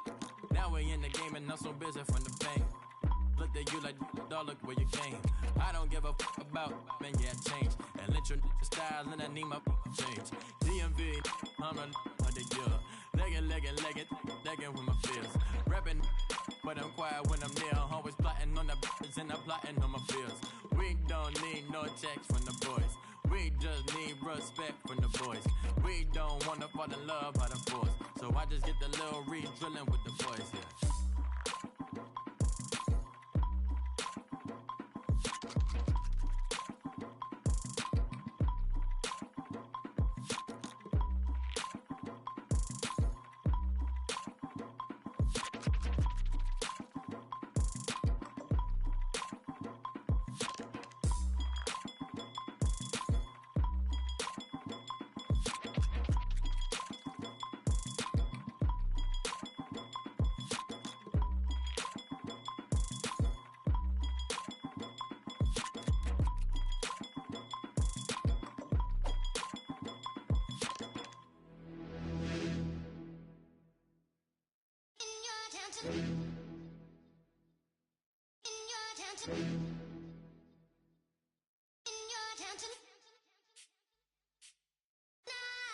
Now we in the game and I'm so busy from the pain. Looked at you like, dog, look where you came. I don't give a fuck about, man, yeah, change. And let your style and I need my change. DMV, I'm a the year. Legging with my fears. Rapping, but I'm quiet when I'm near. I'm always plotting on the bitches and I'm plotting on my fears. We don't need no checks from the boys. We just need respect from the boys. We don't wanna fall in love by the force. So I just get the little re-drilling with the boys, yeah.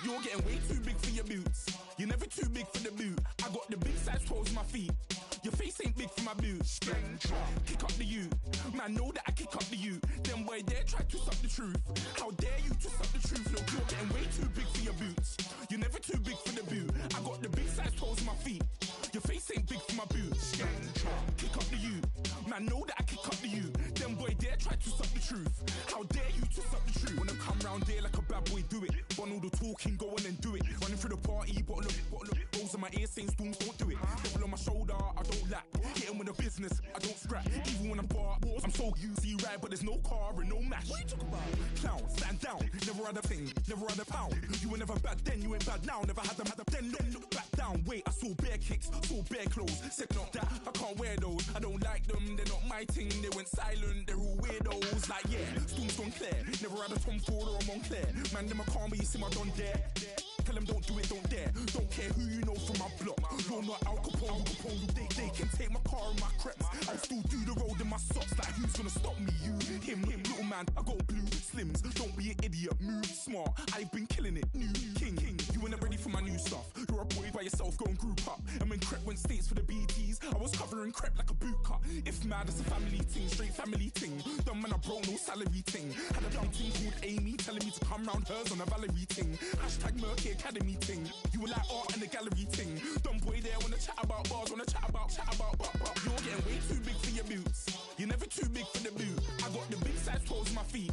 You're getting way too big for your boots. You're never too big for the boot. I got the big size toes on my feet. Your face ain't big for my boots. Kick up the you. Man, know that I kick up the you. Them boy dare try to suck the truth. How dare you to suck the truth? Look, you're getting way too big for your boots. You're never too big for the boot. I got the big size toes on my feet. Your face ain't big for my boots. Kick up the you. Man, know that I kick up the you. Them boy dare try to suck the truth. How dare you to suck the truth? Wanna come round there like a bad boy, do it. Want all the talking, go on and do it. Running through the party, bottle up. Rolls in my ear saying storms, don't do it. Devil on my shoulder, I don't lack. Hitting with the business, I don't scrap. Even when I'm bar, I'm so easy right, but there's no car and no mash. What you talk about? Clown, stand down. Never had a thing, never had a pound. You were never bad then, you ain't bad now. Never had them, then look back down. Wait, I saw bare kicks, saw bare clothes. Said not that, I can't wear those. I don't like them, they're not my thing. They went silent, they're all weirdos. Like yeah, storms gone clear. Never had a Tom Ford or a Montclair. Man, them a calm, but you see my don dare. Tell them don't do it, don't dare. Don't care who you know from my block. You're not Al Capone. They can take my car and my creps. I'll still do the road in my socks. Like who's gonna stop me? You, him, little man. I got blue slims. Don't be an idiot. Move smart. I've been killing it. New king. You ain't ready for my new stuff. You're a boy by yourself. Go and group up. And when Crep went states for the BTs, I was covering Crep like a boot cut. If mad, it's a family thing. Straight family thing. Dumb man, I broke no salary thing. Had a young thing called Amy telling me to come round hers on a Valerie thing. Hashtag Murky Academy thing. You were like art and the gallery thing. Dumb boy there wanna chat about bars, wanna chat about. You're getting way too big for your boots. You're never too big for the boot. I got the big size toes on my feet.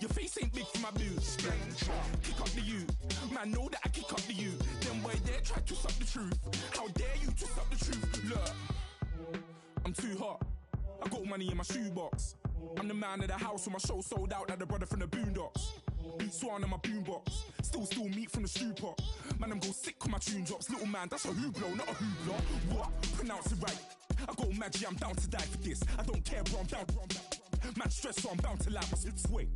Your face ain't big for my boots. Kick up the you. Man, know that I kick up the you. Them boy there try to suck the truth. How dare you to suck the truth? Look, I'm too hot. I got money in my shoebox. I'm the man of the house when my show sold out like the brother from the Boondocks. Beat Swan in my boombox. Still meat from the stew pot. Man, I'm go sick when my tune drops. Little man, that's a hooplo, not a hoopla. What? Pronounce it right. I got magic, I'm down to die for this. I don't care, bro, I'm down. Man, stress, so I'm bound to lie my slips. Wait,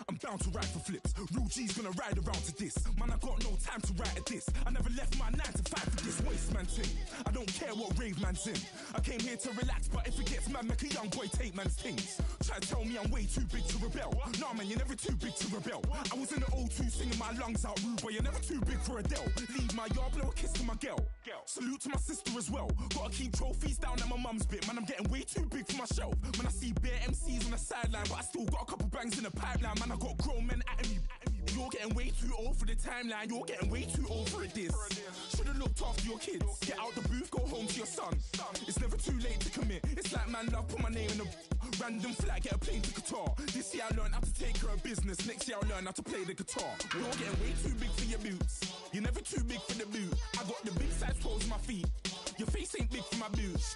I'm bound to ride for flips. Real G's gonna ride around to this. Man, I got no time to write at this. I never left my 9 to 5 for this waste man thing. I don't care what rave man's in. I came here to relax, but if it gets mad, make a young boy take man's things. Try to tell me I'm way too big to rebel. Nah, man, you're never too big to rebel. I was in the O2 singing my lungs out rude, but you're never too big for Adele. Leave my yard, blow a kiss to my girl. Salute to my sister as well. Gotta keep trophies down at my mum's bit. Man, I'm getting way too big for my shelf. Man, I see bare MCs on the sideline, but I still got a couple bangs in the pipeline. Man, I got grown men at me. You're getting way too old for the timeline. You're getting way too old for a diss. Should've looked after your kids. Get out the booth, go home to your son. It's never too late to commit. It's like man love, put my name in a random flat, get a plane to Qatar. This year I learned how to take care of business. Next year I'll learn how to play the guitar. You're getting way too big for your boots. You're never too big for the boot. I got the big size toes on my feet. Your face ain't big for my boots.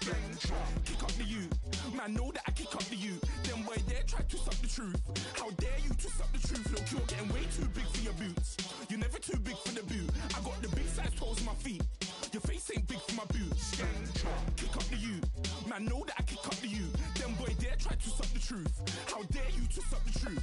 Kick up the you. Man, know that I kick up the you. Them boy there try to suck the truth. How dare you to suck the truth? Look, you're getting way too big for your boots. You're never too big for the boot. I got the big size toes on my feet. Your face ain't big for my boots. Kick up the you. Man, know that I kick up the you. Them boy there try to suck the truth. How dare you to suck the truth?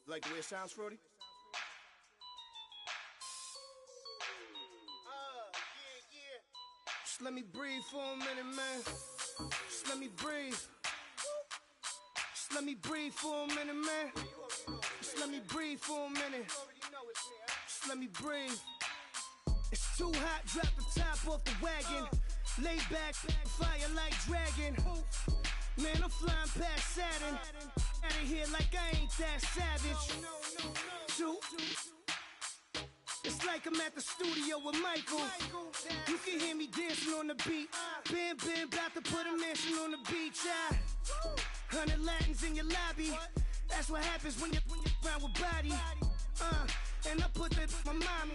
Like the way it sounds, Frody? Just let me breathe for a minute, man. Just let me breathe. Just let me breathe for a minute, man. Just let me breathe for a minute. Just let me breathe. It's too hot, drop the top off the wagon. Lay back, fire like dragon. Man, I'm flying past Saturn. Out of here like I ain't that savage. Two. It's like I'm at the studio with Michael. You can hear me dancing on the beat. Bam, about to put a mansion on the beach. 100 Latins in your lobby. That's what happens when you're around with body. And I put that in my mama.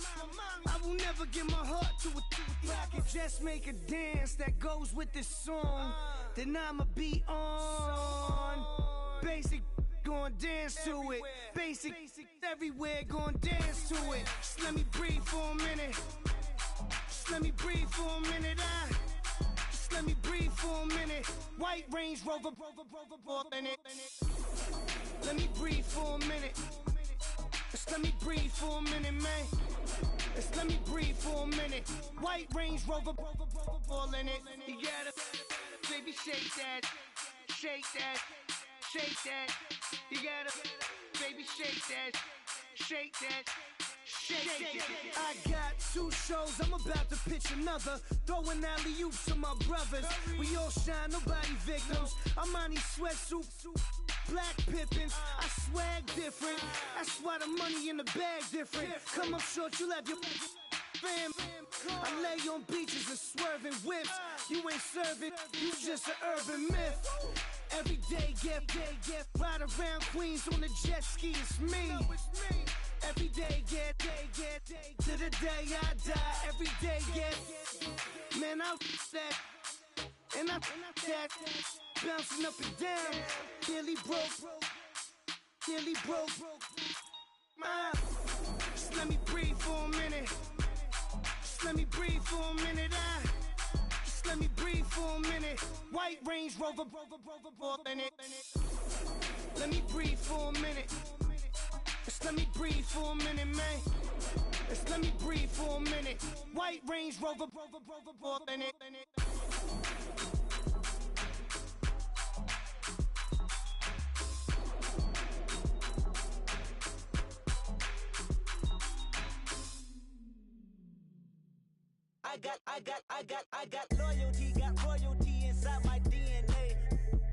I will never give my heart to a I can just make a dance that goes with this song. Then I'ma be on. Basic, gonna dance to it. Basic. Everywhere gon' dance to it. Just let me breathe for a minute. Just let me breathe for a minute. Just let me breathe for a minute. White Range Rover, in it. Let me breathe for a minute. Just let me breathe for a minute, man. Just let me breathe for a minute. White Range Rover, all in it. You gotta, baby, shake that, shake that, shake that. You gotta, baby, shake that, shake that. Shake it. I got 2 shows, I'm about to pitch another. Throwing alley-oops to my brothers. We all shine, nobody victims. I'm on these sweatsuits, black pippins. I swag different. That's why the money in the bag different. Come up short, you left your fam. I lay on beaches and swerving whips. You ain't serving, you just an urban myth. Every day, get ride around Queens on the jet ski, it's me. Every day, get to the day I die. Every day, get man, I that and I that bouncing up and down. Nearly broke. Just let me breathe for a minute. Just let me breathe for a minute. Just let me breathe for a minute. White Range Rover, in it. Let me breathe for a minute. Just let me breathe for a minute, man. Just let me breathe for a minute. White Range Rover, in it. I got loyalty, got royalty inside my DNA.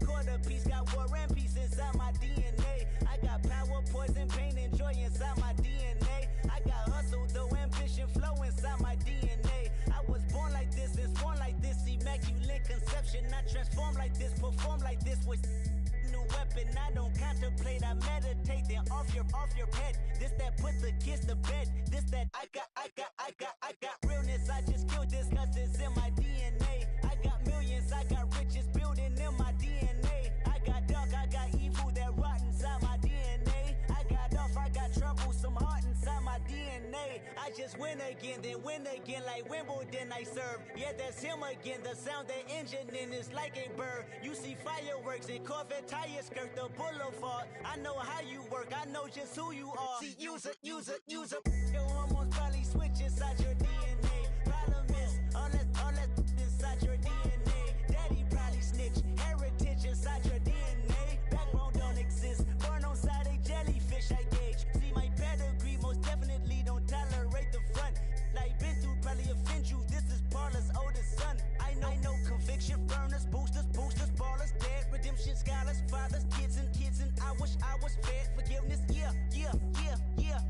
Quarter piece, got war and peace inside my DNA. I got power, poison, pain, and joy inside my DNA. I got hustle, though, ambition, flow inside my DNA. I was born like this, and born like this, immaculate conception. I transform like this, perform like this with new weapon. I don't contemplate, I meditate, then off your head. This that put the kids to bed. This that I got realness. I just killed this cause it's in my DNA. I got millions, I got riches building in my DNA. I got dark, I got evil that rot inside my DNA. I got off, I got trouble, some heart inside my DNA. I just win again, then win again like Wimbledon I serve. Yeah, that's him again, the sound that engine in is like a bird. You see fireworks and Corvette tires skirt the boulevard. I know how you work, I know just who you are. See, use it. Your hormones probably switch inside your DNA. Problem is, all that inside your DNA. Daddy probably snitch, heritage inside your DNA. Backbone don't exist, born on side a jellyfish I gauge. See my pedigree, most definitely don't tolerate the front. Like been through, probably offend you, this is Paula's oldest son. I know conviction, burners, boosters, ballers, dead, redemption, scholars, fathers, kids and I wish I was fed forgiveness, yeah.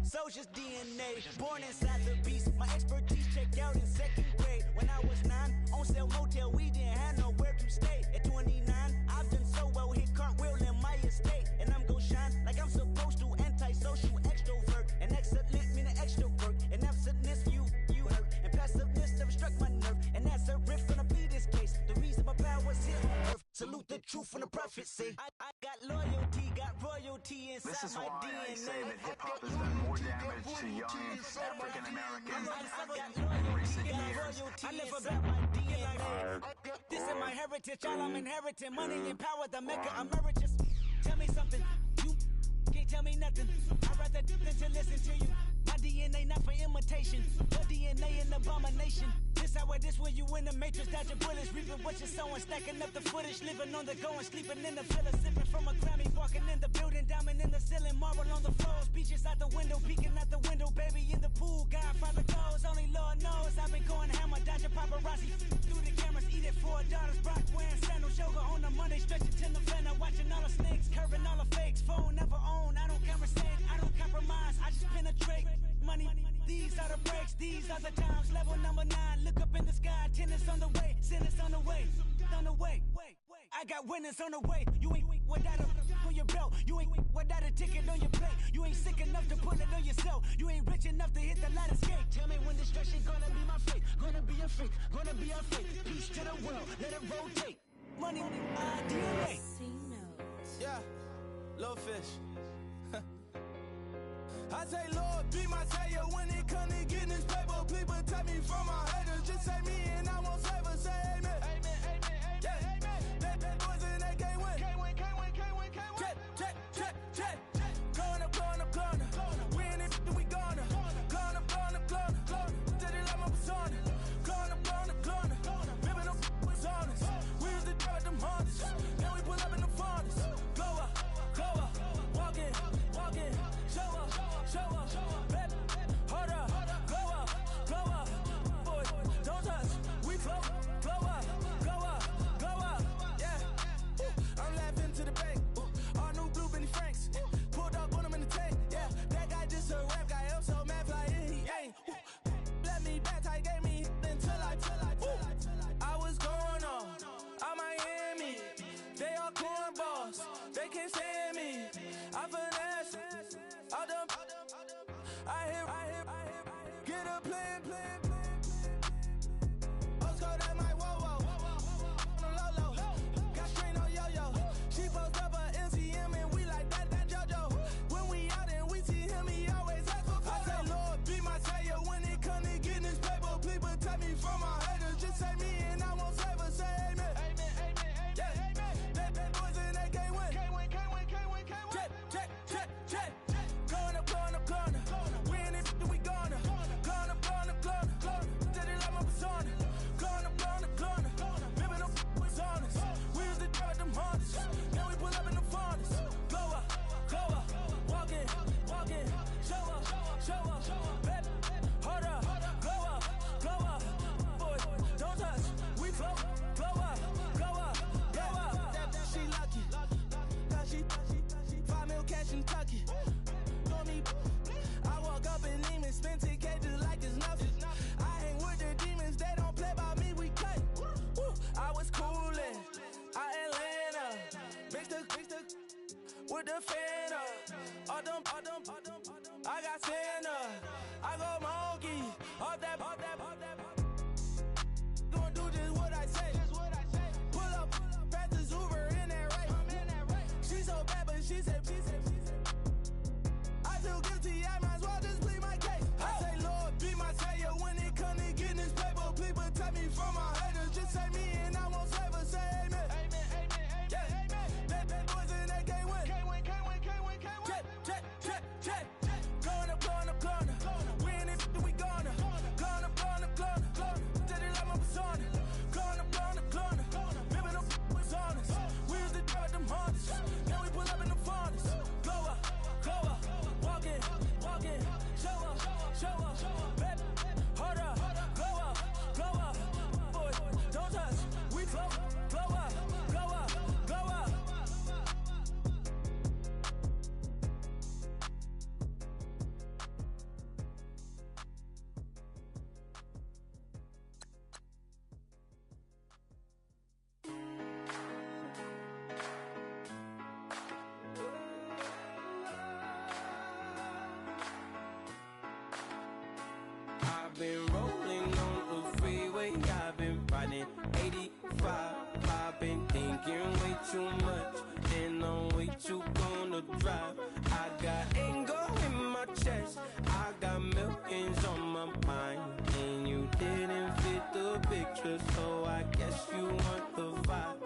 Soldier's DNA, born inside the beast. My expertise checked out in 2nd grade. When I was 9, on sale motel, we didn't have nowhere to stay. At 29, I've done so well, hit cartwheel in my estate. And I'm gon' shine like I'm supposed to, antisocial extrovert. And excellent meaning extrovert. And absentness, you hurt. And passiveness never struck my nerve. And that's a riff gonna be this case. The reason my power's here on earth. Salute the truth from the prophecy. I got loyalty, got royalty inside this is my why DNA. I say that hip-hop has done more damage to young African Americans in recent years. I live about my DNA. This is my heritage, all I'm inheriting. Money and power, the maker emeritus. Tell me something, you can't tell me nothing. I'd rather do than to listen to you. My DNA not for imitation, your DNA an abomination. This how it is when you in the matrix, dodging bullets, reaping what you're sowing, stacking up the footage, living on the go and sleeping in the villa, sipping from a Grammy, walking in the building, diamond in the ceiling, marble on the floors, beaches out the window, peeking out the window, baby in the pool, Godfather goes, only Lord knows, I've been going hammer, dodging paparazzi, through the cameras, eating $4, Brock wearing sandals, yoga on a Monday, stretching to November, watching all the snakes, curving all the fakes, phone never own, I don't conversate, I don't compromise, I just penetrate, money, these are the breaks, these are the times, level number 9, look up in the sky, tennis on the way, sinners on the way, I got winners on the way, you ain't without a on your belt, you ain't without a ticket on your plate, you ain't sick enough to put it on yourself, you ain't rich enough to hit the ladder skate, tell me when destruction gonna be my fate, gonna be a fate, gonna be a fate, peace to the world, let it rotate, money, DNA. Yeah, low fish. I say, Lord, be my savior when it comes to getting this paper. Please protect me from my haters. Just say me and I won't save her. Say amen. Amen, amen, amen, amen. That boys and they can't win. Can't win, can't win, can't win, can't win. Check. Going up, going up, going up. We in it, we gonna. Going up, going up, going up. Did it like my persona. Going up, going up, going up. Ripping up was honest. We used to drug them hunters. Then we pull up in the furnace. Glow up, walk in. Show up, baby. Hold up, glow up. Boy, don't touch. We flow up, yeah. I'm laughing to the bank. All new blue Benny Franks. Pulled up on him in the tank, yeah. That guy just a rap guy. I'm so mad fly in, he ain't. Let me back tight, gave me until I was going on. I'm Miami. They all cornballs. They can't stand me. I finesse. All them. I hear. Get a plan. Osco, that my whoa. On the low. Got screen on yo-yo. She post up a MCM and we like that JoJo. When we out and we see him, he always ask for photo. I say, Lord, be my savior when it come to getting this paper. Please protect me from my haters. Just say me and I won't save her. Say amen. Amen. That boys and they can't win. Can't win. Check. Going up. We in it, we gonna. Going up. Did it like my persona. Going up. Ripping up was honest. We used to drug them hunters. Then we pull up in the furnace. Glow up, walk in. Show up, baby. Hold up, glow up. Boy, don't touch. We flow up. She lucky. Cause she 5 mil cash in Kentucky. Know me. I walk up in demons, spend 10K just like it's nothing. I hang with the demons, they don't play by me, we cut. I was coolin', out Atlanta, mixed with the Fanta. All them, I got Santa, I go monkey, all that. Gonna do just what I say. Pull up, fast as Uber in that race. She so bad, but she said. I feel guilty, I might as well just plead my case. I say, Lord, be my savior when it come to getting this paper. Please protect me from my haters. Just say me and I won't save her. Say amen. Amen. That boys and they can't win. Can't win. Check. Going up. We in it, we gonna. Going up. Did it like my persona. Going up. Ripping up was honest. We used to drug them hunters. Then we pull up in the furnace. Glow up. Walk in. Show up, baby. Hold up, glow up. Boy, don't touch. We flow up. I've been rolling on the freeway, I've been riding 85. I've been thinking way too much, and I'm way too gonna drive. I got anger in my chest, I got millions on my mind, and you didn't fit the picture, so I guess you want the vibe.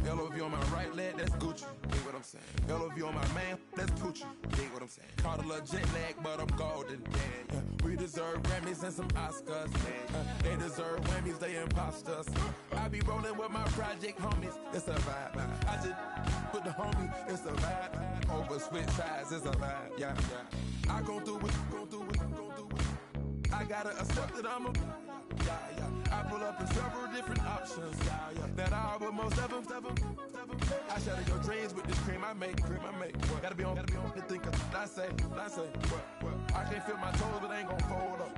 LOV on my right leg, that's Gucci. Dig what I'm saying? LOV on my man, that's Gucci. Dig what I'm saying? Caught a little jet lag, but I'm golden. Yeah. We deserve Grammys and some Oscars. They deserve Whammies, they imposters. I be rolling with my project homies, it's a vibe. I just put the homie, it's a vibe. Over switch sides, it's a vibe. Yeah. I gon' do it. I gotta accept that I'm a. I pull up in several different options. That I would most ever. I shatter your dreams with this cream I make. Gotta be on the thinker. I say. I can't feel my toes, but ain't gon' fold up.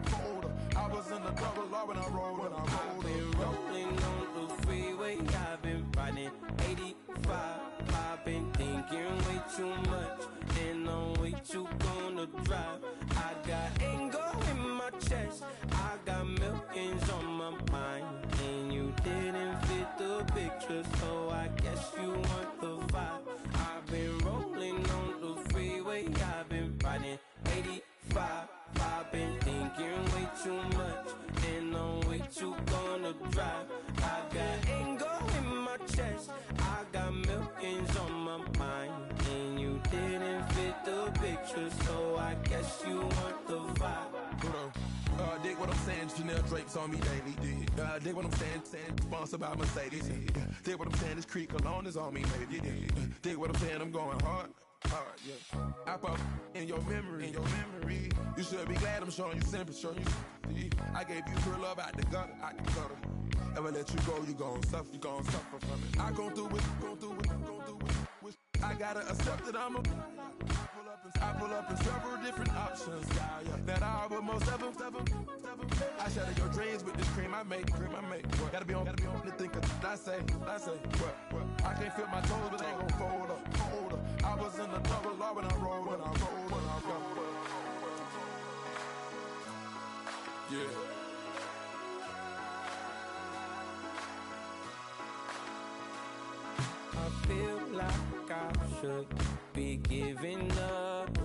I was in the double law when I rolled. I've been rolling on the freeway, I've been riding 85. I've been thinking way too much, and I'm way too gonna drive. I got anger in my chest, I got millions on my mind, and you didn't fit the picture, so I guess you want the vibe. I've been rolling on the freeway, I've been riding you gonna drive. I got anger in my chest, I got millions on my mind, and you didn't fit the picture, so I guess you want the vibe. Dig what I'm saying, Chanel Drake's on me daily. Dig what I'm saying, sponsored by Mercedes. Dig what I'm saying, this Creek Cologne is on me, maybe. Dig what I'm saying, I'm going hard, yeah. I pop in your memory, You should be glad I'm showing you sympathy, I gave you pure love out the gutter, Ever let you go, you gon' suffer from it. I gon' do it, I gotta accept that I'm a. I pull up in several different options. That I but most of them. I shatter your dreams with this cream I make. What? Gotta be on the think of I say. What? I can't feel my toes, but they gon' fold up. I was in the double law when I rolled. Yeah. I feel like I should be giving up.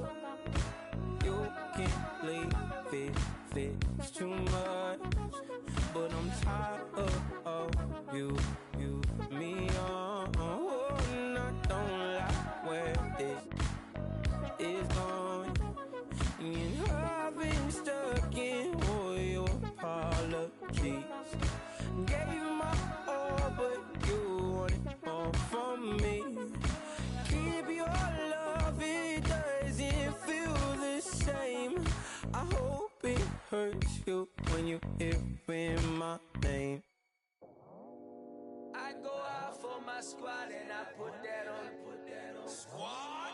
You can't leave it's too much. But I'm tired of you, me on. And I don't like where this is going. And I've been stuck in all your apologies. Gave my all, but you wanted more from me. Keep your love, it doesn't feel the same. I hope it hurts you when you hear my name. I go out for my squad and I put that on. Squad?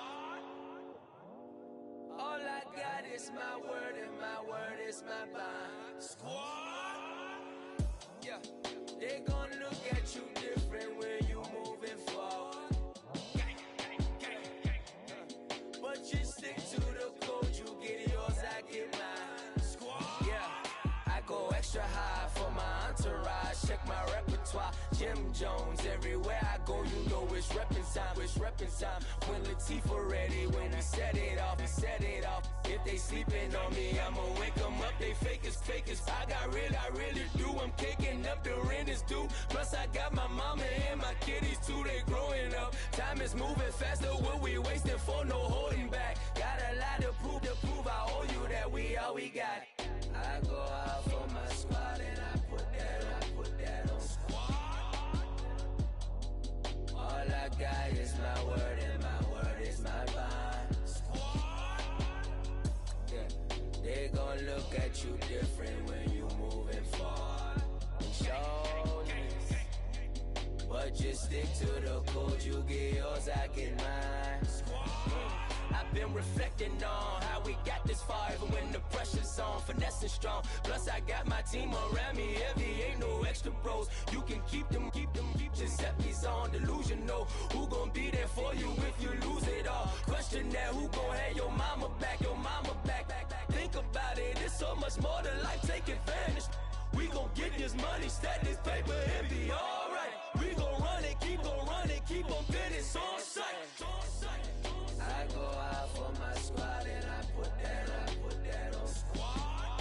All I got is my word and my word is my bond. Squad? Yeah, they gon' look at you different when you moving forward. But you stick to the code, you get yours, I get mine. Squad? Yeah, I go extra high for my entourage. Check my repertoire, Jim Jones. Everywhere I go, you know it's reppin' time. When Latifah ready, when we set it off. If they sleeping on me, I'ma wake them up. They fakers. I really do. I'm kicking up the rent is due. Plus I got my mama and my kiddies too. They growing up. Time is moving faster. What we wasting for? No holding back. Got a lot to prove. I owe you that we all we got. I go out for my squad and I put that on. Squad. All I got is my word and my word is my bond. Squad. Yeah, they gon' look at you different when you moving forward. But just stick to the code, you get yours, I get mine. I've been reflecting on how we got this far, even when the pressure's on, finessing strong. Plus I got my team around me heavy, ain't no extra bros. You can keep them. Giuseppe's on delusional. Who gon' be there for you if you lose it all? Question that, who gon' have your mama back? Think about it, it's so much more to life, take advantage. We gon' get this money, stack this paper, and be alright. We gon' run it, keep on business on sight. I go out for my squad and I put that on. Squad.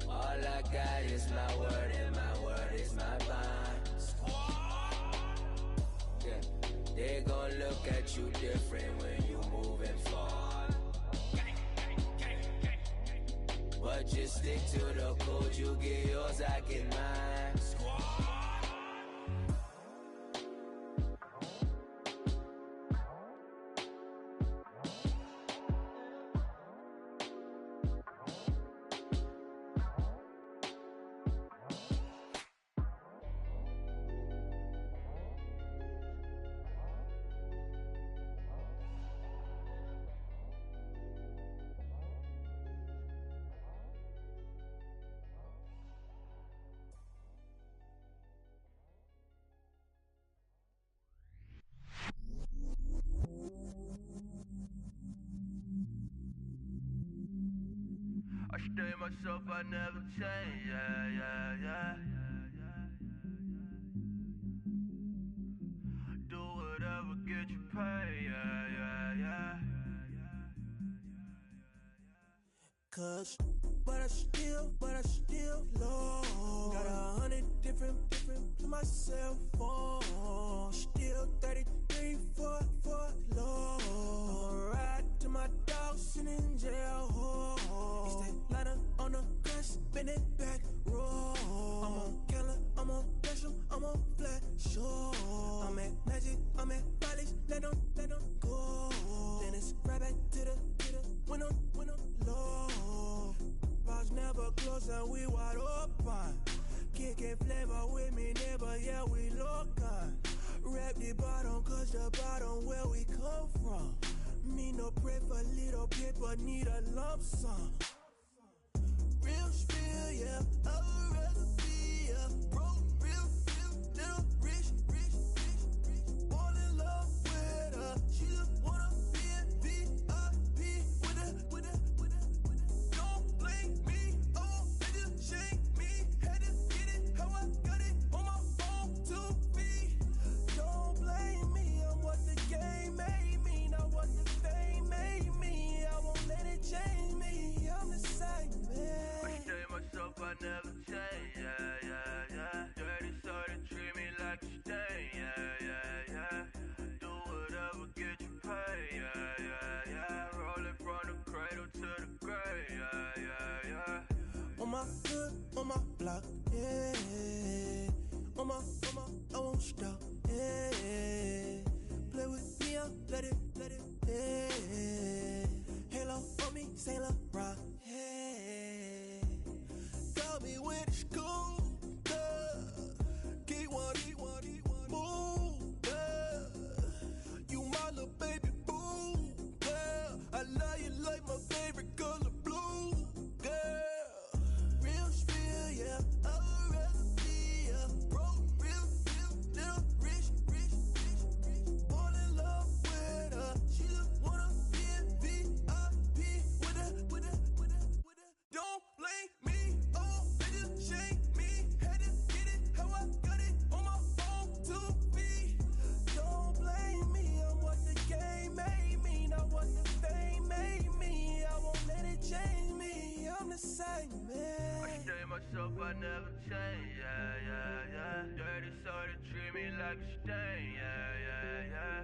All I got is my word and my word is my bond. Squad. Yeah, they gon' look at you different when you moving forward. But just stick to the code, you get yours, I get mine. Squad. I stay myself, I never change, yeah. Do whatever, get you paid, yeah. Cause, but I still love my cell phone. Still 33 for low. I'ma ride to my dog sitting in jail. He stay lighter on the grass, spin it back, roll. I'm on Keller, I'm on Special, I'm on Flat Show. I'm at Magic, I'm at Bally's, let them go. Then it's right back to the when I'm low. Bars never close and we wide open. Kicking flavor with me, neighbor, yeah, we local. Rap the bottom, cause the bottom where we come from. Me no pray for little paper, need a lump sum. Real spill, yeah, I would rather be a broke, real, little rich. All in love with her, she just wanna be a VIP with her. Don't blame me, oh, they just shame me. Had to get it, how I got it on my phone to be. Don't blame me, I'm what the game made me, not what the fame made me. I won't let it change me, I'm the same man. I say myself, I never change, yeah. Dirty soul, they treat me like a stain, yeah. Do whatever, get you paid, yeah. Rolling from the cradle to the grave, yeah. On my hood, on my block, yeah. On my, I won't stop, yeah. Play with me, I'll let it, yeah. Halo on me, Saint Laurent, yeah. Tell me when it's cool, Keep one, move, you my little baby boo, girl. I love you like my favorite color blue, girl. Real spill, yeah, I would rather be a broke, real, little rich. Fall in love with her, she just wanna be a VIP with her. Don't blame me, oh, they just shame me. Had to get it, how I got it on my phone to be. Don't blame me, I'm what the game made me, not what the fame made me. I won't let it change me, I'm the same man. I say myself, I never change, yeah. Dirty soul, they treat me like a stain, yeah.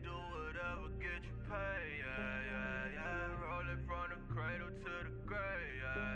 Do whatever, get you paid, yeah. Rolling from the cradle to the grave, yeah.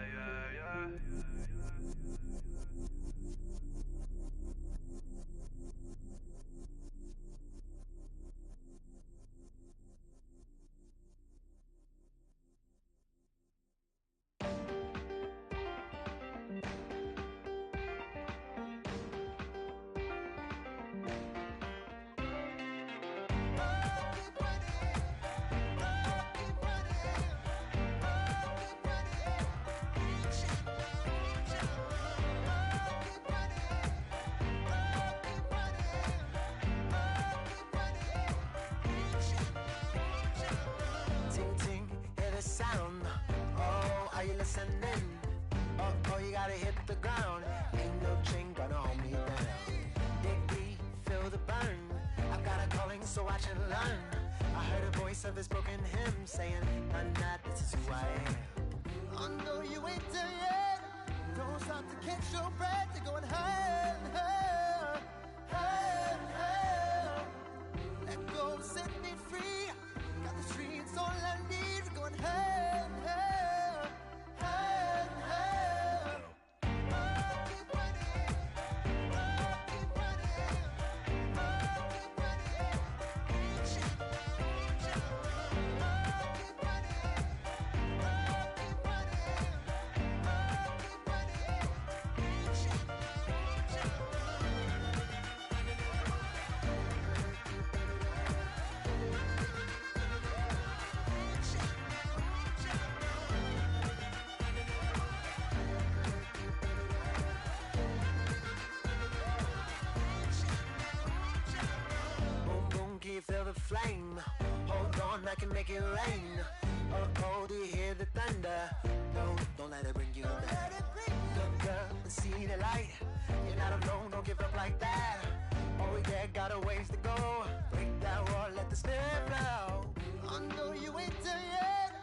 Sound. Oh, are you listening? Oh, you gotta hit the ground. Ain't no chain gonna hold me down. Dig deep, feel the burn. I've got a calling, so watch and learn. I heard a voice of his broken hymn saying, "Nah, this is who I am." I know you ain't there yet. Don't stop to catch your breath. You're going higher and higher, higher and higher. Let go, set me free. Got the streets all I need. Going higher and higher, higher and higher. Keep running, keep running, keep running. Keep flame. Hold on, I can make it rain. Oh, do you hear the thunder? Don't let it bring you down. Good girl, see the light. You're not alone, don't give up like that. Oh yeah, got a ways to go. Break that wall, let the spirit flow. I know you ain't there yet.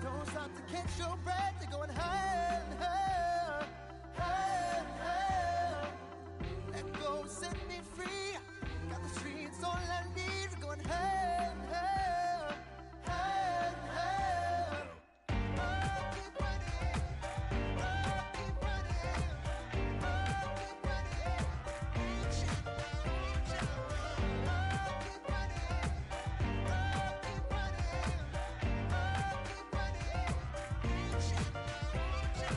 Don't stop to catch your breath. You're going higher and higher, higher and higher. Let go, set That's all I need is going help, help, help, help. Oh, keep running. Oh, keep running. Oh, keep running. Each and each and oh, keep running. Oh, keep running. Oh, keep running. Each and each and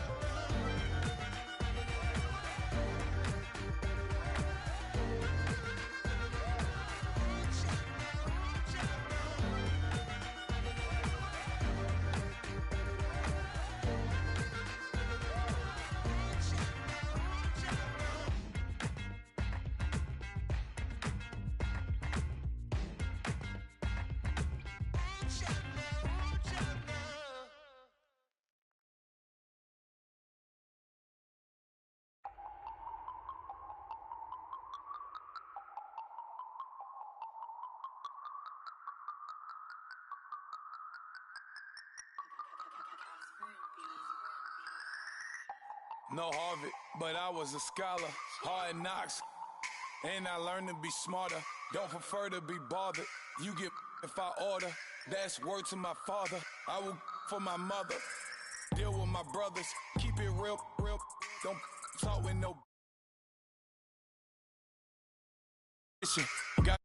No Harvard, but I was a scholar. Hard knocks, and I learned to be smarter. Don't prefer to be bothered. You get if I order. That's word to my father. I will for my mother. Deal with my brothers. Keep it real, real. Don't talk with no. Got